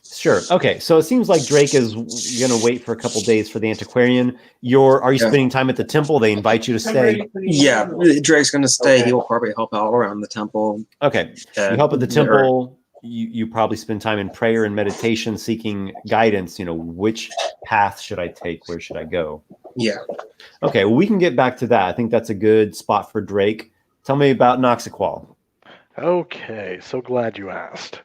Sure. Okay. So it seems like Drake is going to wait for a couple days for the antiquarian. Are you spending time at the temple? They invite you to stay. Yeah, Drake's going to stay. Okay. He will probably help out around the temple. Okay. You help at the temple. You probably spend time in prayer and meditation, seeking guidance. Which path should I take? Where should I go? Yeah. Okay. Well, we can get back to that. I think that's a good spot for Drake. Tell me about Noxiqual. Okay. So glad you asked.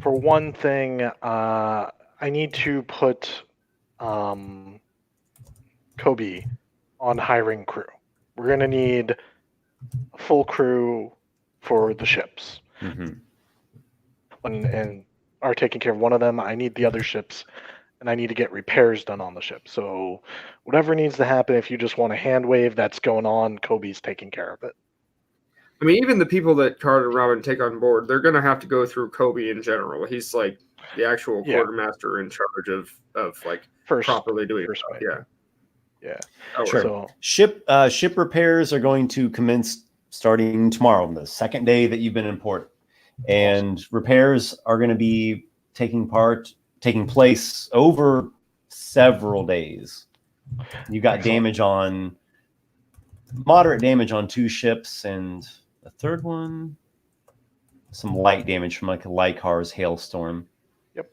For one thing, I need to put Kobe on hiring crew. We're going to need a full crew for the ships. Mm-hmm. And are taking care of one of them. I need the other ships, and I need to get repairs done on the ship. So whatever needs to happen, if you just want a hand wave, that's going on. Kobe's taking care of it. I mean, even the people that Carter and Robin take on board, they're going to have to go through Kobe in general. He's like the actual quartermaster in charge of like properly doing first stuff. mate. Yeah. Sure. So Ship repairs are going to commence starting tomorrow, the second day that you've been in port, and repairs are going to be taking place over several days. You got moderate damage on 2 ships, and the third one, some light damage from like a Lykar's hailstorm. Yep.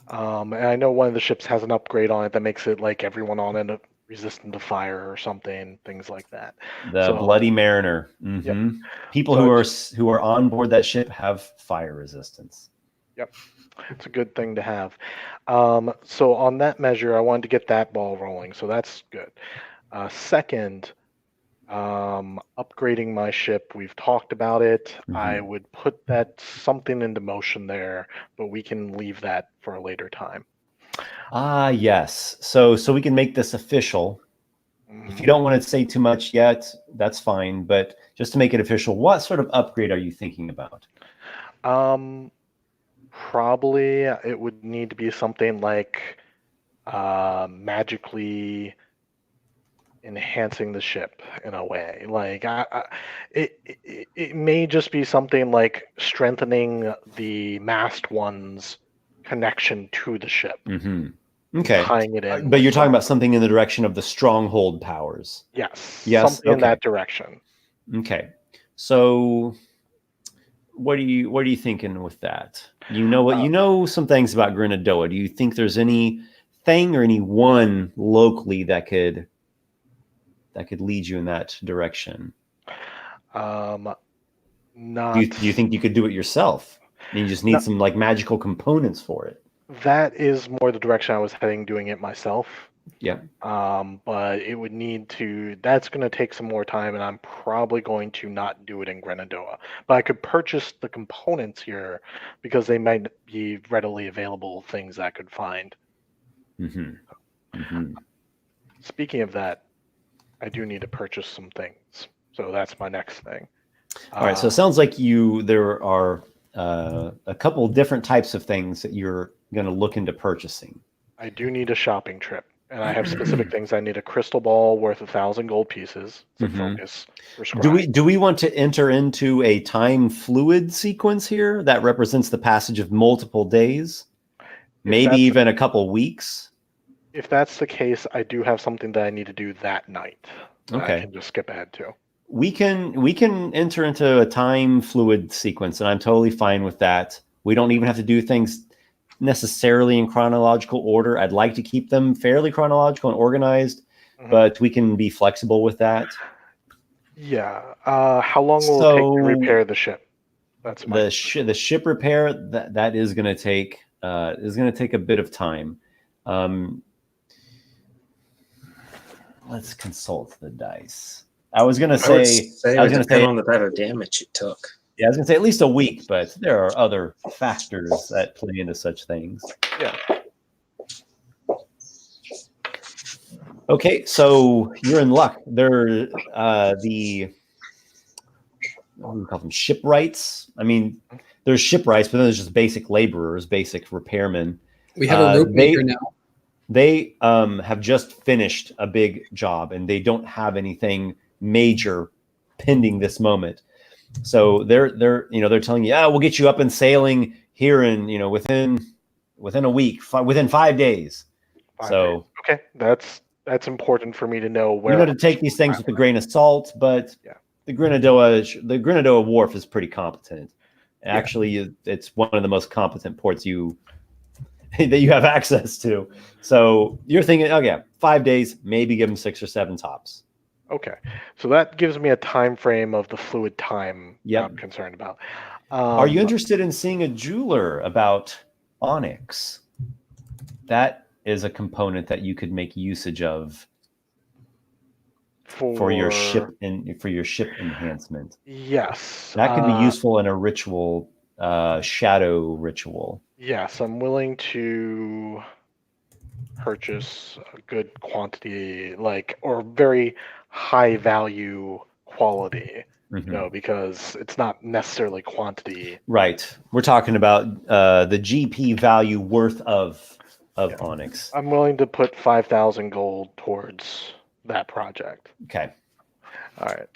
And I know one of the ships has an upgrade on it that makes it like everyone on it resistant to fire or something, things like that. The Bloody Mariner. Mm-hmm. Yep. People who are on board that ship have fire resistance. Yep. It's a good thing to have. So on that measure, I wanted to get that ball rolling. So that's good. Second, upgrading my ship. We've talked about it. Mm-hmm. I would put something into motion there, but we can leave that for a later time. Yes. So we can make this official. Mm-hmm. If you don't want to say too much yet, that's fine. But just to make it official, what sort of upgrade are you thinking about? Probably it would need to be something like magically enhancing the ship in a way. Like it may just be something like strengthening the masked one's connection to the ship. Mm-hmm. Okay. Tying it in. But you're talking about something in the direction of the stronghold powers. Yes. Something in that direction. Okay. So what are you thinking with that? You know some things about Grenadoa. Do you think there's anything or anyone locally that could lead you in that direction? Not. Do you think you could do it yourself? You just need some like magical components for it. That is more the direction I was heading, doing it myself. Yeah. But it would need to. That's going to take some more time, and I'm probably going to not do it in Grenadoa. But I could purchase the components here because they might be readily available things I could find. Mm-hmm. Mm-hmm. Speaking of that, I do need to purchase some things, so that's my next thing. All right. So it sounds like there are a couple different types of things that you're going to look into purchasing. I do need a shopping trip. And I have specific things. I need a crystal ball worth 1,000 gold pieces to focus. Do we want to enter into a time fluid sequence here that represents the passage of multiple days, maybe even a couple weeks? If that's the case, I do have something that I need to do that night. Okay, I can just skip ahead to. We can enter into a time fluid sequence, and I'm totally fine with that. We don't even have to do things necessarily in chronological order. I'd like to keep them fairly chronological and organized, but we can be flexible with that. Yeah. How long will it take to repair the ship? That's the ship repair. That is going to take a bit of time. Let's consult the dice. I was going to say on the type of damage it took. Yeah, I was going to say at least a week, but there are other factors that play into such things. Yeah. Okay, so you're in luck. They're what do we call them? Shipwrights. I mean, there's shipwrights, but then there's just basic laborers, basic repairmen. We have a rope maker now. They have just finished a big job, and they don't have anything major pending this moment. So they're telling you, we'll get you up and sailing here in within a week, within 5 days. Okay, that's important for me to know where. To take these things with a grain of salt, but the Grenadoa wharf is pretty competent. Actually, it's one of the most competent ports that you have access to. So you're thinking, 5 days, maybe give them 6 or 7 tops. Okay, so that gives me a time frame of the fluid time I'm concerned about. Are you interested in seeing a jeweler about onyx? That is a component that you could make usage of for your ship enhancement. Yes, that could be useful in a ritual, shadow ritual. Yes, I'm willing to purchase a good quantity, or very high value quality because it's not necessarily quantity. Right. We're talking about the GP value worth of onyx. I'm willing to put 5,000 gold towards that project. Okay. All right.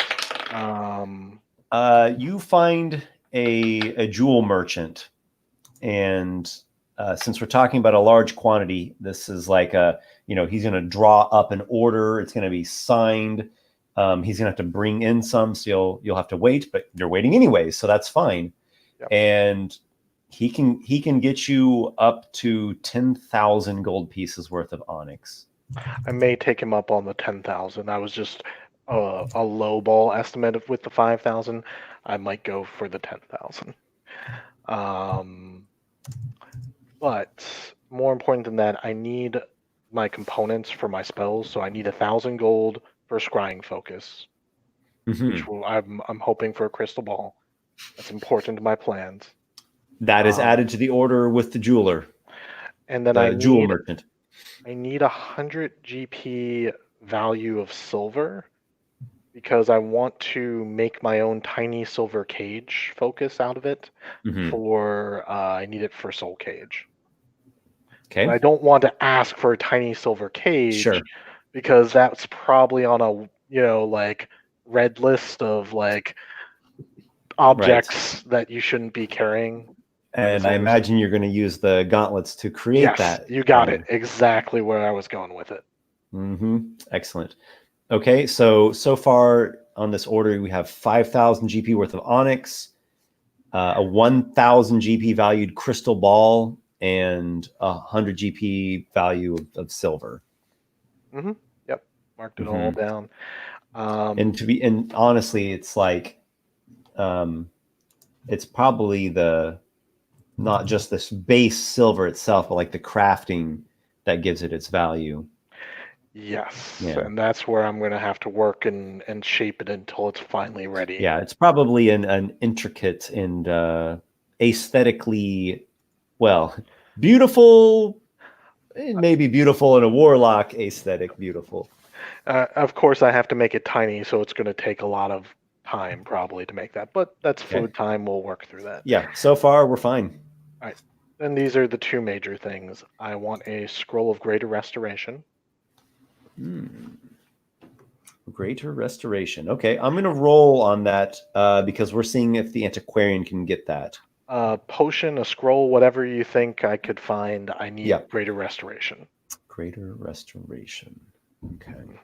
You find a jewel merchant, and since we're talking about a large quantity, this is like he's going to draw up an order. It's going to be signed. He's going to have to bring in some, so you'll have to wait, but you're waiting anyways, so that's fine. Yep. And he can get you up to 10,000 gold pieces worth of onyx. I may take him up on the 10,000. I was just a low ball estimate with the 5,000. I might go for the 10,000. But more important than that, I need my components for my spells. So I need 1,000 gold for scrying focus, which I'm hoping for a crystal ball. That's important to my plans. That is added to the order with the jeweler. And then jewel merchant. I need 100 GP value of silver because I want to make my own tiny silver cage focus out of it. I need it for soul cage. Okay. But I don't want to ask for a tiny silver cage because that's probably on a red list of objects that you shouldn't be carrying. And I imagine you're going to use the gauntlets to create that. You got it. Exactly where I was going with it. Excellent. Okay, so far on this order, we have 5,000 GP worth of onyx, a 1,000 GP valued crystal ball, and 100 GP value of silver. Yep, marked it all down. And honestly, it's like, it's probably not just this base silver itself, but like the crafting that gives it its value. Yes, and that's where I'm going to have to work and shape it until it's finally ready. Yeah, it's probably an intricate and aesthetically, beautiful. It may be beautiful in a warlock aesthetic, beautiful. Of course, I have to make it tiny, so it's going to take a lot of time probably to make that. But that's food time. We'll work through that. Yeah, so far we're fine. All right. Then these are the two major things. I want a scroll of greater restoration. Greater restoration. Okay, I'm going to roll on that because we're seeing if the antiquarian can get that. Potion, a scroll, whatever you think I could find. I need greater restoration. Greater restoration. Okay.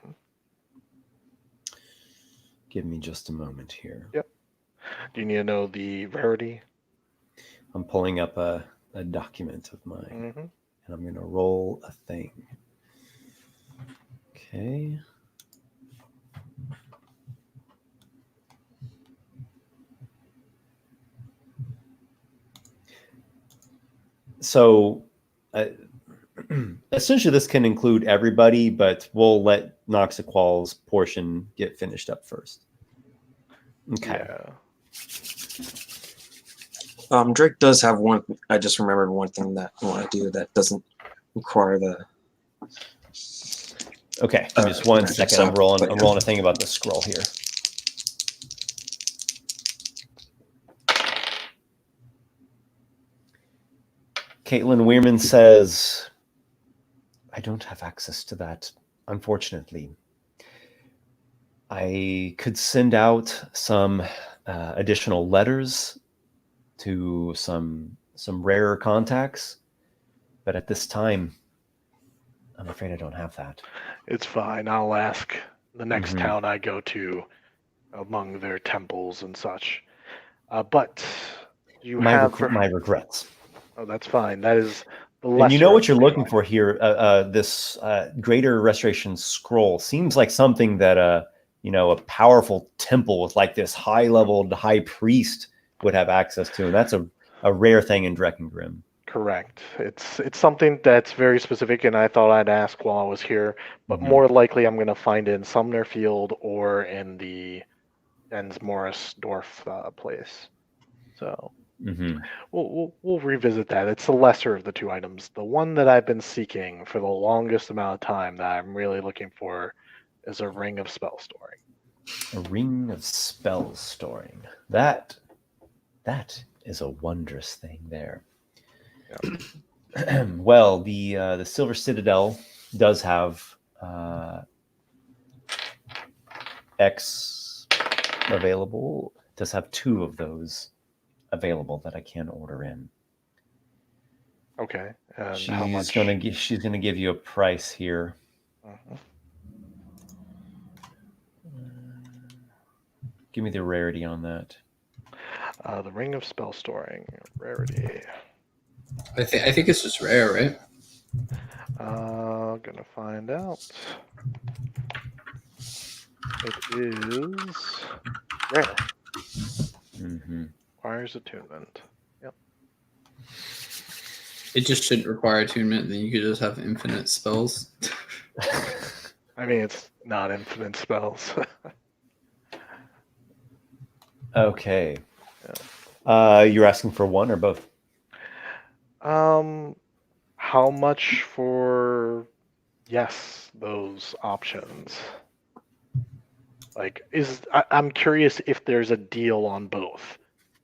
Give me just a moment here. Yep. Do you need to know the rarity? I'm pulling up a document of mine, and I'm going to roll a thing. Okay. So, essentially, this can include everybody, but we'll let Noxiqual's portion get finished up first. Okay. Yeah. Drake does have one. I just remembered one thing that I want to do that doesn't require the. Okay, just one second. I'm rolling a thing about the scroll here. Caitlin Weirman says, I don't have access to that, unfortunately. I could send out some additional letters to some rarer contacts, but at this time, I'm afraid I don't have that. It's fine. I'll ask the next town I go to among their temples and such. But you have my regrets. Oh, that's fine. That is the lesser. And you know what you're looking for here. This greater restoration scroll seems like something that a powerful temple with like this high-leveled high priest would have access to, and that's a rare thing in Dreckengrim. Correct. It's something that's very specific, and I thought I'd ask while I was here, but more likely I'm going to find it in Sumner Field or in the Densmorisdorf place. So we'll revisit that. It's the lesser of the two items. The one that I've been seeking for the longest amount of time that I'm really looking for is a Ring of Spell Storing. A ring of spell storing. That is a wondrous thing there. Yeah. Well, the Silver Citadel does have X available. It does have 2 of those available that I can order in. Okay. And She's how much? She's gonna give you a price here. Mhm. Give me the rarity on that. The Ring of Spell Storing. Rarity. I think it's just rare, right? Gonna find out. It is rare. Mm-hmm. Requires attunement. Yep. It just shouldn't require attunement. Then you could just have infinite spells. I mean, it's not infinite spells. Okay. You're asking for one or both? How much for those options? Like, I'm curious if there's a deal on both.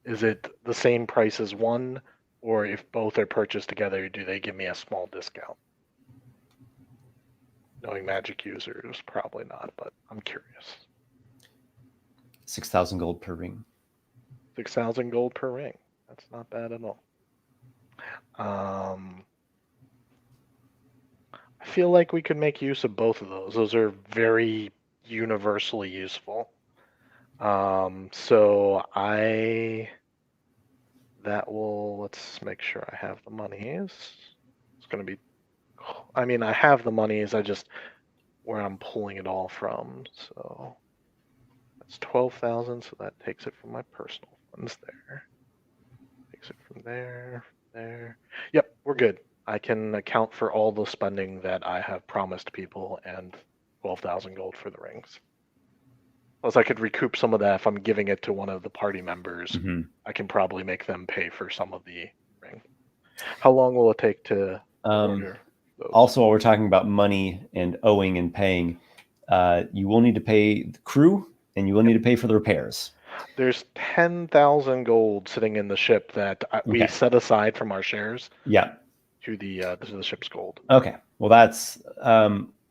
Is it the same price as one, or if both are purchased together, do they give me a small discount? Knowing magic users, probably not, but I'm curious. 6,000 gold per ring. 6,000 gold per ring. That's not bad at all. I feel like we could make use of both of those. Those are very universally useful. Let's make sure I have the monies. It's going to be, I have the monies, where I'm pulling it all from. So that's 12,000, so that takes it from my personal funds there. Takes it from there. Yep, we're good. I can account for all the spending that I have promised people and 12,000 gold for the rings. Plus, I could recoup some of that if I'm giving it to one of the party members. Mm-hmm. I can probably make them pay for some of the ring. How long will it take to order those? Also, while we're talking about money and owing and paying, you will need to pay the crew and you will need to pay for the repairs. There's 10,000 gold sitting in the ship that we set aside from our shares. Yeah. To the ship's gold. Okay. Well, that's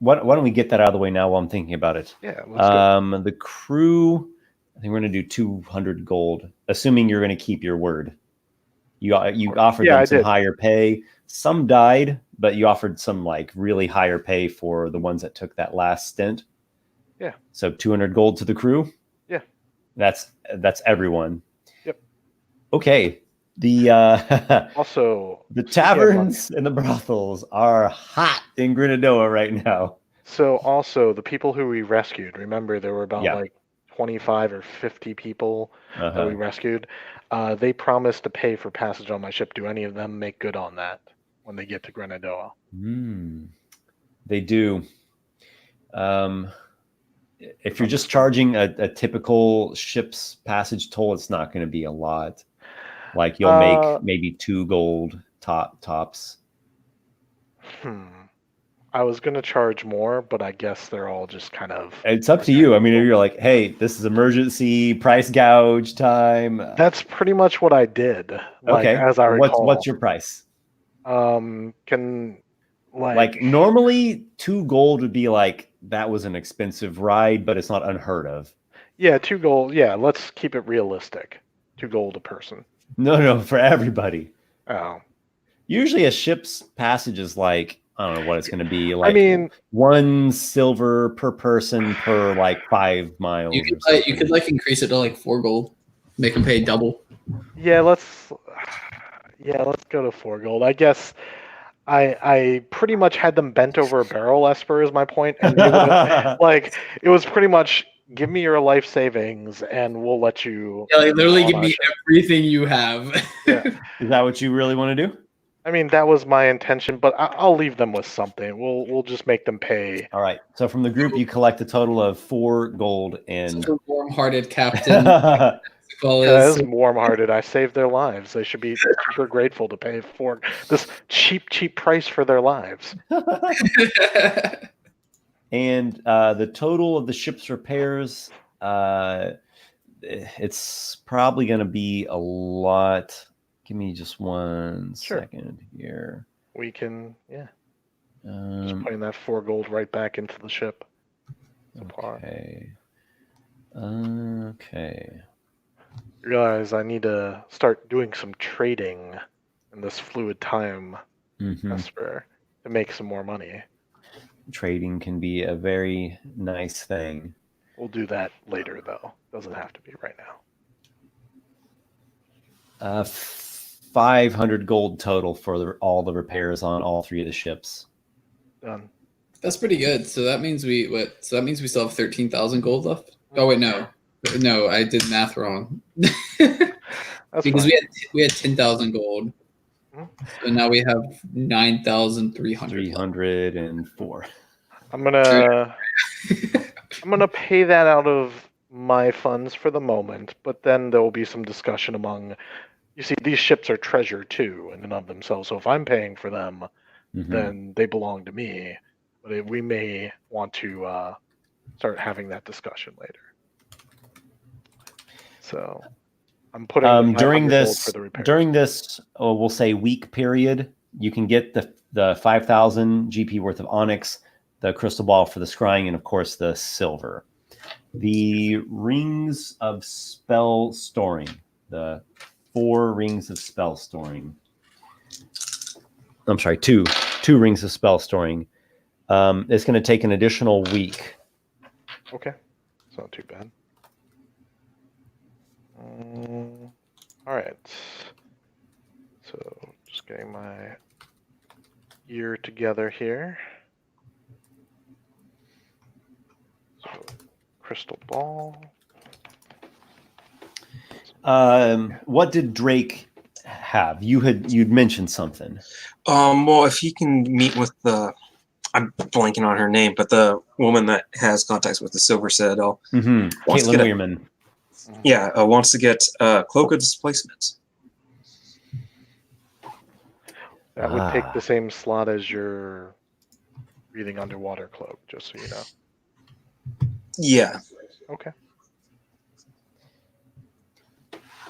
why don't we get that out of the way now while I'm thinking about it? Yeah. Let's go. The crew, I think we're going to do 200 gold, assuming you're going to keep your word. You offered them some higher pay. Some died, but you offered some like really higher pay for the ones that took that last stint. Yeah. So 200 gold to the crew. Yeah. That's everyone. Yep. Okay. Also, the taverns and the brothels are hot in Grenadoa right now. So also the people who we rescued, remember there were about like 25 or 50 people that we rescued. They promised to pay for passage on my ship. Do any of them make good on that when they get to Grenadoa? They do. If you're just charging a typical ship's passage toll, it's not going to be a lot. Like you'll make maybe 2 gold tops. I was going to charge more, but I guess they're all just kind of... It's up to you. I mean, if you're like, hey, this is emergency price gouge time. That's pretty much what I did. Okay. As I recall. What's your price? Normally 2 gold would be like, that was an expensive ride, but it's not unheard of. Yeah, 2 gold. Yeah, let's keep it realistic. 2 gold a person. No, for everybody. Oh. Usually a ship's passage is like, I don't know what it's going to be. Like, 1 silver per person per like 5 miles. You could increase it to like 4 gold. Make them pay double. Yeah, let's go to 4 gold. I guess I pretty much had them bent over a barrel, Esper is my point. And it was pretty much, give me your life savings and we'll let you... Yeah, literally give me everything you have. Yeah. Is that what you really want to do? I mean, that was my intention, but I'll leave them with something. We'll just make them pay. All right. So from the group, you collect a total of 4 gold and... Such a warm-hearted captain. That is warm-hearted. I saved their lives. They should be super grateful to pay for this cheap price for their lives. And the total of the ship's repairs It's probably going to be a lot. Give me just one second here. We can, just Um, putting that 4 gold right back into the ship. okay. Okay. Realize I need to start doing some trading in this fluid time, Mhm. Esper, to make some more money. Trading can be a very nice thing. We'll do that later, though. Doesn't have to be right now. 500 gold total for all the repairs on all 3 of the ships. Done. That's pretty good. So that means So that means we still have 13,000 gold left. Oh wait, no, I did math wrong. That's Because fine. we had 10,000 gold, so now we have 9,300. 304. I'm gonna pay that out of my funds for the moment, but then there will be some discussion among. You see, these ships are treasure too, in and of themselves. So if I'm paying for them, then they belong to me. But we may want to start having that discussion later. So I'm putting during 500 gold this for the repairs. we'll say week period, you can get the 5,000 GP worth of onyx, the crystal ball for the scrying, and of course the silver. The rings of spell storing, the 4 rings of spell storing. I'm sorry, two rings of spell storing. It's going to take an additional week. Okay, it's not too bad. All right. So just getting my ear together here. So crystal ball. What did Drake have? You'd mentioned something. Well, if he can meet with I'm blanking on her name, but the woman that has contacts with the Silver Citadel. Caitlin Weirman. Yeah, wants to get Cloak of Displacement. That would take the same slot as your breathing underwater cloak, just so you know. Yeah. Okay.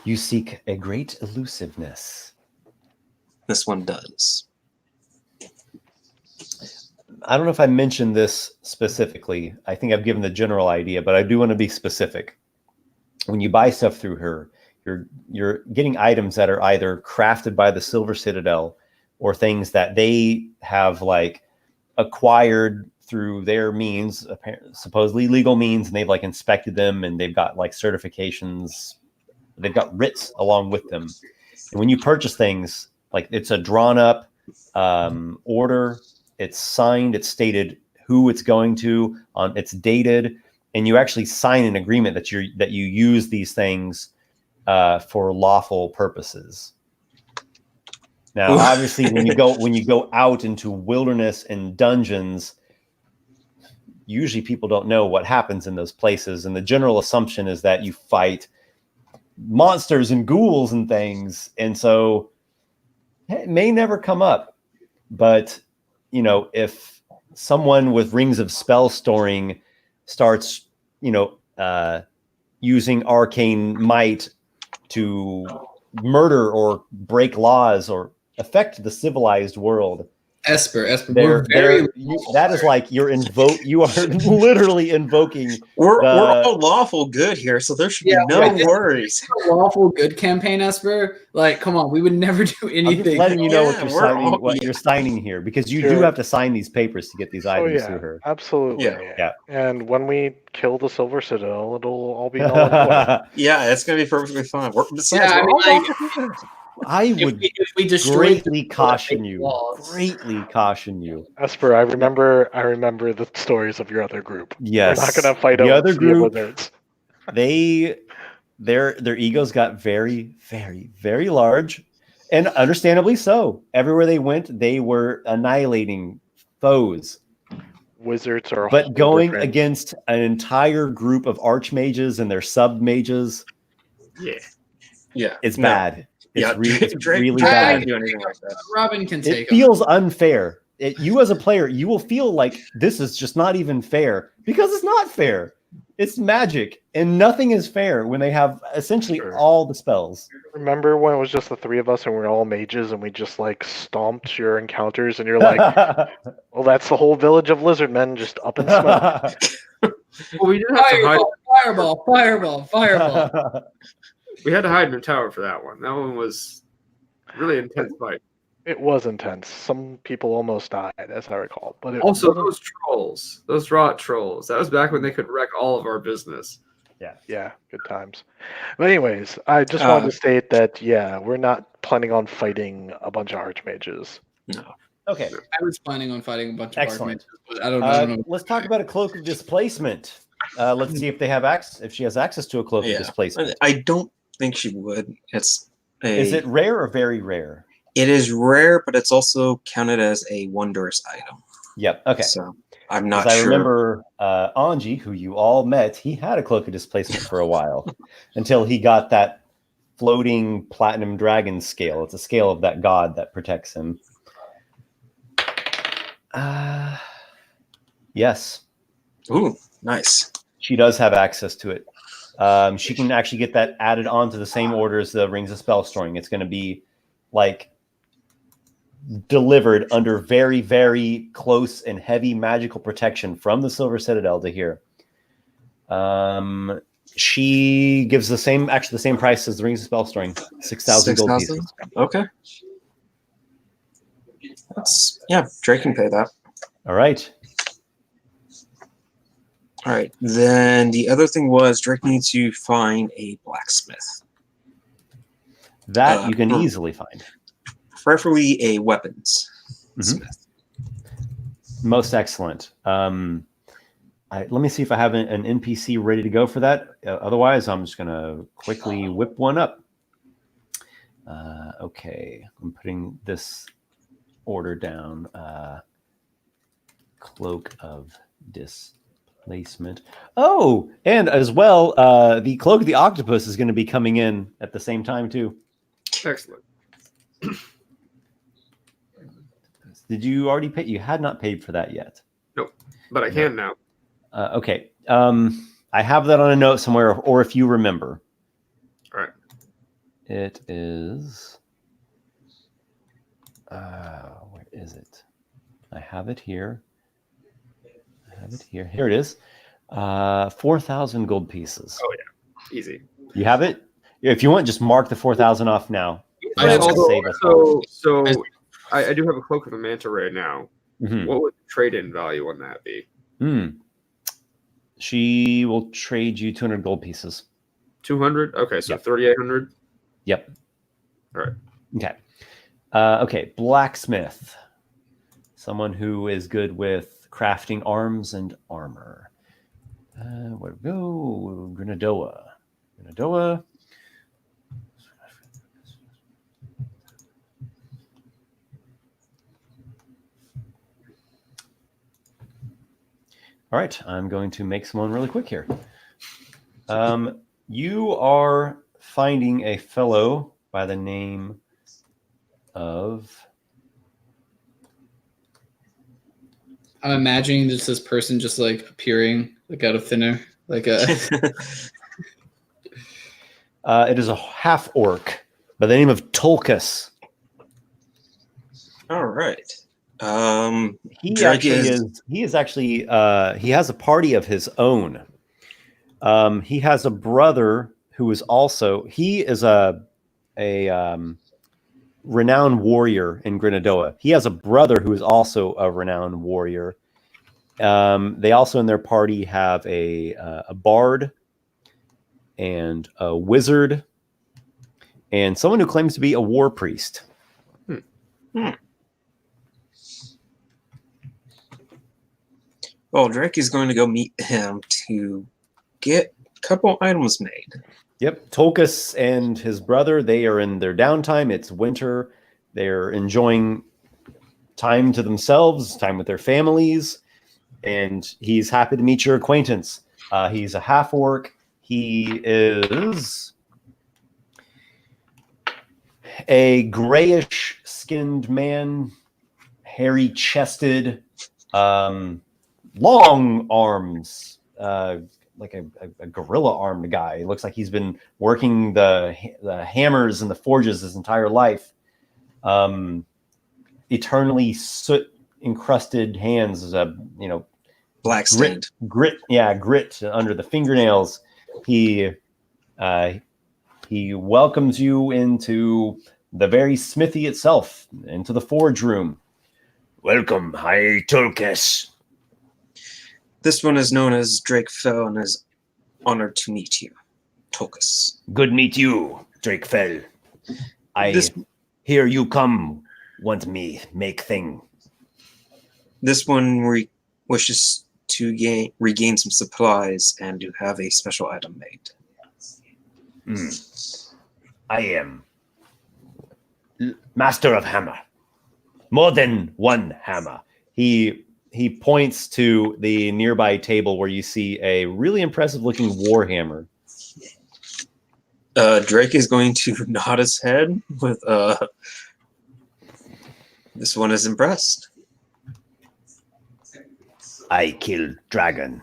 You seek a great elusiveness. This one does. I don't know if I mentioned this specifically. I think I've given the general idea, but I do want to be specific. When you buy stuff through her, you're getting items that are either crafted by the Silver Citadel or things that they have like acquired through their means, supposedly legal means, and they've like inspected them and they've got like certifications. They've got writs along with them. And when you purchase things, like it's a drawn up order, it's signed, it's stated who it's going to, it's dated, and you actually sign an agreement that you use these things for lawful purposes. Now, obviously, when you go out into wilderness and dungeons, usually people don't know what happens in those places, and the general assumption is that you fight monsters and ghouls and things, and so it may never come up. But if someone with rings of spell storing starts, using arcane might to murder or break laws or affect the civilized world, Esper, that is like you are literally invoking. We're all lawful good here, so there should be no worries. A lawful good campaign, Esper. Like, come on, we would never do anything. I'm just letting you know what you're signing here, because you do have to sign these papers to get these items through her. Absolutely. Yeah. And when we kill the Silver Citadel, it'll all be null and void. Yeah, it's gonna be perfectly fine. If we greatly caution you. Esper, I remember the stories of your other group. Yes. We're not gonna fight the other group. Wizards. Their egos got very, very, very large, and understandably so. Everywhere they went, they were annihilating foes. Wizards are but going against an entire group of archmages and their sub mages. Yeah. It's bad. It's really bad. Do anything like that. Robin can take it. Feels unfair. You as a player, you will feel like this is just not even fair, because it's not fair. It's magic, and nothing is fair when they have essentially all the spells. Remember when it was just the three of us and we were all mages and we just like stomped your encounters and you're like, well, that's the whole village of lizardmen just up in smoke. Well, we did have to hide. Fireball. We had to hide in a tower for that one. That one was really intense fight. It was intense. Some people almost died, as I recall. But it Also, wasn't- those trolls, those rot trolls. That was back when they could wreck all of our business. yeah, good times. But anyways, I just wanted to state that we're not planning on fighting a bunch of archmages. No. Okay. I was planning on fighting a bunch of Excellent. archmages, but I don't know. Let's talk about a cloak of displacement. Let's see if they have access. If she has access to a cloak of displacement. I don't think she would. Is it rare or very rare? It is rare, but it's also counted as a wondrous item. Yep. Okay. So I'm not sure. I remember Anji, who you all met, he had a cloak of displacement for a while until he got that floating platinum dragon scale. It's a scale of that god that protects him. Yes. Ooh, nice. She does have access to it. She can actually get that added on to the same order as the Rings of Spell Storing. It's going to be like delivered under very, very close and heavy magical protection from the Silver Citadel to here. She gives the same price as the Rings of Spell Storing, 6,000 gold pieces. Okay. Drake can pay that. All right. All right. Then the other thing was Drake needs to find a blacksmith. That you can easily find. Preferably a weapons smith. Most excellent. Let me see if I have an NPC ready to go for that. Otherwise, I'm just going to quickly whip one up. Okay. I'm putting this order down. Cloak of Displacement. Oh, and as well, the Cloak of the Octopus is going to be coming in at the same time, too. Excellent. Did you already pay? You had not paid for that yet. Nope, but I can now. Okay. I have that on a note somewhere, or if you remember. All right. It is. Where is it? I have it here. Here it is. 4,000 gold pieces. Oh yeah, easy. You have it? If you want, just mark the 4,000 off now. I do have a Cloak of the Manta right now. Mm-hmm. What would the trade-in value on that be? She will trade you 200 gold pieces. 200? Okay, so 3,800? Yep. All right. Okay. Okay, blacksmith. Someone who is good with crafting arms and armor. Where we go? Grenadoa. All right, I'm going to make someone really quick here. You are finding a fellow by the name of... I'm imagining just this person just like appearing like out of thin air, like a. It is a half orc by the name of Tolkus. All right. He has a party of his own. He has a brother who is also a renowned warrior in Grenadoa. He has a brother who is also a renowned warrior. They also in their party have a bard and a wizard and someone who claims to be a war priest. Well, Drake is going to go meet him to get a couple items made. Yep. Tolkus and his brother, they are in their downtime. It's winter. They're enjoying time to themselves, time with their families, and he's happy to meet your acquaintance. He's a half-orc. He is a grayish-skinned man, hairy-chested, long arms, a gorilla-armed guy. He looks like he's been working the hammers and the forges his entire life. Eternally soot-encrusted hands, black stained. Grit under the fingernails. He welcomes you into the very smithy itself, into the forge room. Welcome, High Tulkas. This one is known as Drake Fell and is honored to meet you, Tulkas. Good meet you, Drake Fell. I hear you come want me make thing. This one wishes to regain some supplies and to have a special item made. I am Master of Hammer. More than one hammer. He points to the nearby table where you see a really impressive looking warhammer. Drake is going to nod his head with this one is impressed. I kill dragon.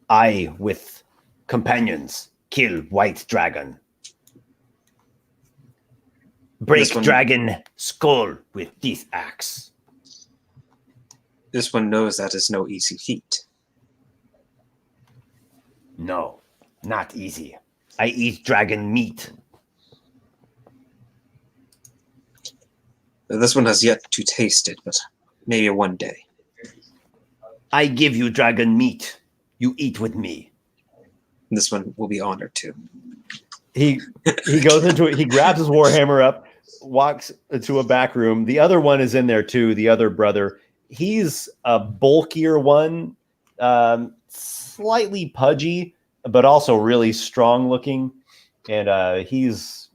I with companions kill white dragon. Break dragon skull with this axe. This one knows that is no easy feat. No, not easy. I eat dragon meat. This one has yet to taste it, but maybe one day. I give you dragon meat. You eat with me. This one will be honored to. He goes into it. He grabs his warhammer up, walks into a back room. The other one is in there too. The other brother. He's a bulkier one, slightly pudgy, but also really strong looking. And he's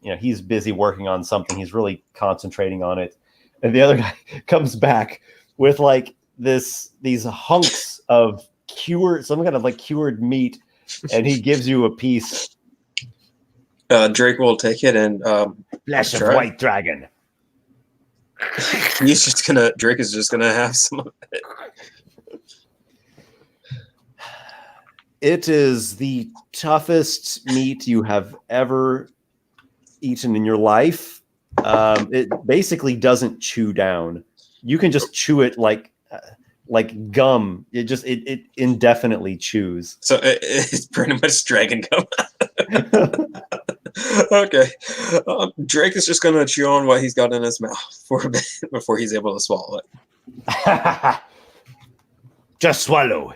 busy working on something. He's really concentrating on it. And the other guy comes back with like these hunks of some kind of like cured meat, and he gives you a piece. Drake will take it and flesh of white dragon. Drake is just gonna have some of it. It is the toughest meat you have ever eaten in your life. It basically doesn't chew down. You can just chew it like gum. It indefinitely chews. So it's pretty much dragon gum. Okay. Drake is just going to chew on what he's got in his mouth for a bit before he's able to swallow it. Just swallow.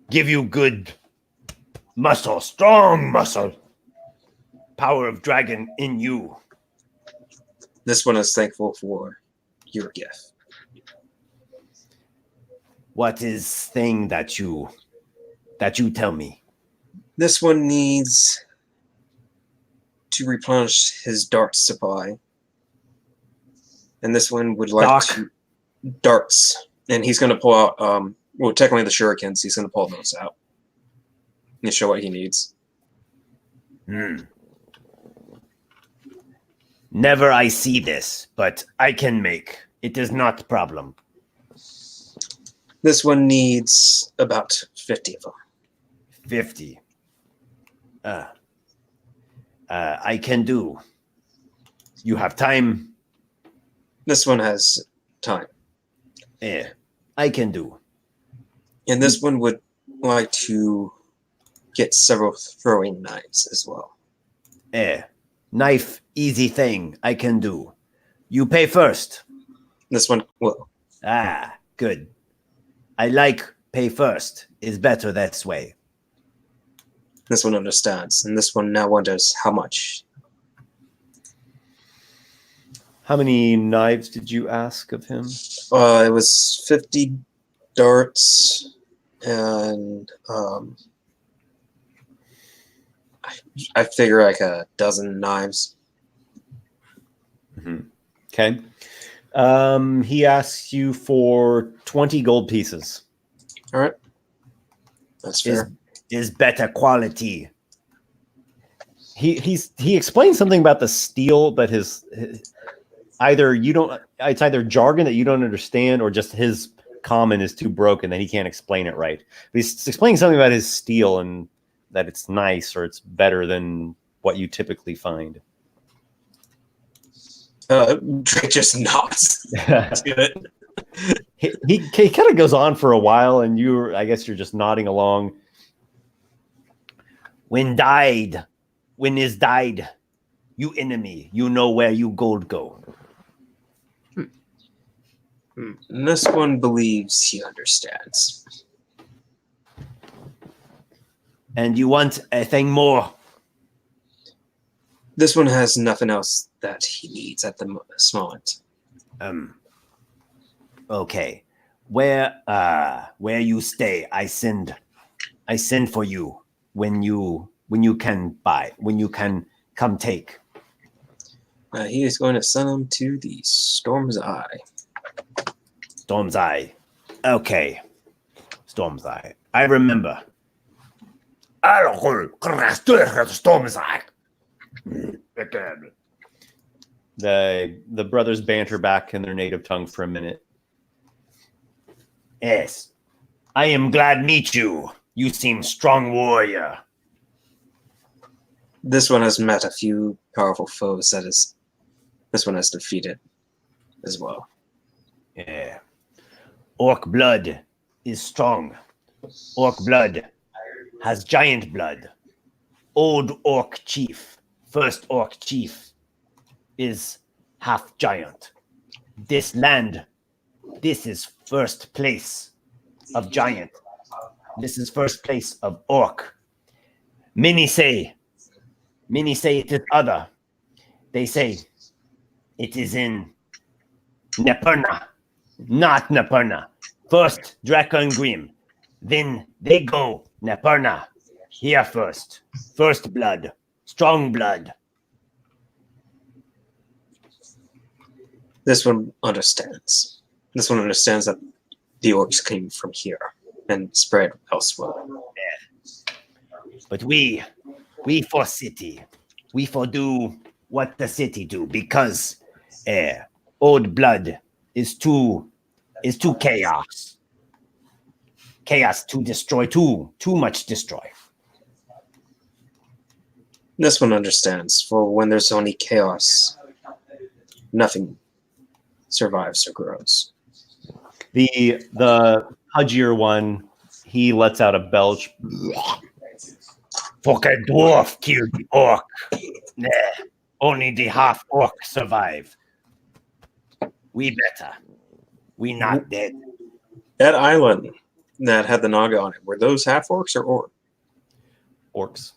Give you good muscle, strong muscle. Power of dragon in you. This one is thankful for your gift. What is thing that you tell me? This one needs to replenish his dart supply. And this one would like darts. And he's going to pull out, technically the shurikens. He's going to pull those out and show what he needs. Never I see this, but I can make. It is not a problem. This one needs about 50 of them. 50. I can do. You have time? This one has time. I can do. And this one would like to get several throwing knives as well. Knife, easy thing. I can do. You pay first. This one will. Good. I like pay first. Is better that way. This one understands, and this one now wonders how much. How many knives did you ask of him? It was 50 darts, and I figure like a dozen knives. Okay. He asks you for 20 gold pieces. All right. That's fair. Is better quality. He explains something about the steel, but it's either jargon that you don't understand, or just his common is too broken that he can't explain it right. But he's explaining something about his steel and that it's nice or it's better than what you typically find. Drake just nods. That's good. He kind of goes on for a while, and I guess you're just nodding along. When is died, you enemy, you know where you gold go. And this one believes he understands. And you want a thing more? This one has nothing else that he needs at the moment. Okay. Where you stay, I send for you when you can come take. He is going to send him to the Storm's Eye. Storm's Eye. Okay. Storm's Eye. I remember. Storm's Eye. The brothers banter back in their native tongue for a minute. Yes. I am glad meet you. You seem strong warrior. This one has met a few powerful foes this one has defeated as well. Yeah. Orc blood is strong. Orc blood has giant blood. Old orc chief, first orc chief, is half giant. This land, this is first place of giant. This is first place of orc. Many say it is other. They say it is in Neperna, not Neperna. First Draco and Grim, then they go Neperna. Here first. First blood, strong blood. This one understands. This one understands that the orcs came from here and spread elsewhere. Yeah. But we for city, we for do what the city do because old blood is too chaos. Chaos to destroy, too much destroy. This one understands. For when there's only chaos, nothing survives or grows. The pudgier one, he lets out a belch. Fuck a dwarf killed the orc. Nah, only the half orc survive. We better. We not dead. That island that had the Naga on it, were those half orcs or Orcs.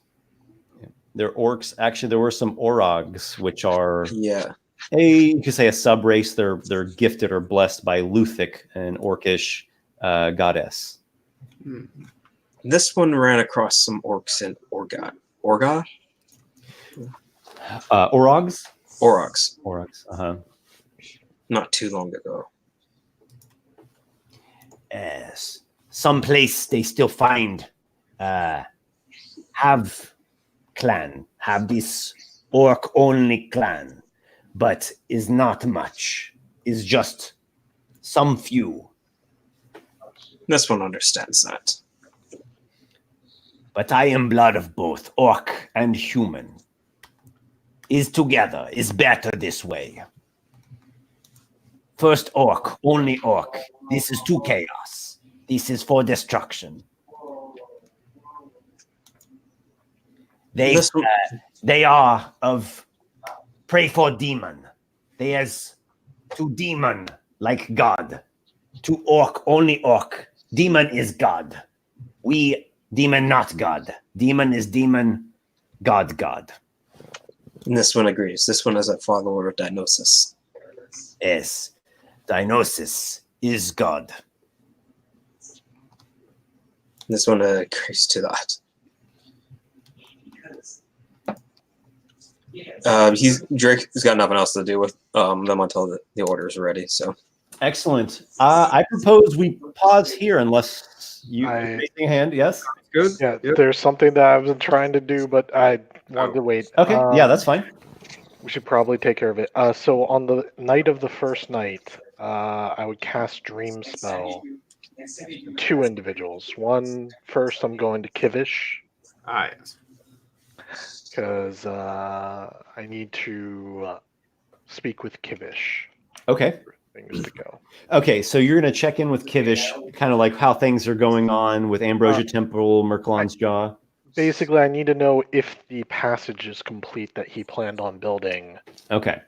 Yeah. They're orcs. Actually, there were some orogs, which are you could say a sub race. They're gifted or blessed by Luthic, an orcish goddess. This one ran across some orcs in Orga. Orogs? Orogs. Uh-huh. Not too long ago. Yes. Some place they still find have this orc only clan, but is not much. Is just some few. This one understands that. But I am blood of both orc and human. Is together, is better this way. First orc, only orc. This is to chaos. This is for destruction. They are of pray for demon. They as to demon like God. To orc, only orc. Demon is God. We demon not God. Demon is demon, God. And this one agrees. This one is a follower of Dionysus. Yes. Dionysus is God. This one agrees to that. Drake has got nothing else to do with them until the orders are ready. So excellent. I propose we pause here unless you raising a hand. Yes. Good. Yeah, Yep. there's something that I was trying to do, but I wanted to wait. Okay. Yeah, that's fine. We should probably take care of it. So on the night of the first night, I would cast Dream Spell. 2 individuals. One first, I'm going to Kivish Ah, yes. because I need to speak with Kivish. Okay. Things to go. Okay, so you're going to check in with Kivish, kind of like how things are going on with Ambrosia Temple, Merklon's Jaw. Basically, I need to know if the passage is complete that he planned on building. Okay.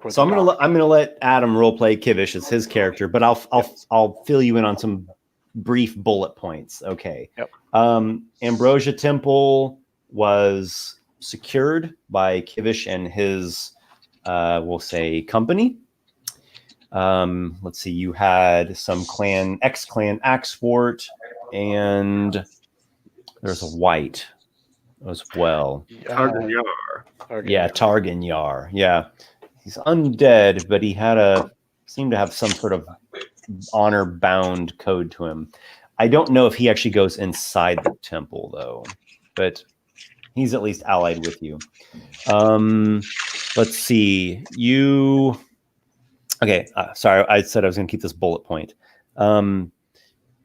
So I'm gonna let Adam roleplay Kivish as his character, but I'll fill you in on some brief bullet points. Okay. Yep. Ambrosia Temple was secured by Kivish and his, we'll say, company. Let's see. You had some ex-clan Axfort, and there's a white as well. Targan Yar. Yeah, Targan Yar. Yeah. He's undead, but he seemed to have some sort of honor-bound code to him. I don't know if he actually goes inside the temple, though, but he's at least allied with you. Let's see. Okay, sorry, I said I was going to keep this bullet point.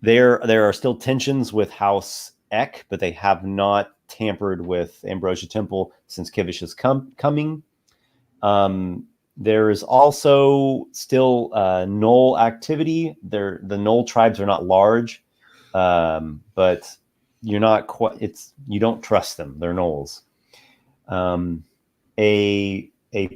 There are still tensions with House Eck, but they have not tampered with Ambrosia Temple since Kivish is coming. There is also still Knoll activity. The Knoll tribes are not large, but you're not quite. You don't trust them. They're Knolls. A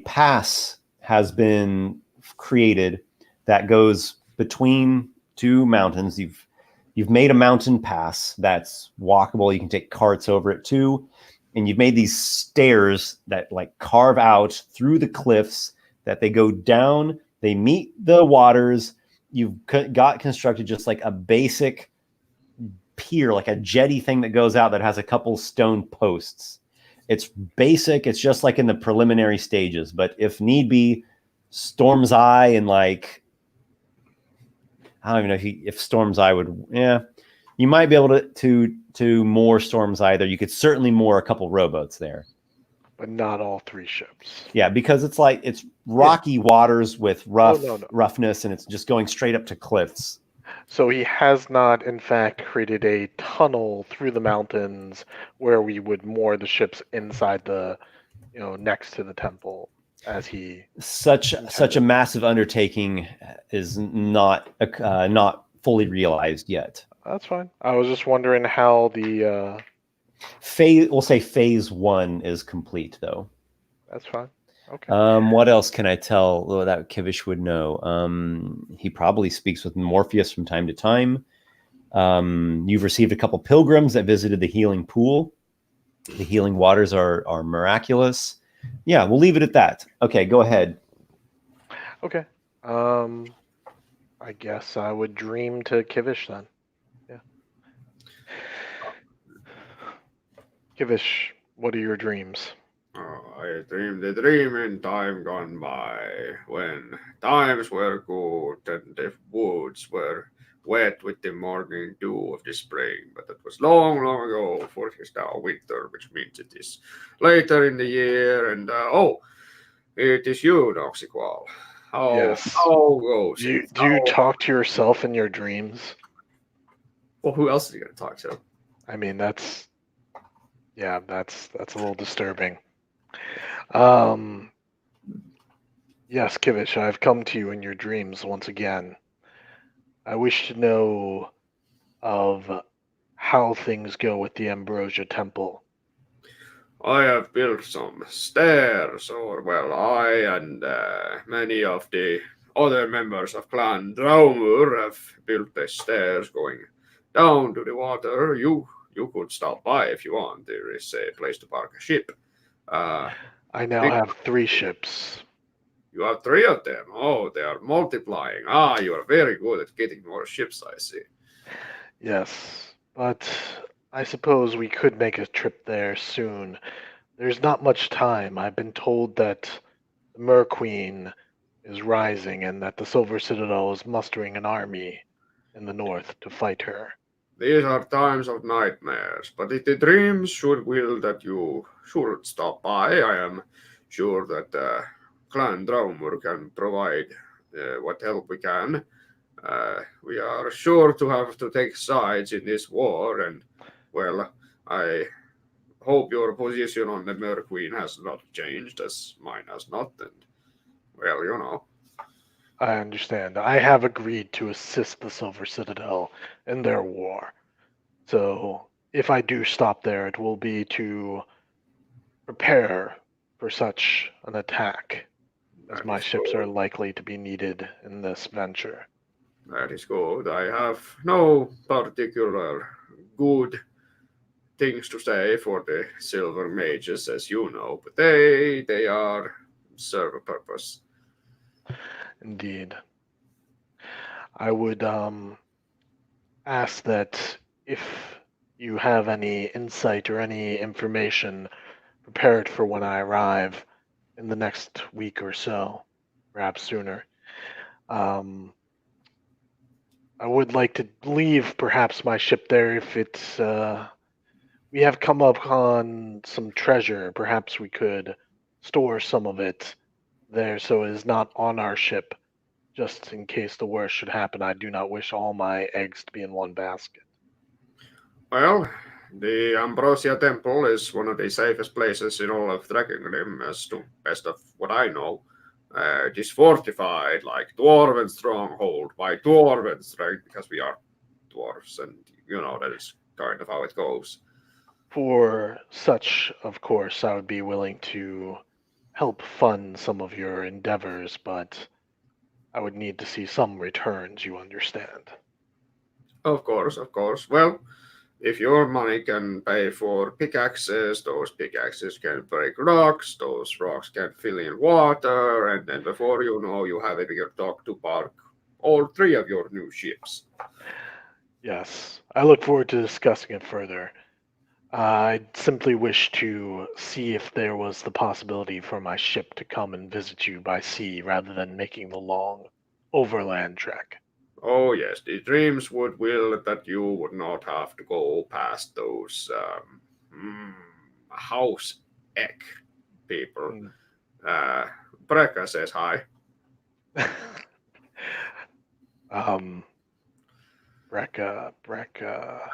pass has been created that goes between 2 mountains. You've made a mountain pass that's walkable. You can take carts over it too, and you've made these stairs that like carve out through the cliffs. That they go down, they meet the waters. You've got constructed just like a basic pier, like a jetty thing that goes out that has a couple stone posts. It's basic. It's just like in the preliminary stages. But if need be, Storm's Eye and like, I don't even know if Storm's Eye would, you might be able to moor Storm's Eye there. You could certainly moor a couple rowboats there. But not all 3 ships. Yeah, because it's rocky waters with roughness, and it's just going straight up to cliffs. So he has not, in fact, created a tunnel through the mountains where we would moor the ships inside the, next to the temple, as he. Such a massive undertaking is not fully realized yet. That's fine. I was just wondering how the. We'll say phase 1 is complete, though. That's fine. Okay. What else can I tell that Kivish would know? He probably speaks with Morpheus from time to time. You've received a couple pilgrims that visited the healing pool. The healing waters are miraculous. Yeah, we'll leave it at that. Okay, go ahead. Okay. I guess I would dream to Kivish then. Kivish, what are your dreams? I dreamed a dream in time gone by, when times were good and the woods were wet with the morning dew of the spring. But that was long, long ago, for it is now winter, which means it is later in the year. And it is you, Noxiqual. How goes it? Do you talk to yourself in your dreams? Well, who else are you going to talk to? I mean, that's a little disturbing. Yes, Kivish, I've come to you in your dreams once again. I wish to know of how things go with the Ambrosia Temple. I have built some stairs, I and many of the other members of Clan Draumur have built the stairs going down to the water. You could stop by if you want. There is a place to park a ship. I now have 3 ships. You have 3 of them. Oh, they are multiplying. You are very good at getting more ships, I see. Yes, but I suppose we could make a trip there soon. There's not much time. I've been told that the Mer Queen is rising and that the Silver Citadel is mustering an army in the north to fight her. These are times of nightmares, but if the dreams should will that you should stop by, I am sure that Clan Draumur can provide what help we can. We are sure to have to take sides in this war, and, well, I hope your position on the Mer Queen has not changed, as mine has not, and, well, you know. I understand. I have agreed to assist the Silver Citadel in their war. So if I do stop there, it will be to prepare for such an attack, as That my is ships good. are likely to be needed in this venture. That is good. I have no particular good things to say for the Silver Mages, as you know, but they are serve a purpose. Indeed. I would ask that if you have any insight or any information prepared for when I arrive in the next week or so, perhaps sooner. I would like to leave perhaps my ship there if it's we have come up on some treasure. Perhaps we could store some of it there so it is not on our ship, just in case the worst should happen. I do not wish all my eggs to be in one basket. Well, the Ambrosia Temple is one of the safest places in all of Drakengrim, as to best of what I know. It is fortified like dwarven stronghold by dwarves, right? Because we are dwarves, and you know that is kind of how it goes. For such, of course, I would be willing to help fund some of your endeavors, but I would need to see some returns, you understand. Of course, of course. Well, if your money can pay for pickaxes, those pickaxes can break rocks, those rocks can fill in water, and then before you know, you have a bigger dock to park all three of your new ships. Yes, I look forward to discussing it further. I simply wish to see if there was the possibility for my ship to come and visit you by sea rather than making the long overland trek. Oh, yes, the dreams would will that you would not have to go past those house egg people. Brekka says hi. Brekka.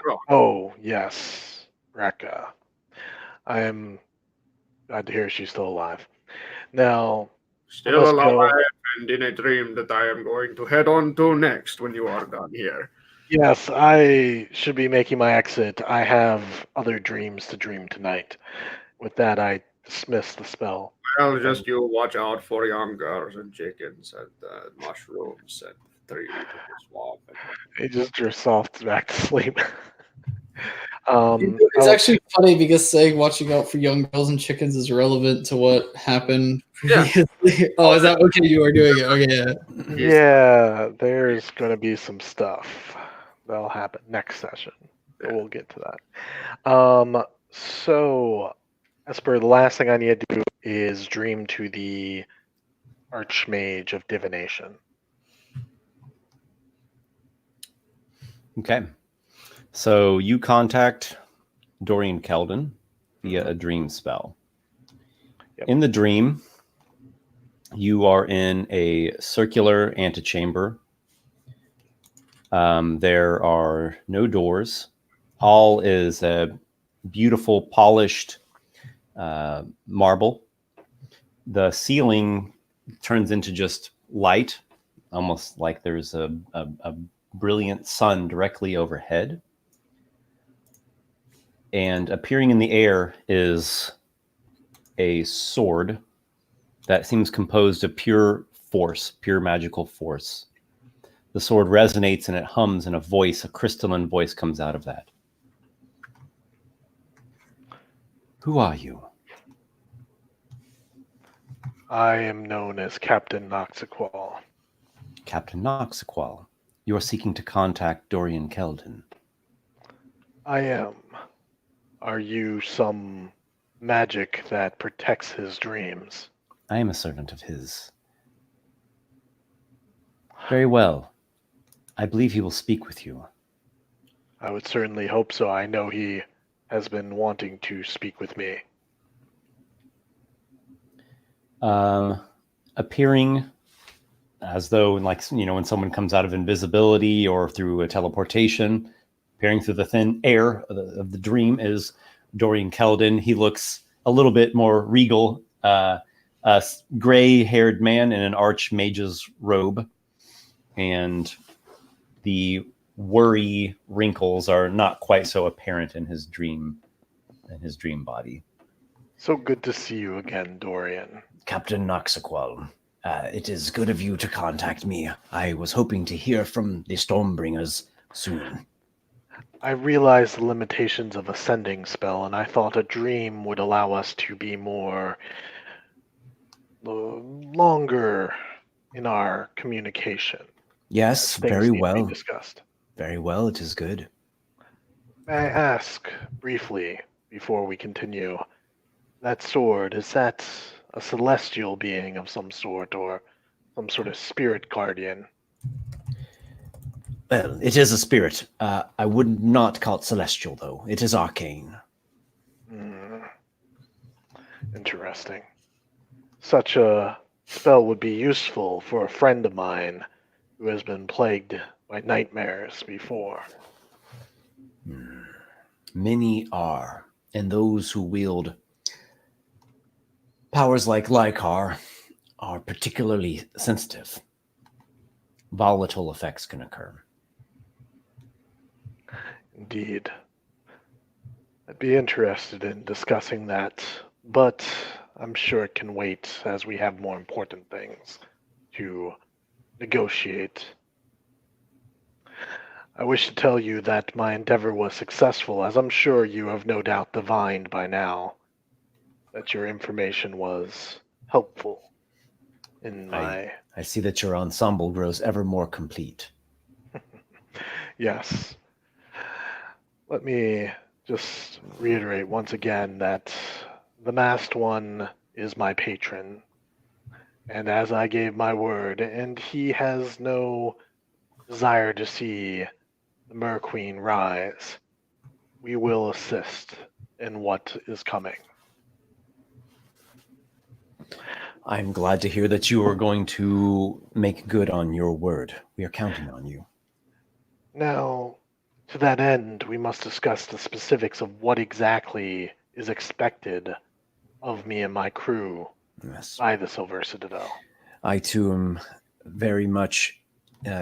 Oh. Oh, yes, Brekka. I am glad to hear she's still alive. Now, Still let's alive go. and in a dream that I am going to head on to next when you are done here. Yes, I should be making my exit. I have other dreams to dream tonight. With that, I dismiss the spell. Well, just you watch out for young girls and chickens and mushrooms and trees in the swamp. He just drifts off back to sleep. It's actually funny because saying watching out for young girls and chickens is relevant to what happened previously. Yeah. Oh, is that okay? You are doing it. Okay, yeah. Yeah, there's going to be some stuff that'll happen next session. But we'll get to that. So, Esper, the last thing I need to do is dream to the Archmage of Divination. Okay. So you contact Dorian Keldon via a dream spell. Yep. In the dream, you are in a circular antechamber. There are no doors. All is a beautiful polished marble. The ceiling turns into just light, almost like there's a brilliant sun directly overhead. And appearing in the air is a sword that seems composed of pure force, pure magical force. The sword resonates and it hums, and a crystalline voice comes out of that. Who are you? I am known as Captain Noxiqual. Captain Noxiqual. You are seeking to contact Dorian Keldon. I am. Are you some magic that protects his dreams? I am a servant of his. Very well. I believe he will speak with you. I would certainly hope so. I know he has been wanting to speak with me. Appearing as though, like, when someone comes out of invisibility or through a teleportation, peering through the thin air of the dream, is Dorian Keldon. He looks a little bit more regal, a gray-haired man in an archmage's robe, and the worry wrinkles are not quite so apparent in his dream body. So good to see you again, Dorian. Captain Noxiqual, it is good of you to contact me. I was hoping to hear from the Stormbringers soon. I realized the limitations of a sending spell, and I thought a dream would allow us to be more longer in our communication. Yes, Things very need to well. be discussed. Very well, it is good. May I ask briefly before we continue? That sword, is that a celestial being of some sort or some sort of spirit guardian? Well, it is a spirit. I would not call it celestial, though. It is arcane. Interesting. Such a spell would be useful for a friend of mine who has been plagued by nightmares before. Many are, and those who wield powers like Lykar are particularly sensitive. Volatile effects can occur. Indeed. I'd be interested in discussing that, but I'm sure it can wait as we have more important things to negotiate. I wish to tell you that my endeavor was successful, as I'm sure you have no doubt divined by now that your information was helpful in my... I see that your ensemble grows ever more complete. Yes. Let me just reiterate once again that the Masked One is my patron, and as I gave my word, and he has no desire to see the Mer Queen rise, we will assist in what is coming. I'm glad to hear that you are going to make good on your word. We are counting on you. Now, to that end, we must discuss the specifics of what exactly is expected of me and my crew by the Silver Citadel. I, too, am very much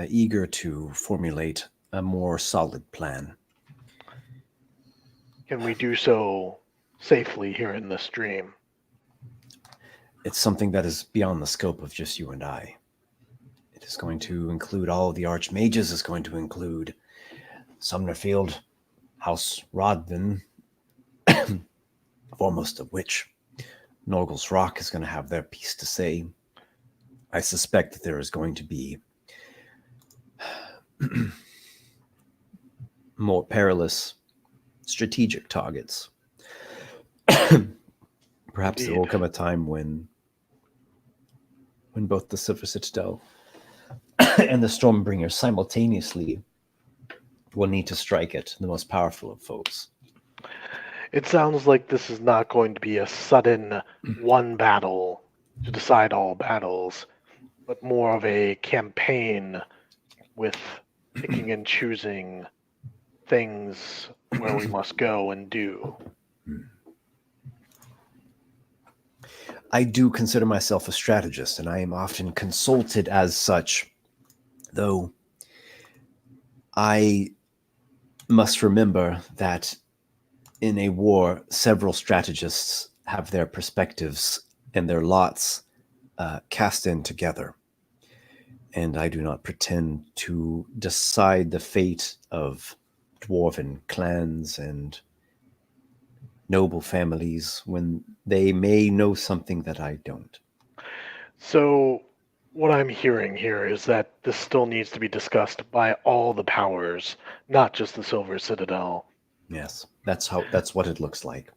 eager to formulate a more solid plan. Can we do so safely here in this dream? It's something that is beyond the scope of just you and I. It is going to include all of the archmages. It's going to include Sumnerfield, House Rodman, foremost of which Norgal's Rock is going to have their piece to say. I suspect that there is going to be more perilous strategic targets. Perhaps there will come a time when both the Silver Citadel and the Stormbringers simultaneously will need to strike at the most powerful of foes. It sounds like this is not going to be a sudden one battle to decide all battles, but more of a campaign with picking and choosing things where we must go and do. I do consider myself a strategist, and I am often consulted as such, though I must remember that in a war, several strategists have their perspectives and their lots cast in together. And I do not pretend to decide the fate of dwarven clans and noble families when they may know something that I don't. So what I'm hearing here is that this still needs to be discussed by all the powers, not just the Silver Citadel. Yes, that's what it looks like.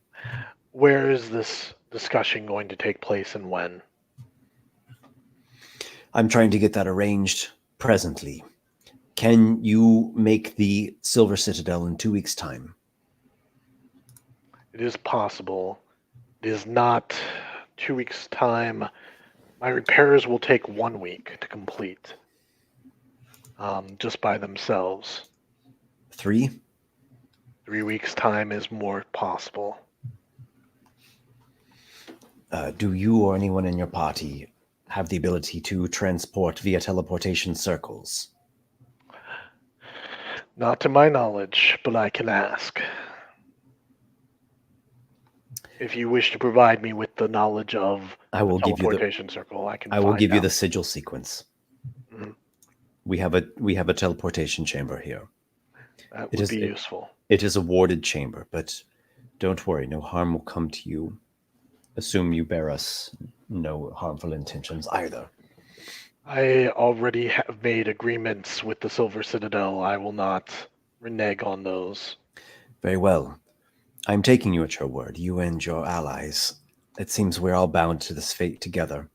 Where is this discussion going to take place and when? I'm trying to get that arranged presently. Can you make the Silver Citadel in 2 weeks' time? It is possible. It is not 2 weeks' time. My repairs will take 1 week to complete. Just by themselves. 3? 3 weeks' time is more possible. Do you or anyone in your party have the ability to transport via teleportation circles? Not to my knowledge, but I can ask. If you wish to provide me with the knowledge of I will give you teleportation circle, I can. I will give you out. the sigil sequence. Mhm. We have a teleportation chamber here. That would be useful. It is a warded chamber, but don't worry, no harm will come to you. Assume you bear us no harmful intentions either. I already have made agreements with the Silver Citadel. I will not renege on those. Very well. I'm taking you at your word, you and your allies. It seems we're all bound to this fate together.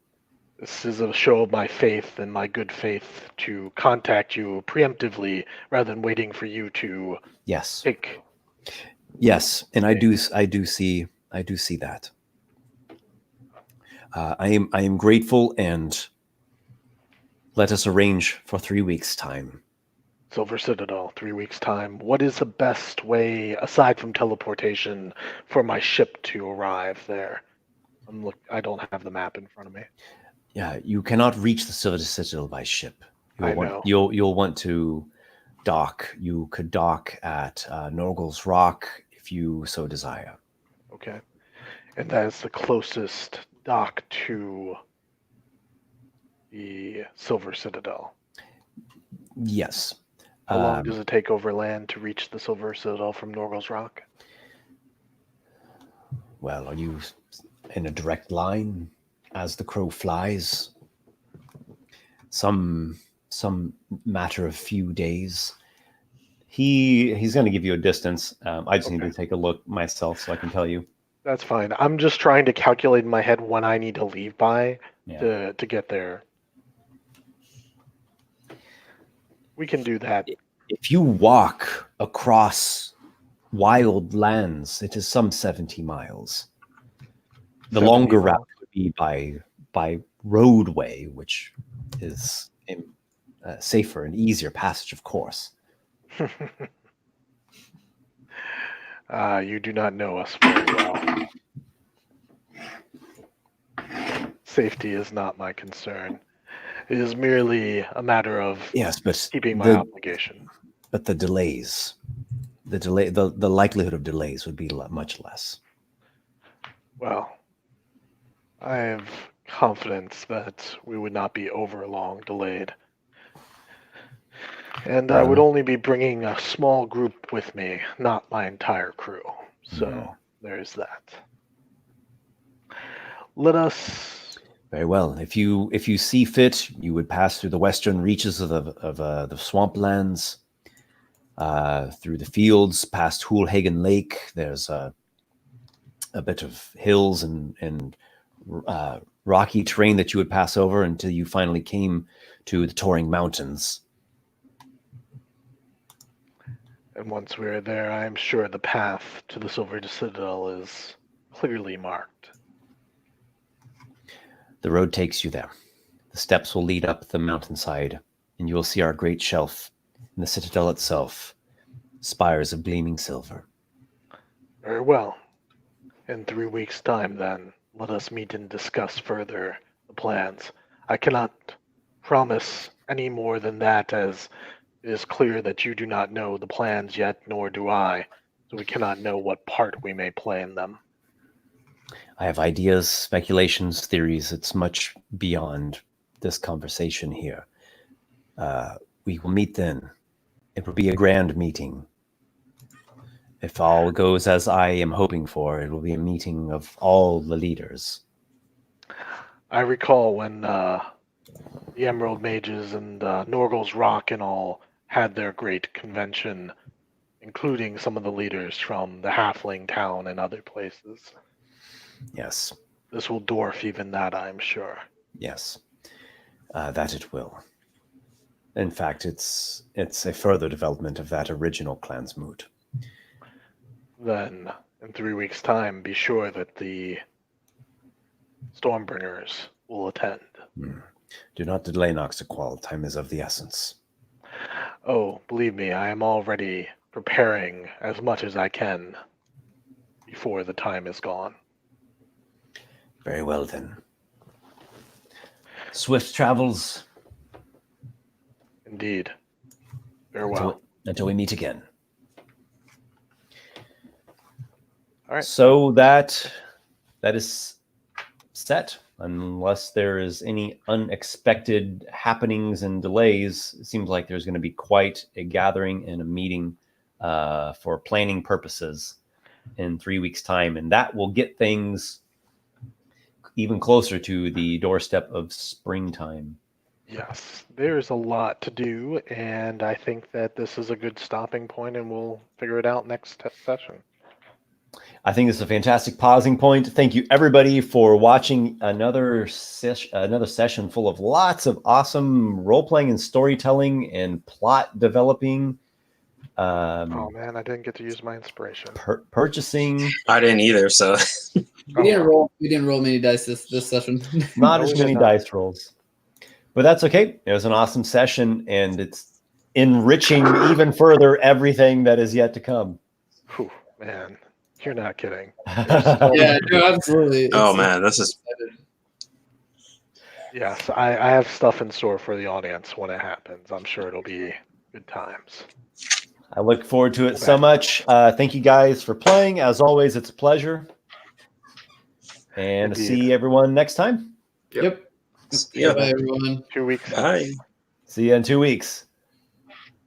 This is a show of my faith and my good faith to contact you preemptively rather than waiting for you to pick. Yes, and I do see that. I am grateful, and let us arrange for 3 weeks' time. Silver Citadel, 3 weeks' time. What is the best way, aside from teleportation, for my ship to arrive there? I don't have the map in front of me. Yeah, you cannot reach the Silver Citadel by ship. know. You'll want to dock. You could dock at Norgal's Rock if you so desire. Okay. And that is the closest dock to the Silver Citadel. Yes. How long does it take overland to reach the Silver Citadel from Norgal's Rock? Well, are you in a direct line as the crow flies? Some matter of few days. He's going to give you a distance. I just need to take a look myself so I can tell you. That's fine. I'm just trying to calculate in my head when I need to leave by to get there. We can do that. If you walk across wild lands, it is some 70 miles. The longer route would be by roadway, which is safer and easier passage, of course. You do not know us very well. Safety is not my concern. It is merely a matter of keeping my obligation. But the delays, the likelihood of delays would be much less. Well, I have confidence that we would not be over long delayed. And I would only be bringing a small group with me, not my entire crew. So there's that. Let us. Very well. If you see fit, you would pass through the western reaches of the swamplands, through the fields, past Hoolhagen Lake. There's a bit of hills and rocky terrain that you would pass over until you finally came to the Touring Mountains. And once we're there, I am sure the path to the Silver Citadel is clearly marked. The road takes you there. The steps will lead up the mountainside, and you will see our great shelf and the citadel itself, spires of gleaming silver. Very well. In 3 weeks' time, then, let us meet and discuss further the plans. I cannot promise any more than that, as it is clear that you do not know the plans yet, nor do I, so we cannot know what part we may play in them. I have ideas, speculations, theories. It's much beyond this conversation here. We will meet then. It will be a grand meeting. If all goes as I am hoping for, it will be a meeting of all the leaders. I recall when the Emerald Mages and Norgal's Rock and all had their great convention, including some of the leaders from the Halfling town and other places. Yes. This will dwarf even that, I'm sure. Yes. That it will. In fact, it's a further development of that original Clansmoot. Then, in 3 weeks' time, be sure that the Stormbringers will attend. Do not delay, Noxiqual. Time is of the essence. Oh, believe me, I am already preparing as much as I can before the time is gone. Very well, then. Swift travels. Indeed. Farewell. Until we meet again. All right. So that is set. Unless there is any unexpected happenings and delays, it seems like there's going to be quite a gathering and a meeting for planning purposes in 3 weeks' time. And that will get things even closer to the doorstep of springtime. Yes, there's a lot to do, and I think that this is a good stopping point, and we'll figure it out next session. I think this is a fantastic pausing point. Thank you, everybody, for watching another session full of lots of awesome role-playing and storytelling and plot developing. Oh man, I didn't get to use my inspiration. Purchasing. I didn't either, so We didn't roll many dice this session. Not No, as we many did not. dice rolls. But that's okay. It was an awesome session, and it's enriching even further everything that is yet to come. Whew, man, you're not kidding. Yeah, no, absolutely. oh man, this is Yes, I have stuff in store for the audience when it happens. I'm sure it'll be good times. I look forward to it so much. Thank you guys for playing. As always, it's a pleasure. And Indeed. see everyone next time. Yep. yeah. Bye, everyone. 2 weeks. Bye. See you in 2 weeks.